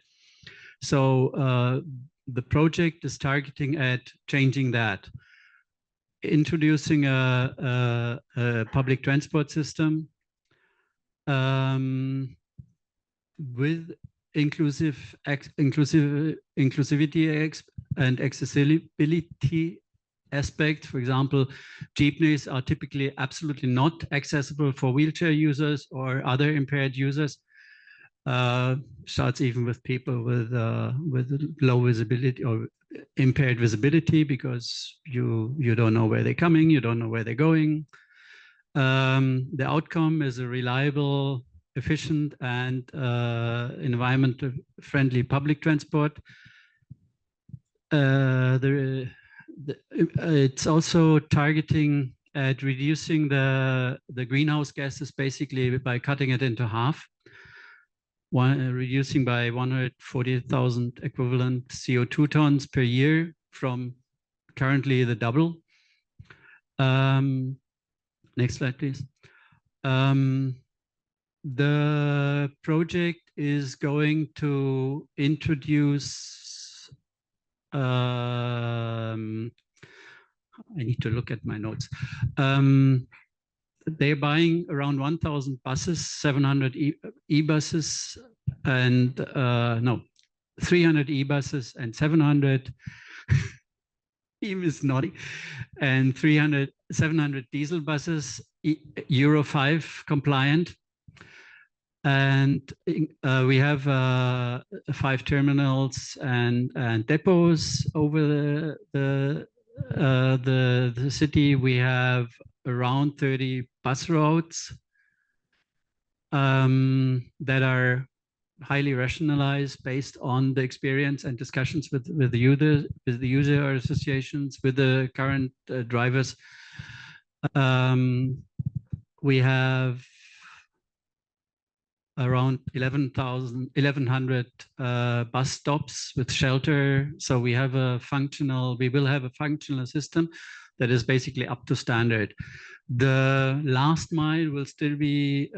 Speaker 17: So the project is targeting at changing that, introducing a public transport system with inclusivity and accessibility aspect. For example, jeepneys are typically absolutely not accessible for wheelchair users or other impaired users. Starts even with people with low visibility or impaired visibility, because you don't know where they're coming, you don't know where they're going. The outcome is a reliable, efficient, and environmental friendly public transport. It's also targeting at reducing the greenhouse gases, basically by cutting it into half, reducing by 140,000 equivalent CO2 tons per year from currently the double. Next slide, please. The project is going to introduce, I need to look at my notes. They're buying around 1,000 buses, 700 e-buses, and no, 300 e-buses and 700 team is naughty, and 700 diesel buses, Euro 5 compliant. And we have 5 terminals and depots over the city. We have around 30 bus routes that are highly rationalized based on the experience and discussions with the user associations, with the current drivers. We have around 1,100 bus stops with shelter. So we will have a functional system that is basically up to standard. The last mile will still be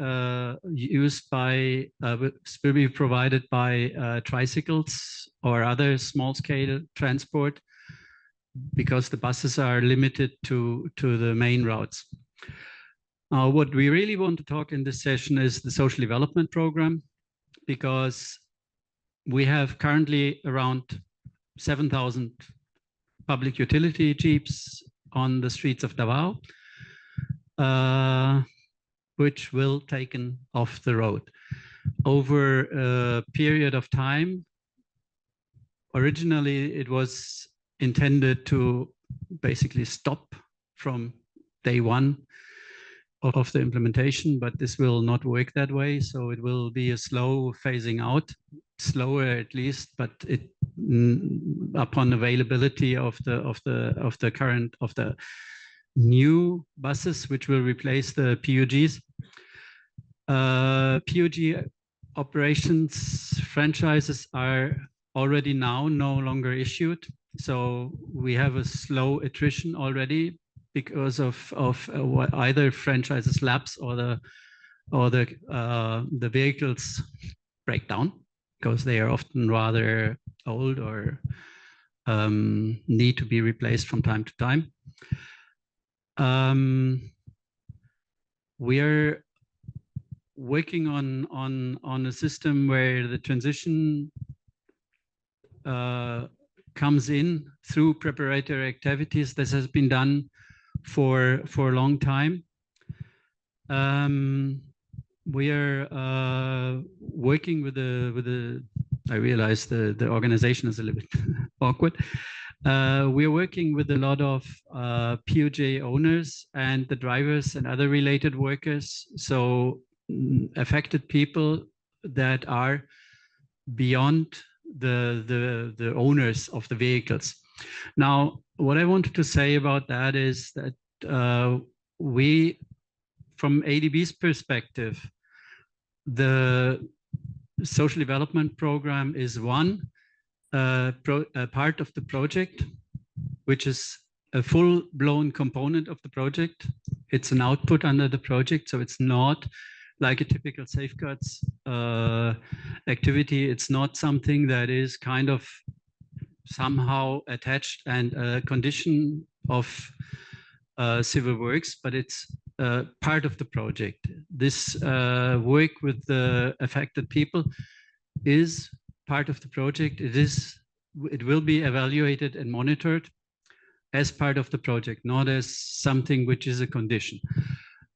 Speaker 17: provided by tricycles or other small scale transport, because the buses are limited to the main routes. What we really want to talk in this session is the social development program, because we have currently around 7,000 public utility jeeps on the streets of Davao, which will taken off the road over a period of time. Originally, it was intended to basically stop from day one of the implementation, but this will not work that way. So it will be a slow phasing out, slower at least, but upon availability of the new buses, which will replace the PUGs. PUG operations franchises are already now no longer issued. So we have a slow attrition already because of either franchises lapse or the vehicles break down, because they are often rather old or need to be replaced from time to time. We are working on a system where the transition comes in through preparatory activities. This has been done for a long time. We are working with the I realize the organization is a little bit awkward. We are working with a lot of PUJ owners and the drivers and other related workers. So affected people that are beyond the owners of the vehicles. Now, what I wanted to say about that is that we, from ADB's perspective, the social development program is one part of the project, which is a full-blown component of the project. It's an output under the project, so it's not like a typical safeguards activity. It's not something that is kind of somehow attached and a condition of civil works, but it's part of the project. This work with the affected people is part of the project. It will be evaluated and monitored as part of the project, not as something which is a condition.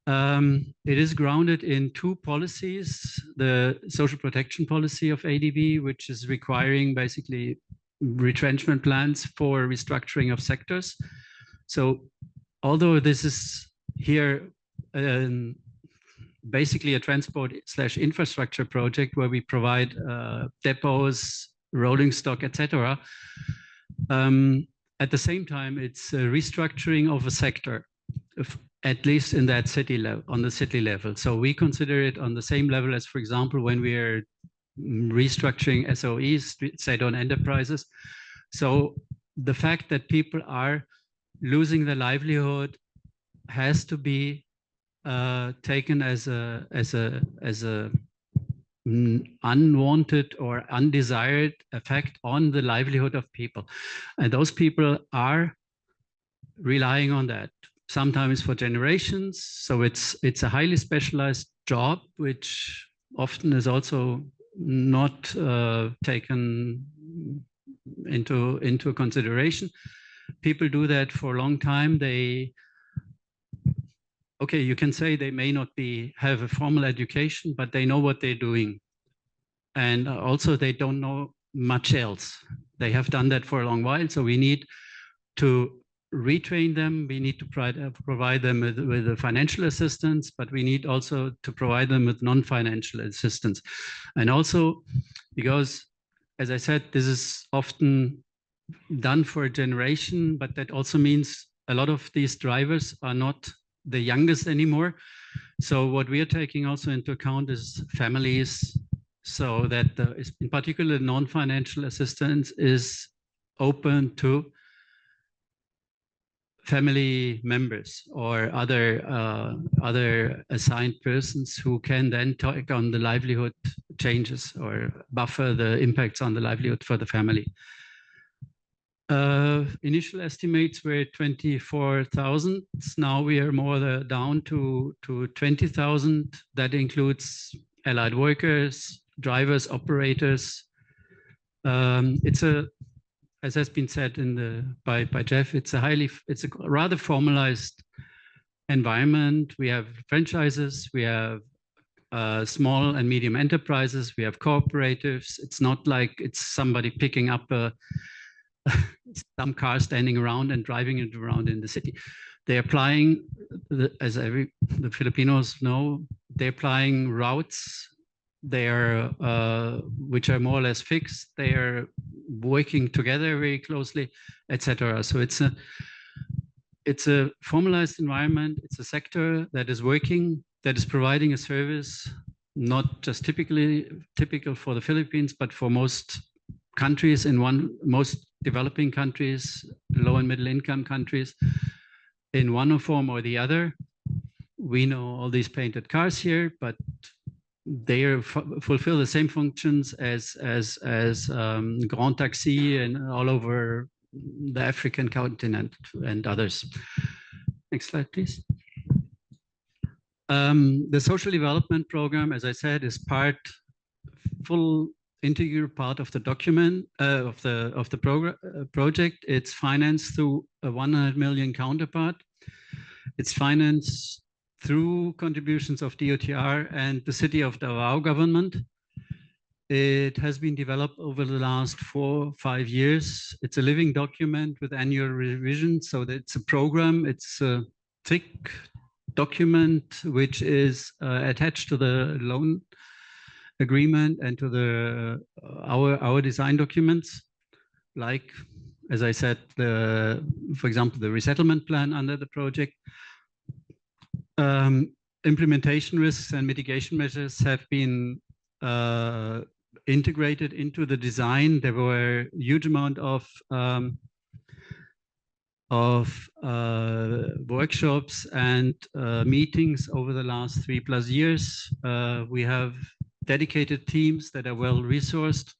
Speaker 17: It is grounded in 2 policies: the social protection policy of ADB, which is requiring basically retrenchment plans for restructuring of sectors. So although this is here basically a transport/infrastructure project where we provide depots, rolling stock, etc., at the same time, it's a restructuring of a sector, at least in that city level, on the city level. So we consider it on the same level as, for example, when we are restructuring SOEs, state-owned enterprises. So the fact that people are losing their livelihood has to be taken as a unwanted or undesired effect on the livelihood of people, and those people are relying on that sometimes for generations. So it's a highly specialized job, which often is also not taken into consideration. People do that for a long time. Okay, you can say they may not have a formal education, but they know what they're doing. And also they don't know much else. They have done that for a long while. So we need to retrain them. We need to provide them with financial assistance, but we need also to provide them with non-financial assistance. And also because, as I said, this is often done for a generation, but that also means a lot of these drivers are not the youngest anymore. So what we are taking also into account is families, so that in particular non-financial assistance is open to family members or other assigned persons who can then take on the livelihood changes or buffer the impacts on the livelihood for the family. Initial estimates were 24,000. Now we are more down to 20,000. That includes allied workers, drivers, operators. As has been said by Jeff, it's a rather formalized environment. We have franchises, we have small and medium enterprises, we have cooperatives. It's not like it's somebody picking up some car standing around and driving it around in the city. They're applying, as the Filipinos know, they're applying routes. They are, which are more or less fixed. They are working together very closely, etc. So it's a formalized environment. It's a sector that is working, that is providing a service, not just typical for the Philippines, but for most countries most developing countries, low and middle income countries, in one form or the other. We know all these painted cars here, but they fulfill the same functions as Grand Taxi and all over the African continent and others. Next slide, please. The social development program, as I said, is full integral part of the document of the project. It's financed through a 100 million counterpart. It's financed through contributions of DOTR and the city of Davao government. It has been developed over the last 4 or 5 years. It's a living document with annual revisions, so that it's a program. It's a thick document which is attached to the loan agreement and to our design documents, like, as I said, for example, the resettlement plan under the project. Implementation risks and mitigation measures have been integrated into the design. There were a huge amount of workshops and meetings over the last 3+ years. We have dedicated teams that are well resourced.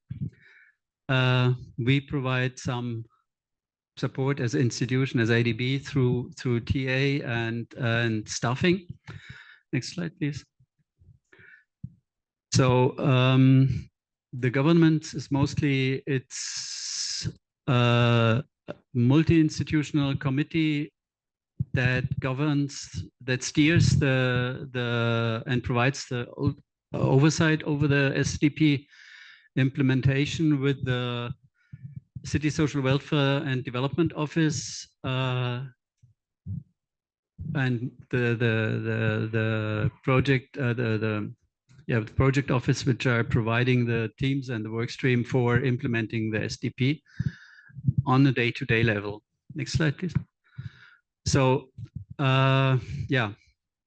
Speaker 17: We provide some support as an institution, as ADB, through TA and staffing. Next slide, please. So the government is mostly, it's a multi-institutional committee that governs, that steers and provides the oversight over the SDP implementation with the City Social Welfare and Development Office and the project the project office, which are providing the teams and the work stream for implementing the SDP on a day-to-day level. Next slide, please. So yeah,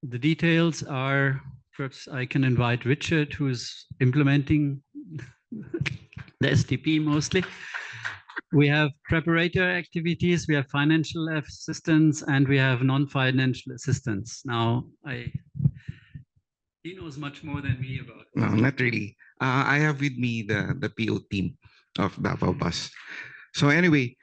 Speaker 17: the details are, perhaps I can invite Richard, who's implementing the SDP mostly. We have preparatory activities, we have financial assistance, and we have non-financial assistance. Now, he knows much more than me about it.
Speaker 18: No, not really. I have with me the PO team of Davao Bus. So anyway,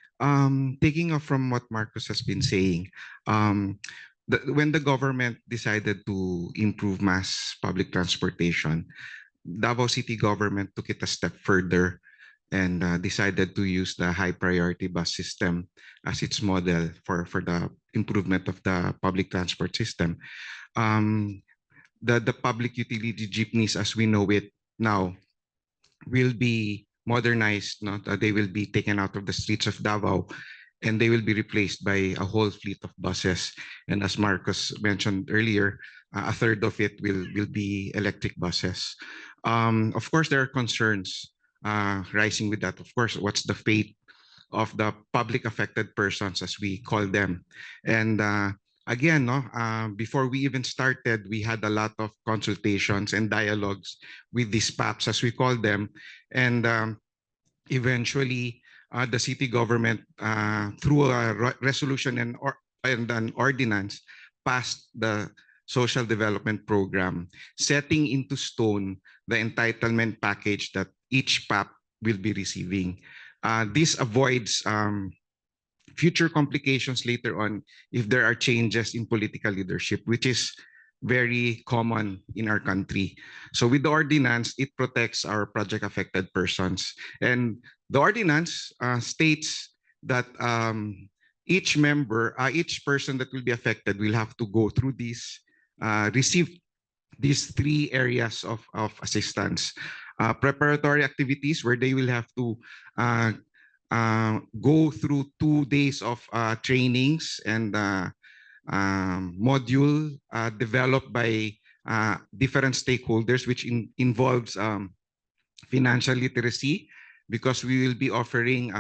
Speaker 18: taking off from what Marcus has been saying, when the government decided to improve mass public transportation, Davao City government took it a step further and decided to use the high priority bus system as its model for the improvement of the public transport system. The public utility jeepneys as we know it now will be modernized. They will be taken out of the streets of Davao and they will be replaced by a whole fleet of buses. And as Marcos mentioned earlier, a third of it will be electric buses. Of course, there are concerns rising with that. Of course, what's the fate of the public affected persons, as we call them? And again, before we even started, we had a lot of consultations and dialogues with these PAPs, as we call them. And eventually, the city government, through a resolution and an ordinance, passed the social development program, setting into stone the entitlement package that each PAP will be receiving. This avoids future complications later on if there are changes in political leadership, which is very common in our country. So with the ordinance, it protects our project affected persons. And the ordinance states that each member, each person that will be affected will have to go through these, receive these 3 areas of assistance. Preparatory activities where they will have to go through 2 days of trainings and module developed by different stakeholders, which involves financial literacy, because we will be offering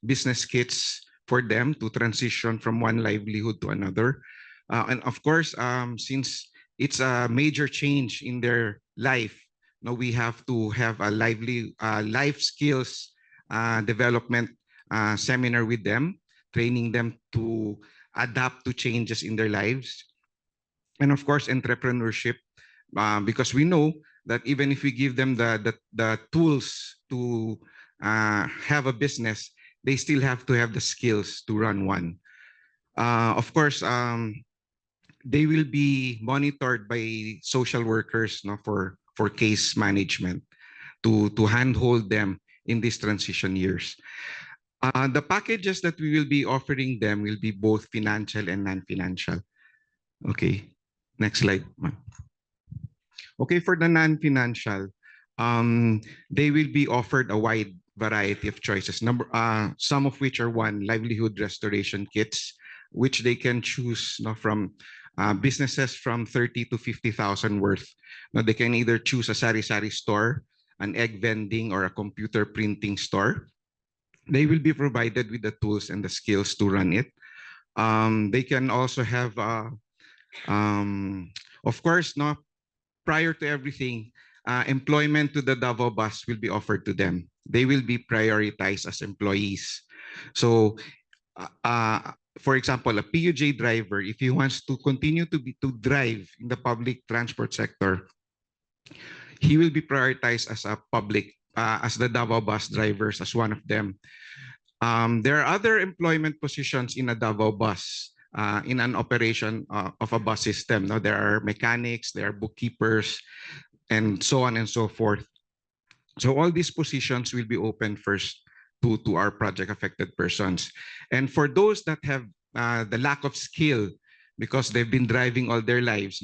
Speaker 18: business kits for them to transition from one livelihood to another. And of course, since it's a major change in their life, we have to have a life skills development seminar with them, training them to adapt to changes in their lives. And of course, entrepreneurship, because we know that even if we give them the tools to have a business, they still have to have the skills to run one. Of course, they will be monitored by social workers for case management to handhold them in these transition years. The packages that we will be offering them will be both financial and non-financial. Okay, next slide. Okay, for the non-financial, they will be offered a wide variety of choices. Some of which are livelihood restoration kits, which they can choose from businesses from 30 to 50,000 worth. Now they can either choose a sari-sari store, an egg vending, or a computer printing store. They will be provided with the tools and the skills to run it. They can also have, of course, prior to everything, employment to the Davao bus will be offered to them. They will be prioritized as employees. So, for example, a PUJ driver, if he wants to continue to drive in the public transport sector, he will be prioritized as a public, as the Davao bus drivers, as one of them. There are other employment positions in a Davao bus, in an operation of a bus system. Now, there are mechanics, there are bookkeepers, and so on and so forth. So all these positions will be open first to our project affected persons. And for those that have the lack of skill because they've been driving all their lives,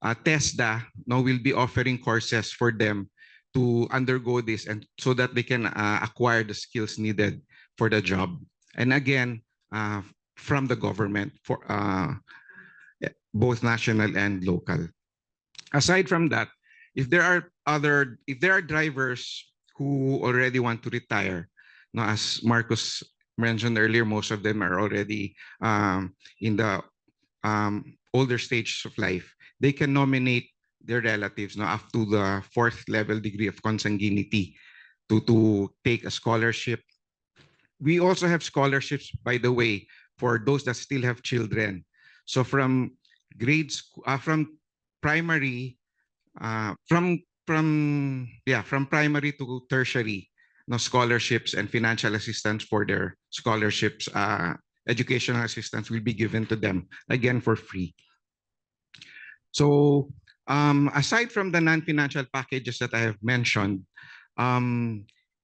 Speaker 18: TESDA will be offering courses for them to undergo this, and so that they can acquire the skills needed for the job. And again, from the government, for both national and local. Aside from that, if there are drivers who already want to retire, as Marcos mentioned earlier, most of them are already in the older stages of life. They can nominate their relatives up to the 4th level degree of consanguinity to take a scholarship. We also have scholarships, by the way, for those that still have children. So from from primary to tertiary, scholarships and financial assistance for their scholarships, educational assistance will be given to them, again for free. So aside from the non-financial packages that I have mentioned,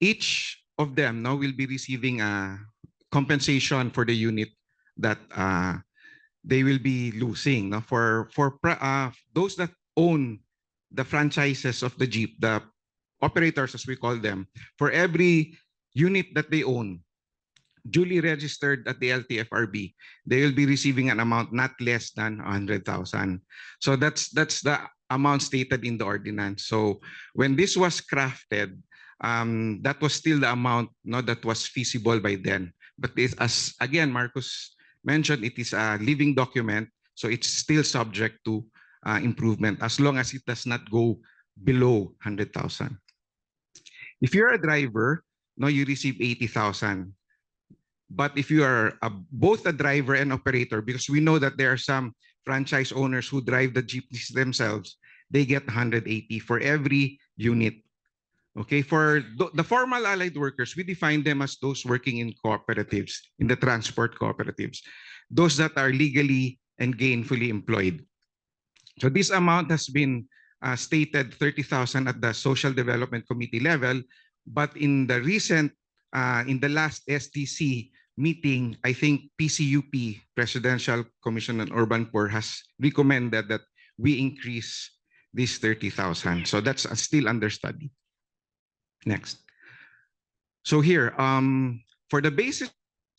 Speaker 18: each of them now will be receiving a compensation for the unit that they will be losing. No? For those that own the franchises of the jeep, the operators as we call them, for every unit that they own, duly registered at the LTFRB, they will be receiving an amount not less than 100,000. So that's the amount stated in the ordinance. So when this was crafted, that was still the amount that was feasible by then. But this, as again Marcos mentioned, it is a living document, so it's still subject to improvement as long as it does not go below 100,000. If you're a driver, you receive 80,000. But if you are both a driver and operator, because we know that there are some franchise owners who drive the jeepneys themselves, they get 180 for every unit. Okay, for the formal allied workers, we define them as those working in cooperatives, in the transport cooperatives, those that are legally and gainfully employed. So this amount has been stated 30,000 at the Social Development Committee level, but in the recent, in the last STC meeting, I think PCUP, Presidential Commission on Urban Poor, has recommended that we increase this 30,000. So that's still under study. Next. So here, for the basis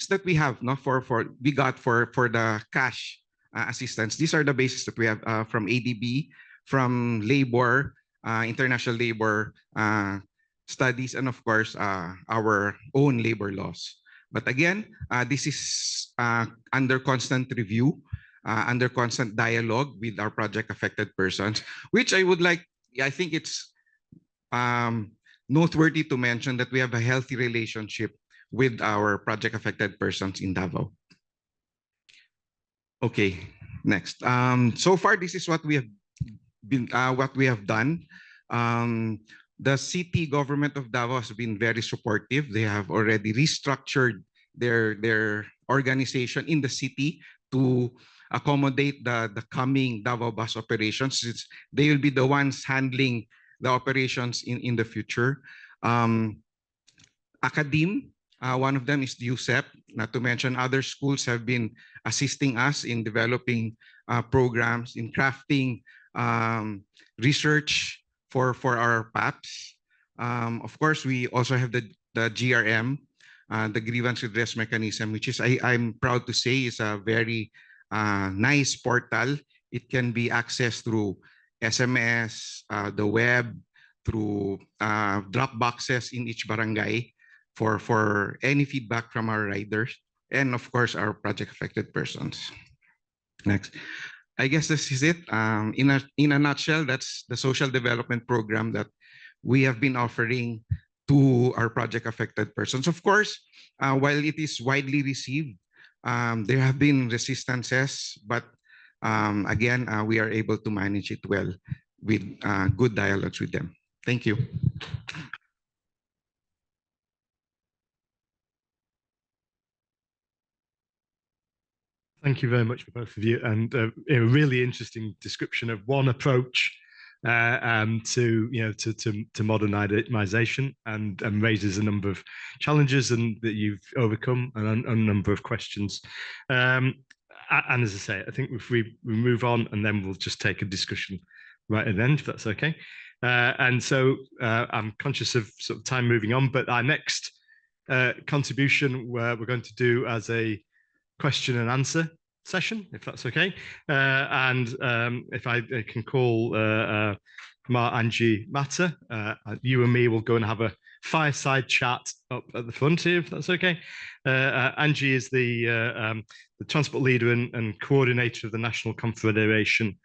Speaker 18: that we have, for the cash assistance, these are the basis that we have from ADB, from labor, international labor studies, and of course our own labor laws. But again, this is under constant review, under constant dialogue with our project affected persons, which I think it's noteworthy to mention that we have a healthy relationship with our project affected persons in Davao. Okay, next. So far, this is what we have done. The city government of Davao has been very supportive. They have already restructured their organization in the city to accommodate the coming Davao bus operations. They will be the ones handling the operations in the future. Academe, one of them is the USEP, not to mention other schools have been assisting us in developing programs, in crafting research for our PAPs. Of course, we also have the GRM, the grievance redress mechanism, which is, I'm proud to say, is a very nice portal. It can be accessed through SMS, the web, through drop boxes in each barangay for any feedback from our riders, and of course our project affected persons. Next. I guess this is it. In a nutshell, that's the social development program that we have been offering to our project affected persons. Of course, while it is widely received, there have been resistances, but again, we are able to manage it well with good dialogues with them. Thank you.
Speaker 2: Thank you very much for both of you, and a really interesting description of one approach to modernization, and raises a number of challenges and that you've overcome, and a number of questions. And as I say, I think if we move on, and then we'll just take a discussion right at the end, if that's okay. And so I'm conscious of sort of time moving on, but our next contribution we're going to do as a question and answer session, if that's okay. And if I can call Angie Mata, you and me will go and have a fireside chat up at the front here, if that's okay. Angie is the transport leader and coordinator of the National Confederation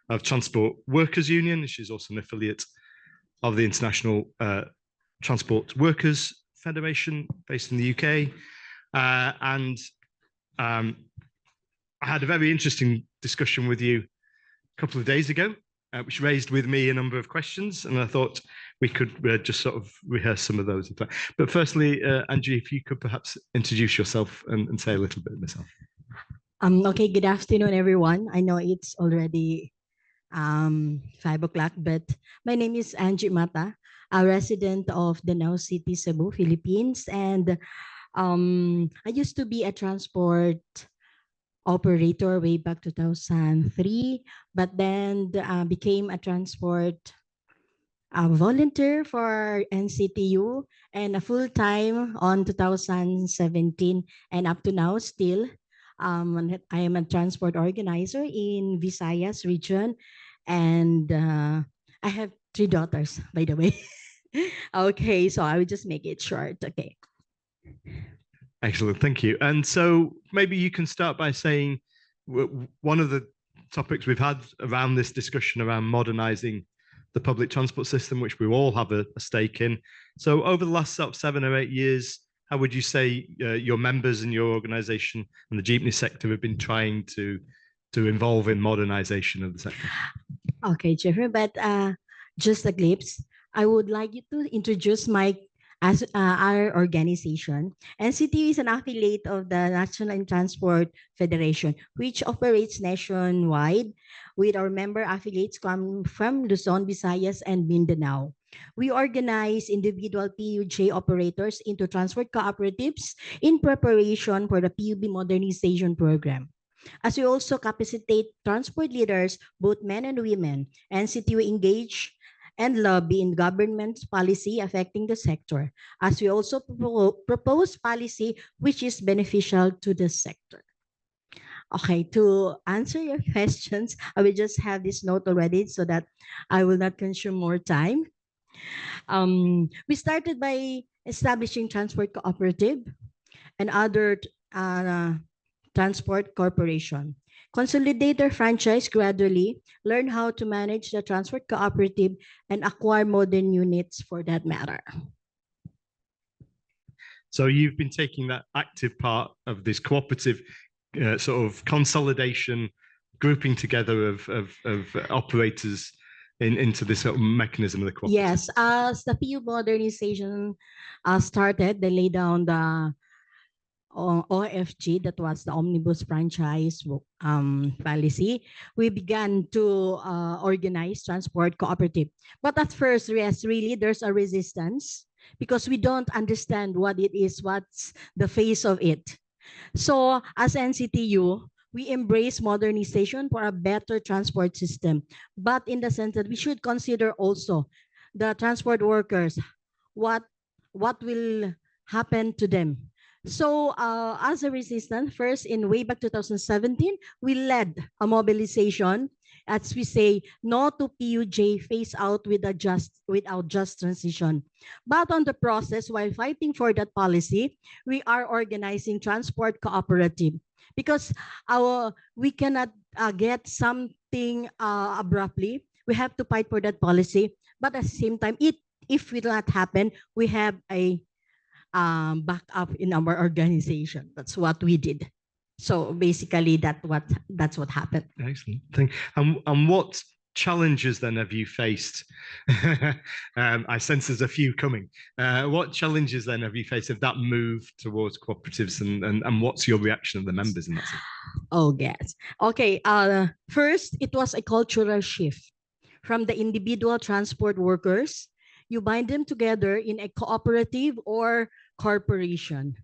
Speaker 2: of Transport Workers Union. She's also an affiliate of the International Transport Workers Federation based in the UK. I had a very interesting discussion with you a couple of days ago, which raised with me a number of questions, and I thought we could just sort of rehearse some of those. But firstly, Angie, if you could perhaps introduce yourself and say a little bit of yourself.
Speaker 19: Okay, good afternoon, everyone. I know it's already 5 o'clock, but my name is Angie Mata, a resident of Danao City, Cebu, Philippines. And I used to be a transport operator way back 2003, but then became a transport volunteer for NCTU and a full-time on 2017, and up to now still. I am a transport organizer in Visayas region, and I have 3 daughters, by the way. Okay, so I will just make it short. Okay.
Speaker 2: Excellent, thank you. And so maybe you can start by saying one of the topics we've had around this discussion around modernizing the public transport system, which we all have a stake in. So over the last sort of 7 or 8 years, how would you say your members and your organization and the jeepney sector have been trying to involve in modernization of the sector?
Speaker 19: Okay, Jeffrey, but just a glimpse. I would like you to introduce our organization. NCTU is an affiliate of the National Transport Federation, which operates nationwide, with our member affiliates come from Luzon, Visayas, and Mindanao. We organize individual PUJ operators into transport cooperatives in preparation for the PUB modernization program. As we also capacitate transport leaders, both men and women, NCTU engage and lobby in government policy affecting the sector, as we also propose policy which is beneficial to the sector. Okay, to answer your questions, I will just have this note already so that I will not consume more time. We started by establishing transport cooperative and other transport corporation. Consolidate their franchise gradually, learn how to manage the transport cooperative, and acquire modern units for that matter.
Speaker 2: So you've been taking that active part of this cooperative sort of consolidation, grouping together of operators into this sort of mechanism of the cooperative.
Speaker 19: Yes, as the PU modernization started, they laid down the OFG, that was the Omnibus Franchise policy. We began to organize transport cooperative. But at first, yes, really, there's a resistance because we don't understand what it is, what's the face of it. So as NCTU, we embrace modernization for a better transport system, but in the sense that we should consider also the transport workers, what will happen to them. So as a resistance, first in way back 2017, we led a mobilization, as we say, no to PUJ, phase out without just transition. But on the process, while fighting for that policy, we are organizing transport cooperative because we cannot get something abruptly. We have to fight for that policy. But at the same time, if it will not happen, we have a backup in our organization. That's what we did. So basically, that's what happened.
Speaker 2: Excellent. And what challenges then have you faced? I sense there's a few coming. What challenges then have you faced of that move towards cooperatives, and what's your reaction of the members in that sense?
Speaker 19: Oh, yes. Okay. First, it was a cultural shift from the individual transport workers. You bind them together in a cooperative or corporation.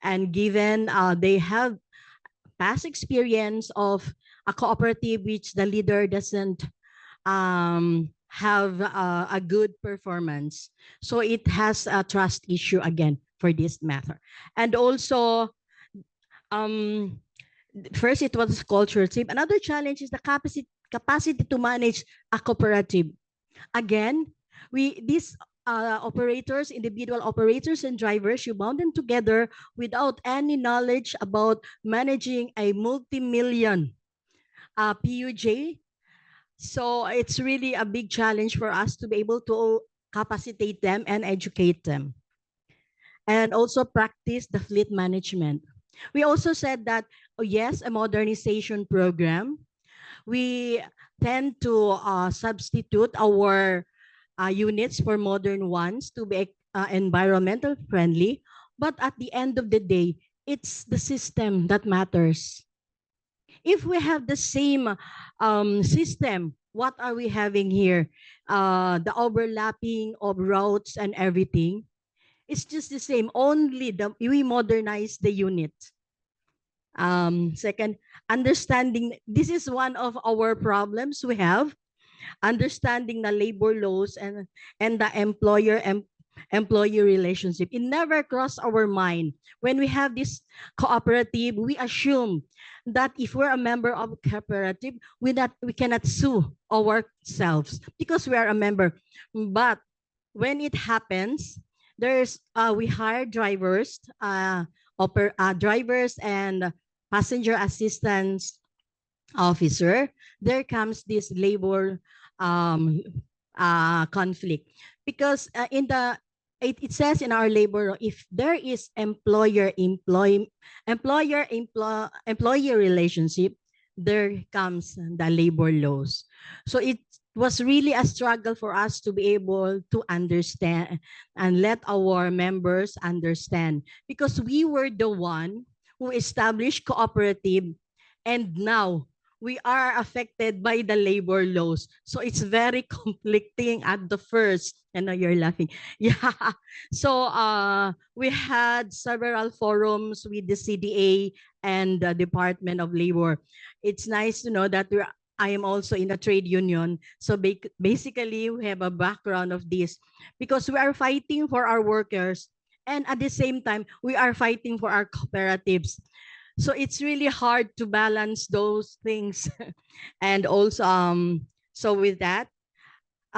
Speaker 19: And given they have past experience of a cooperative which the leader doesn't have a good performance. So it has a trust issue again for this matter. And also, first it was cultural shift. Another challenge is the capacity to manage a cooperative. Again, these operators, individual operators and drivers, you bound them together without any knowledge about managing a multi-million PUJ. So it's really a big challenge for us to be able to capacitate them and educate them. And also practice the fleet management. We also said that, oh yes, a modernization program. We tend to substitute our units for modern ones to be environmental friendly. But at the end of the day, it's the system that matters. If we have the same system what are we having here? The overlapping of routes and everything. It's just the same, only we modernize the unit. Second, understanding, this is one of our problems we have, understanding the labor laws and the employee relationship. It never crossed our mind. When we have this cooperative, we assume that if we're a member of a cooperative, we cannot sue ourselves because we are a member. But when it happens, we hire drivers, drivers and passenger assistance officer. There comes this labor conflict because it says in our labor law, if there is employee relationship, there comes the labor laws. So it was really a struggle for us to be able to understand and let our members understand, because we were the one who established cooperative, and now we are affected by the labor laws. So it's very conflicting at the first. I know you're laughing. Yeah. So we had several forums with the CDA and the Department of Labor. It's nice to know that I am also in a trade union. So basically, we have a background of this because we are fighting for our workers. And at the same time, we are fighting for our cooperatives. So it's really hard to balance those things. And also, so with that,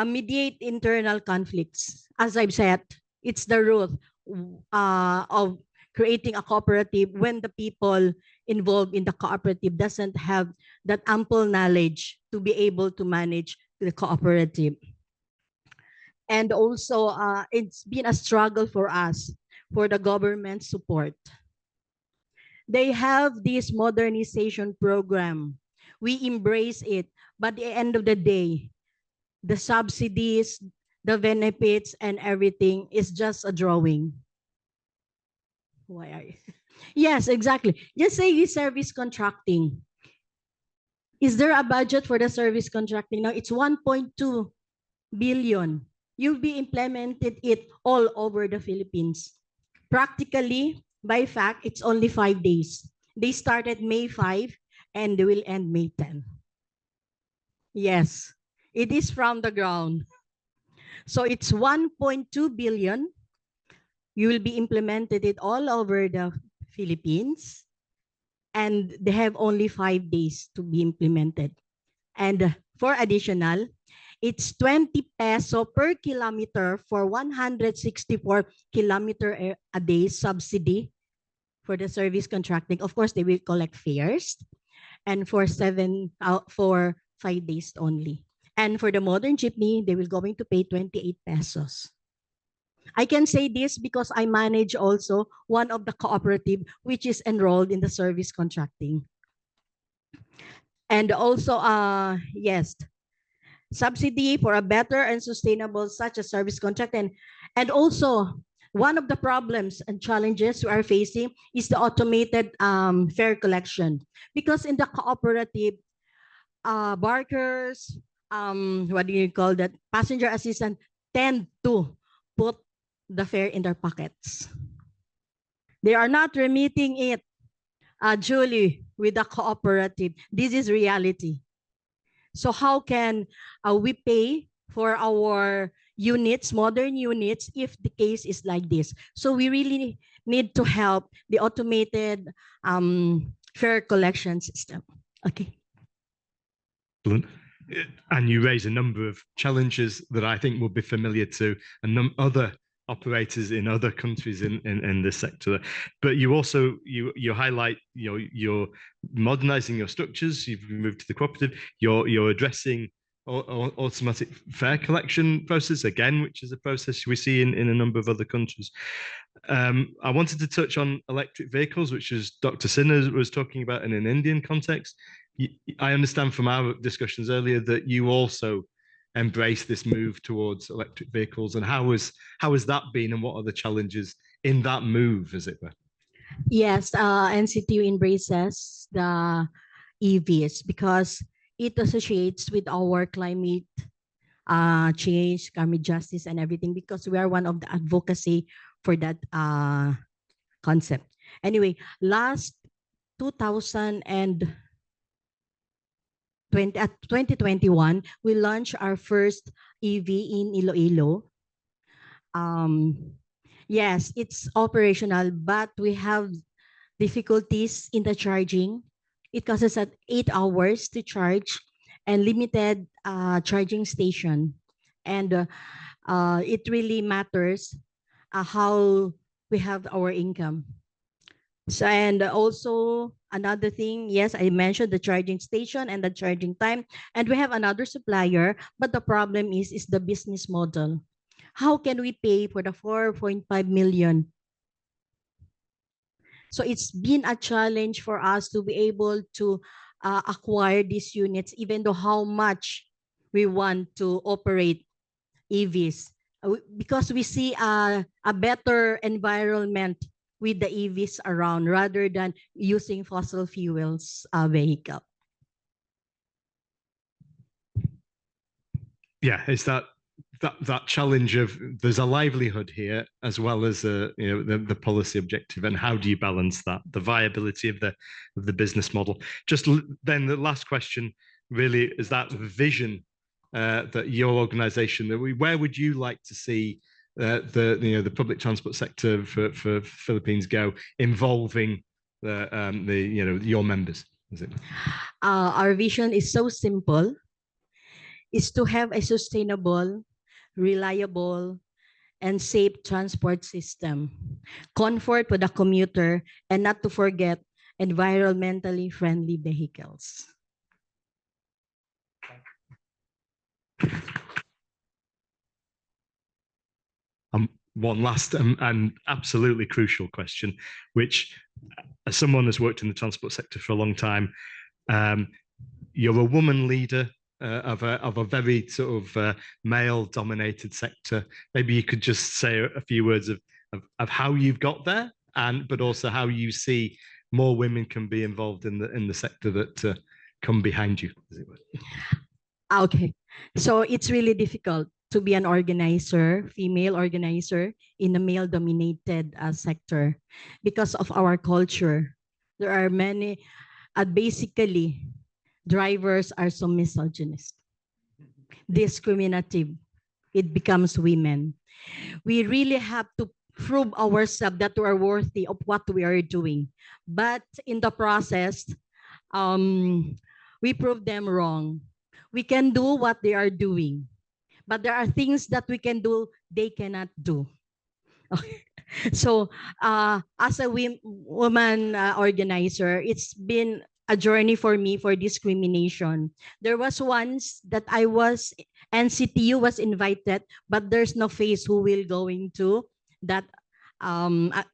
Speaker 19: mediate internal conflicts. As I've said, it's the root of creating a cooperative when the people involved in the cooperative doesn't have that ample knowledge to be able to manage the cooperative. And also, it's been a struggle for us for the government support. They have this modernization program. We embrace it, but at the end of the day, the subsidies, the benefits, and everything is just a drawing. Why are you? Yes, exactly. Just say the service contracting. Is there a budget for the service contracting? Now it's 1.2 billion. You'll be implemented it all over the Philippines. Practically, by fact, it's only 5 days. They started May 5 and they will end May 10. Yes, it is from the ground. So it's 1.2 billion. You will be implemented it all over the Philippines. And they have only 5 days to be implemented. And for additional, it's 20 peso per kilometer for 164 kilometer a day subsidy for the service contracting. Of course, they will collect fares, and for 5 days only. And for the modern jeepney, they will going to pay 28 pesos. I can say this because I manage also one of the cooperative which is enrolled in the service contracting. And also, yes, subsidy for a better and sustainable such a service contract. And also, one of the problems and challenges we are facing is the automated fare collection. Because in the cooperative, barkers, what do you call that? Passenger assistant tend to put the fare in their pockets. They are not remitting it, Julie, with the cooperative. This is reality. So how can we pay for our units, modern units, if the case is like this? So we really need to help the automated fare collection system. Okay.
Speaker 2: And you raise a number of challenges that I think will be familiar to other operators in other countries in this sector. But you also you highlight you're modernizing your structures. You've moved to the cooperative. You're addressing automatic fare collection process again, which is a process we see in a number of other countries. I wanted to touch on electric vehicles, which is Dr. Sinha was talking about in an Indian context. I understand from our discussions earlier that you also embrace this move towards electric vehicles, and how has that been, and what are the challenges in that move, as it were?
Speaker 19: Yes, NCTU embraces the EVs because it associates with our climate change, climate justice, and everything, because we are one of the advocacy for that concept. Anyway, last 2021, we launched our first EV in Iloilo. Yes, it's operational, but we have difficulties in the charging. It costs us 8 hours to charge and limited charging station. And it really matters how we have our income. So, and also another thing, yes, I mentioned the charging station and the charging time, and we have another supplier, but the problem is the business model. How can we pay for the 4.5 million? So it's been a challenge for us to be able to acquire these units, even though how much we want to operate EVs, because we see a better environment with the EVs around rather than using fossil fuels vehicle.
Speaker 2: Yeah, it's that challenge of there's a livelihood here as well as the policy objective, and how do you balance that, the viability of the business model. Just then the last question really is that vision that your organization, where would you like to see the public transport sector for Philippines go, involving your members? Is it?
Speaker 19: Our vision is so simple, is to have a sustainable, reliable, and safe transport system, comfort for the commuter, and not to forget environmentally friendly vehicles.
Speaker 2: One last and absolutely crucial question, which, as someone who's worked in the transport sector for a long time, you're a woman leader of a very sort of male-dominated sector. Maybe you could just say a few words of how you've got there, but also how you see more women can be involved in the sector that come behind you, as it were.
Speaker 19: Okay, so it's really difficult to be an organizer, female organizer, in a male-dominated sector because of our culture. There are many, basically, drivers are so misogynist, discriminative. It becomes women. We really have to prove ourselves that we are worthy of what we are doing. But in the process, we prove them wrong. We can do what they are doing, but there are things that we can do they cannot do. So as a woman organizer, it's been a journey for me for discrimination. There was once that NCTU was invited, but there's no face who will going to that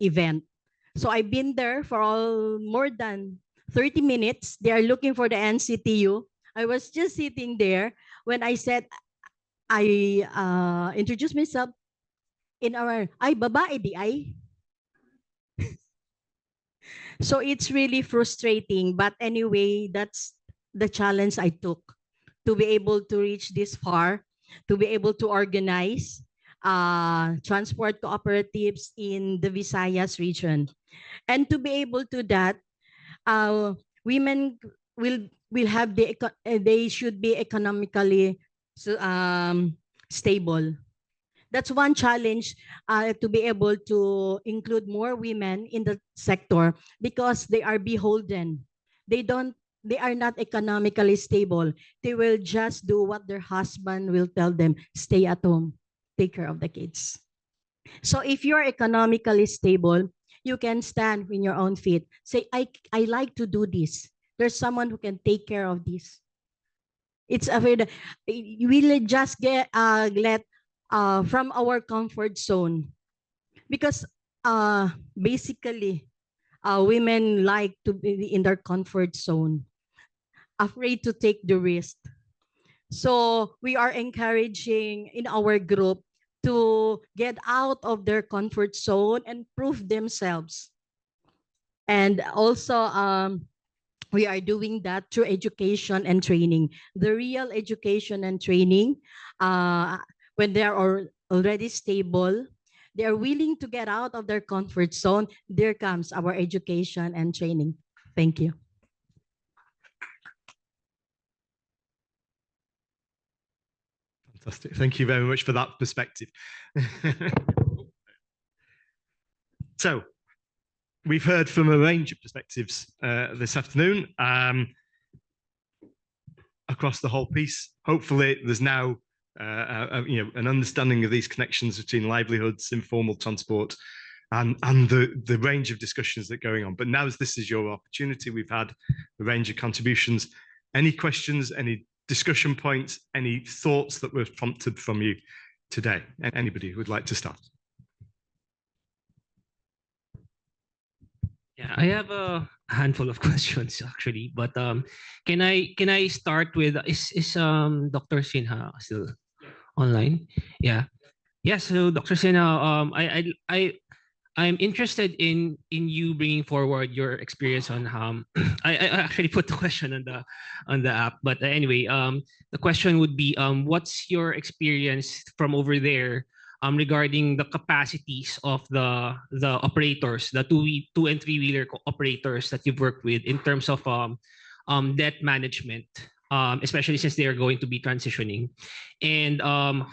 Speaker 19: event. So I've been there for more than 30 minutes. They are looking for the NCTU. I was just sitting there when I said, I introduced myself in our, ay, babae di ay. So it's really frustrating. But anyway, that's the challenge I took, to be able to reach this far, to be able to organize transport cooperatives in the Visayas region. And to be able to that, women will have they should be economically stable. That's one challenge, to be able to include more women in the sector, because they are beholden. They are not economically stable. They will just do what their husband will tell them, stay at home, take care of the kids. So if you're economically stable, you can stand on your own feet. Say, I like to do this. There's someone who can take care of this. It's we will just get let from our comfort zone, because basically women like to be in their comfort zone, afraid to take the risk. So we are encouraging in our group to get out of their comfort zone and prove themselves. And also we are doing that through education and training. The real education and training, when they are already stable, they are willing to get out of their comfort zone. There comes our education and training. Thank you.
Speaker 2: Fantastic. Thank you very much for that perspective. So, we've heard from a range of perspectives this afternoon across the whole piece. Hopefully, there's now an understanding of these connections between livelihoods, informal transport, and the range of discussions that are going on. But now, as this is your opportunity, we've had a range of contributions. Any questions? Any discussion points? Any thoughts that were prompted from you today? Anybody who would like to start?
Speaker 20: Yeah, I have a handful of questions actually, but can I start with is Dr. Sinha still online? Yeah. So Dr. Sinha, I'm interested in you bringing forward your experience on I actually put the question on the app, but anyway, the question would be what's your experience from over there regarding the capacities of the operators, the two and three wheeler operators that you've worked with in terms of debt management, especially since they are going to be transitioning, and on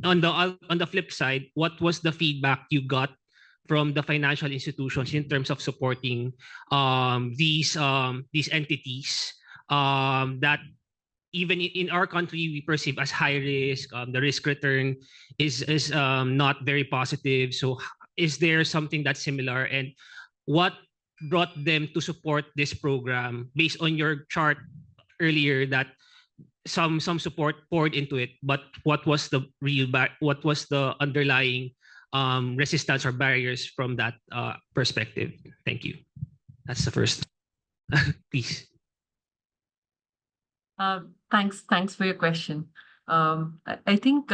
Speaker 20: the flip side, what was the feedback you got from the financial institutions in terms of supporting these entities that even in our country we perceive as high risk? The risk return is not very positive. So is there something that's similar, and what brought them to support this program based on your chart earlier that some support poured into it, but what was the underlying resistance or barriers from that perspective? Thank you. That's the first. Please.
Speaker 16: Thanks for your question. I think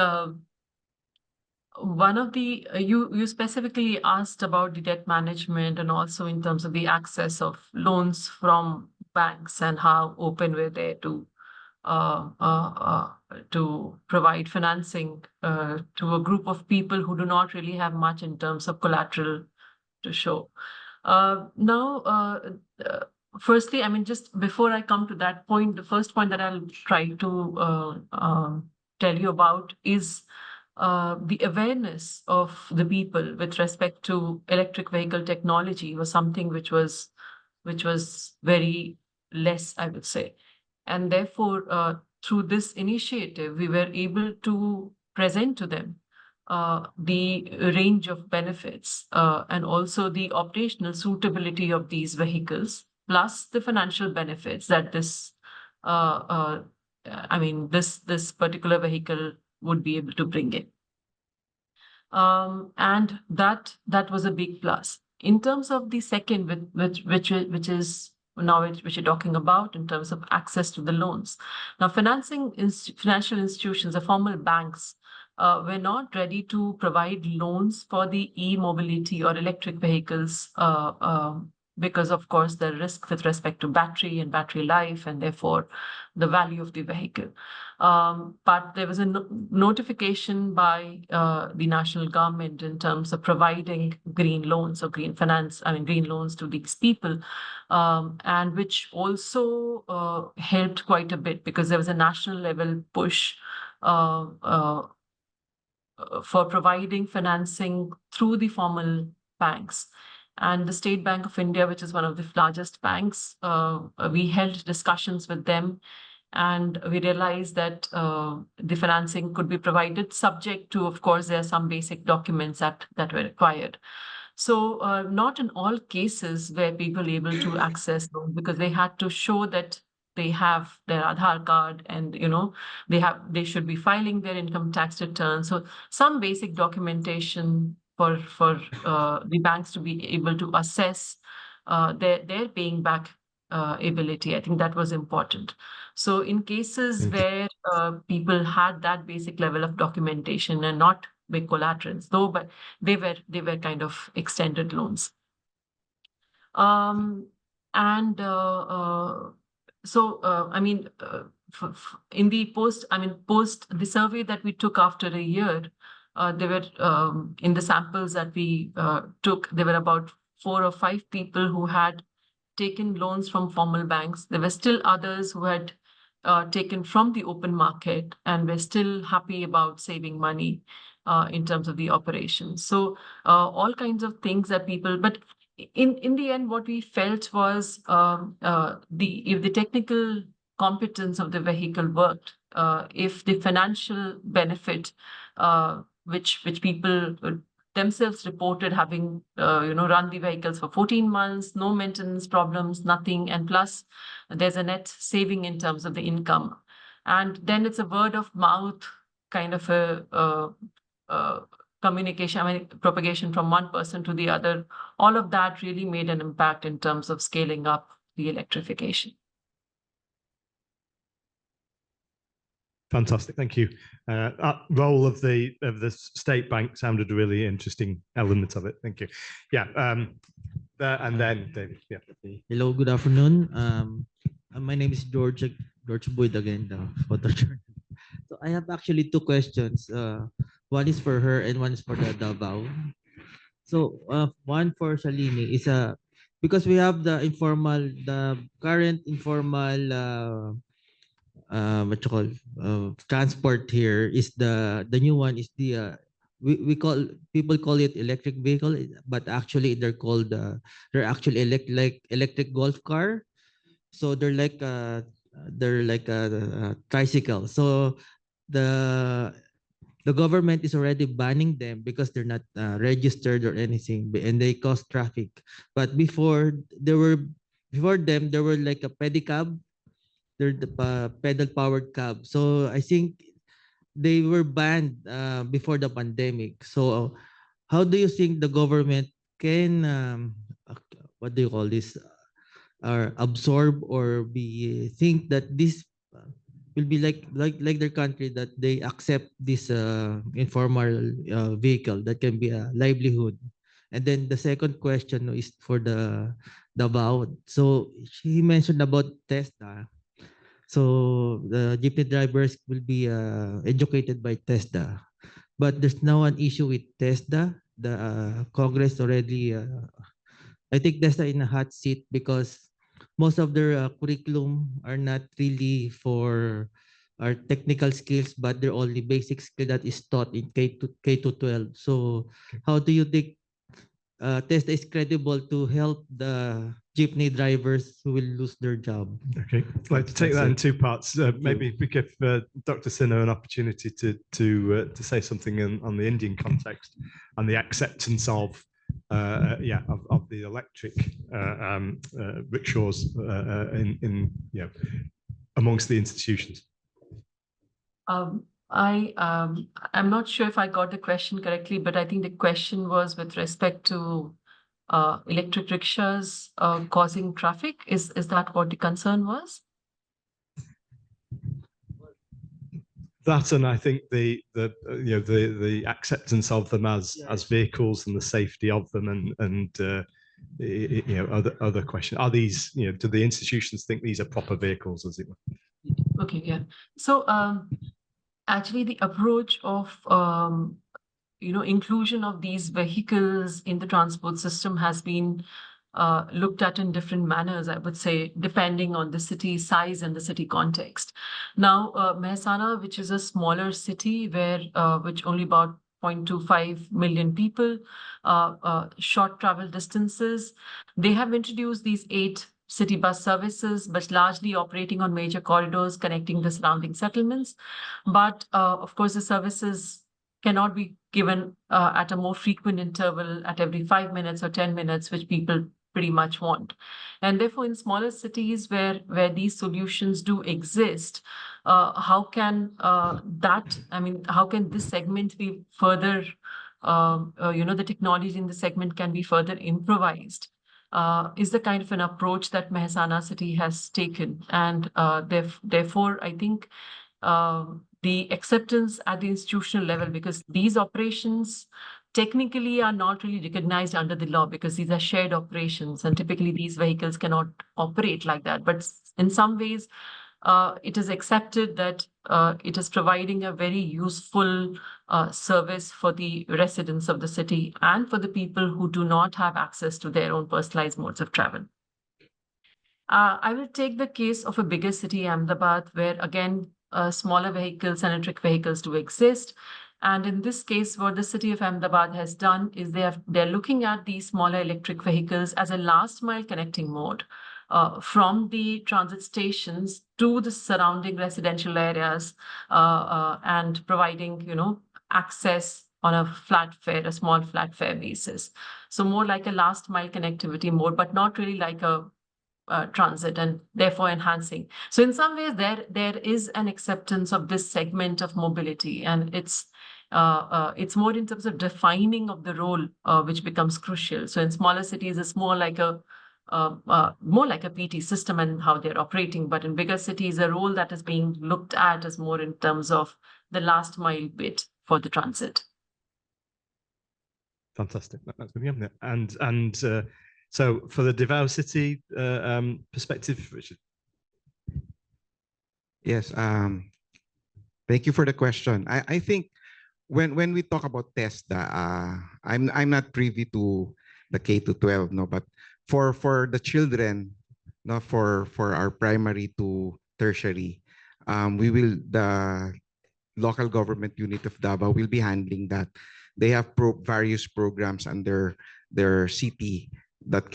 Speaker 16: one of the you specifically asked about the debt management and also in terms of the access of loans from banks and how open were they to provide financing to a group of people who do not really have much in terms of collateral to show. Firstly, I mean, just before I come to that point, the first point that I'll try to tell you about is the awareness of the people with respect to electric vehicle technology was something which was very less, I would say. And therefore, through this initiative, we were able to present to them the range of benefits and also the operational suitability of these vehicles, plus the financial benefits that this particular vehicle would be able to bring in. And that was a big plus. In terms of the second, which is now which you're talking about in terms of access to the loans. Now, financial institutions, the formal banks, were not ready to provide loans for the e-mobility or electric vehicles because, of course, the risk with respect to battery and battery life and therefore the value of the vehicle. But there was a notification by the national government in terms of providing green loans or green loans to these people, and which also helped quite a bit because there was a national level push for providing financing through the formal banks. And the State Bank of India, which is one of the largest banks, we held discussions with them, and we realized that the financing could be provided subject to, of course, there are some basic documents that were required. So not in all cases were people able to access loans because they had to show that they have their Aadhaar card and they should be filing their income tax return. So some basic documentation for the banks to be able to assess their paying back ability. I think that was important. So in cases where people had that basic level of documentation and not big collaterals, though, but they were kind of extended loans. And I mean, in the post the survey that we took after a year, there were in the samples that we took, there were about 4 or 5 people who had taken loans from formal banks. There were still others who had taken from the open market and were still happy about saving money in terms of the operations. So all kinds of things that people, but in the end, what we felt was if the technical competence of the vehicle worked, if the financial benefit, which people themselves reported having run the vehicles for 14 months, no maintenance problems, nothing, and plus there's a net saving in terms of the income, and then it's a word of mouth kind of a communication, I mean, propagation from one person to the other. All of that really made an impact in terms of scaling up the electrification.
Speaker 2: Fantastic, thank you. That role of the state bank sounded a really interesting element of it. Thank you. Yeah, and then David. Yeah.
Speaker 5: Hello, good afternoon. My name is George Boyd again, the photo journalist. So I have actually 2 questions. One is for her and one is for the Davao. So one for Shalini is because we have the current informal what you call transport here is the new one is the people call it electric vehicle, but actually they're actually electric golf car. So they're like a tricycle. So the government is already banning them because they're not registered or anything, and they cause traffic. But before them there were like a pedicab. They're the pedal powered cab. So I think they were banned before the pandemic. So how do you think the government can what do you call this, or absorb or think that this will be like their country, that they accept this informal vehicle that can be a livelihood? And then the second question is for the Davao. So she mentioned about TESDA. So the jeepney drivers will be educated by TESDA. But there's now an issue with TESDA. The Congress already, I think TESDA in a hot seat because most of their curriculum are not really for our technical skills, but they're only basic skill that is taught in K to 12. So how do you think TESDA is credible to help the jeepney drivers who will lose their job?
Speaker 2: Okay, I'd like to take that in 2 parts. Maybe we give Dr. Sinha an opportunity to say something on the Indian context and the acceptance of the electric rickshaws amongst the institutions.
Speaker 16: I'm not sure if I got the question correctly, but I think the question was with respect to electric rickshaws causing traffic. Is that what the concern was?
Speaker 2: That, and I think the acceptance of them as vehicles and the safety of them, and other question, are these, do the institutions think these are proper vehicles, as it were?
Speaker 16: Okay, yeah. So actually the approach of inclusion of these vehicles in the transport system has been looked at in different manners, I would say, depending on the city size and the city context. Now, Mehsana, which is a smaller city which only about 0.25 million people, short travel distances, they have introduced these 8 city bus services, but largely operating on major corridors connecting the surrounding settlements. But of course, the services cannot be given at a more frequent interval at every 5 minutes or 10 minutes, which people pretty much want. And therefore, in smaller cities where these solutions do exist, how can how can this segment be further, the technology in the segment can be further improvised? Is the kind of an approach that Mehsana city has taken. And therefore, I think the acceptance at the institutional level, because these operations technically are not really recognized under the law because these are shared operations and typically these vehicles cannot operate like that. But in some ways, it is accepted that it is providing a very useful service for the residents of the city and for the people who do not have access to their own personalized modes of travel. I will take the case of a bigger city, Ahmedabad, where again, smaller vehicles, electric vehicles do exist. And in this case, what the city of Ahmedabad has done is they're looking at these smaller electric vehicles as a last mile connecting mode from the transit stations to the surrounding residential areas and providing, access on a flat fare, a small flat fare basis. So more like a last mile connectivity mode, but not really like a transit and therefore enhancing. So in some ways, there is an acceptance of this segment of mobility, and it's more in terms of defining of the role, which becomes crucial. So in smaller cities, it's more like a PT system and how they're operating. But in bigger cities, a role that is being looked at is more in terms of the last mile bit for the transit.
Speaker 2: Fantastic. That's brilliant. And so for the diversity perspective, Richard.
Speaker 18: Yes, thank you for the question. I think when we talk about TESDA, I'm not privy to the K to 12, no, but for the children, no, for our primary to tertiary, the local government unit of Davao will be handling that. They have various programs under their city that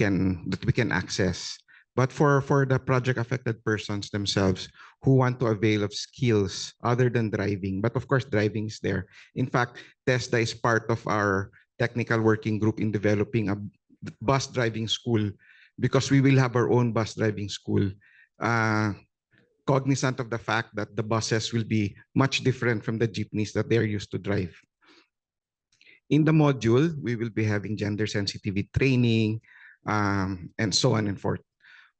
Speaker 18: we can access. But for the project affected persons themselves who want to avail of skills other than driving, but of course driving is there. In fact, TESDA is part of our technical working group in developing a bus driving school, because we will have our own bus driving school, cognizant of the fact that the buses will be much different from the jeepneys that they are used to drive. In the module, we will be having gender sensitivity training, and so on and forth.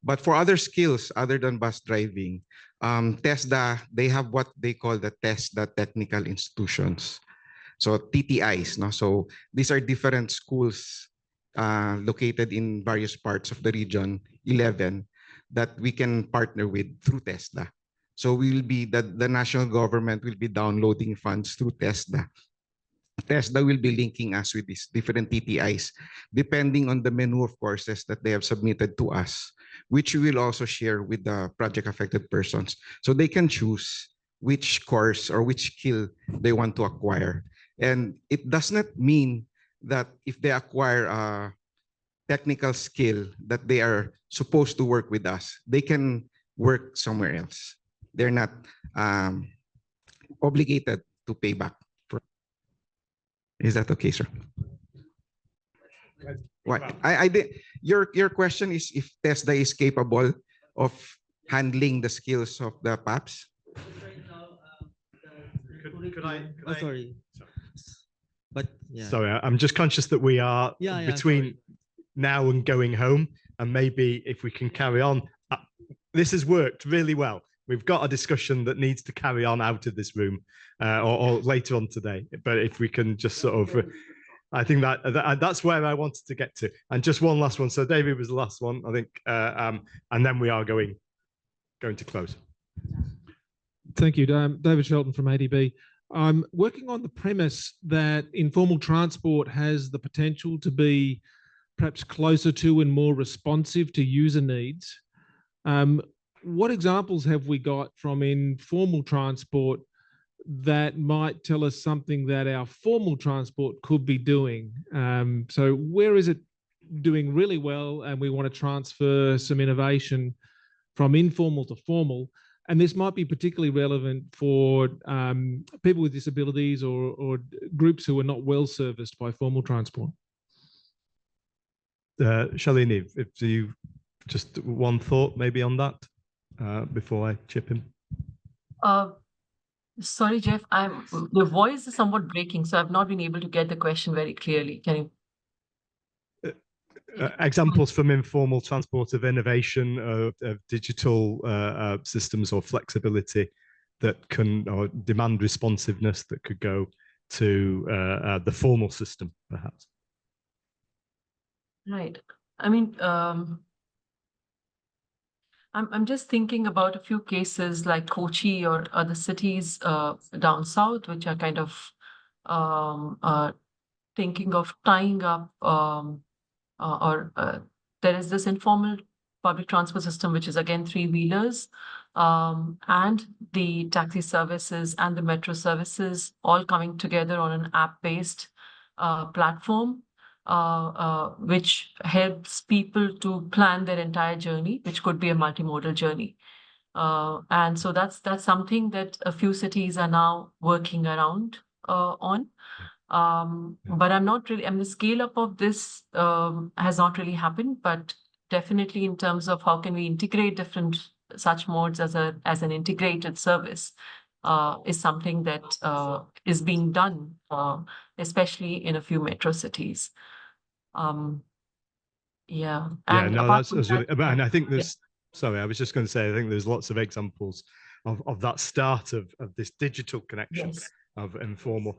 Speaker 18: But for other skills other than bus driving, TESDA, they have what they call the TESDA technical institutions. So TTIs, no? So these are different schools located in various parts of the region, 11, that we can partner with through TESDA. So the national government will be downloading funds through TESDA. TESDA will be linking us with these different TTIs, depending on the menu of courses that they have submitted to us, which we will also share with the project affected persons. So they can choose which course or which skill they want to acquire. And it does not mean that if they acquire a technical skill that they are supposed to work with us, they can work somewhere else. They're not obligated to pay back. Is that okay, sir? What I did. Your question is if TESDA is capable of handling the skills of the PAPs.
Speaker 5: Sorry. But yeah.
Speaker 2: Sorry, I'm just conscious that we are between now and going home, and maybe if we can carry on. This has worked really well. We've got a discussion that needs to carry on out of this room or later on today. But if we can just sort of, I think that's where I wanted to get to. And just one last one. So David was the last one, I think, and then we are going to close.
Speaker 4: Thank you, David Shelton from ADB. I'm working on the premise that informal transport has the potential to be perhaps closer to and more responsive to user needs. What examples have we got from informal transport that might tell us something that our formal transport could be doing? So where is it doing really well and we want to transfer some innovation from informal to formal? And this might be particularly relevant for people with disabilities or groups who are not well serviced by formal transport.
Speaker 2: Shalini, if you just one thought maybe on that before I chip in.
Speaker 16: Sorry, Jeff, the voice is somewhat breaking, so I've not been able to get the question very clearly. Can you?
Speaker 2: Examples from informal transport of innovation, of digital systems or flexibility that can, or demand responsiveness that could go to the formal system, perhaps.
Speaker 16: Right. I mean, I'm just thinking about a few cases like Kochi or other cities down south, which are kind of thinking of tying up there is this informal public transport system, which is again three-wheelers, and the taxi services and the metro services all coming together on an app-based platform, which helps people to plan their entire journey, which could be a multimodal journey. And so that's something that a few cities are now working around on. But I'm not really, the scale up of this has not really happened, but definitely in terms of how can we integrate different such modes as an integrated service is something that is being done, especially in a few metro cities. Yeah.
Speaker 2: Yeah, no,
Speaker 16: apart
Speaker 2: that's
Speaker 16: from
Speaker 2: really,
Speaker 16: that,
Speaker 2: and I think there's, sorry, I was just going to say, I think there's lots of examples of that start of this digital connection
Speaker 16: Yes.
Speaker 2: of informal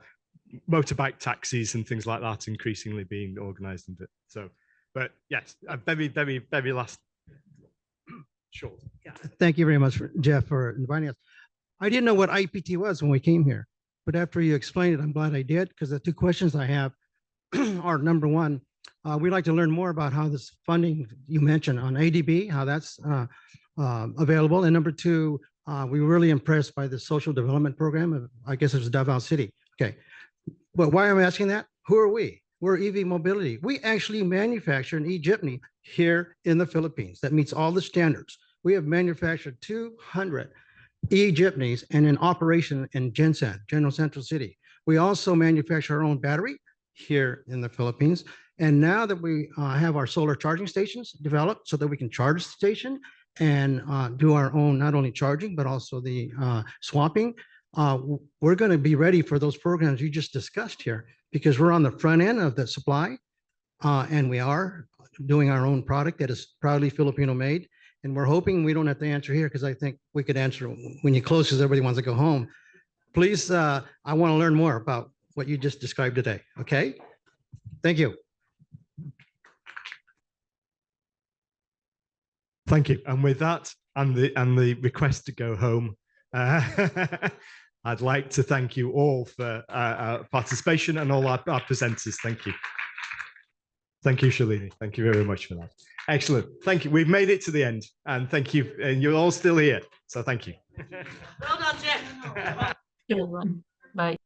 Speaker 2: motorbike taxis and things like that increasingly being organized into it. So, but yes, a very, very, very last short.
Speaker 21: Thank you very much, Jeff, for inviting us. I didn't know what IPT was when we came here, but after you explained it, I'm glad I did, because the two questions I have are, number one, we'd like to learn more about how this funding you mentioned on ADB, how that's available. And number two, we were really impressed by the social development program of, I guess it was Davao City. Okay. But why am I asking that? Who are we? We're EV Mobility. We actually manufacture an e-jeepney here in the Philippines that meets all the standards. We have manufactured 200 e-jeepneys and in operation in Gensan, General Central City. We also manufacture our own battery here in the Philippines. And now that we have our solar charging stations developed so that we can charge the station and do our own, not only charging, but also the swapping, we're going to be ready for those programs you just discussed here, because we're on the front end of the supply and we are doing our own product that is proudly Filipino made. And we're hoping we don't have to answer here, because I think we could answer when you close, because everybody wants to go home. Please, I want to learn more about what you just described today. Okay. Thank you.
Speaker 2: Thank you. And with that, and the request to go home, I'd like to thank you all for participation and all our presenters. Thank you. Thank you, Shalini. Thank you very much for that. Excellent. Thank you. We've made it to the end, and thank you. And you're all still here, so thank you.
Speaker 3: Well done, Jeff.
Speaker 16: Everyone. Bye.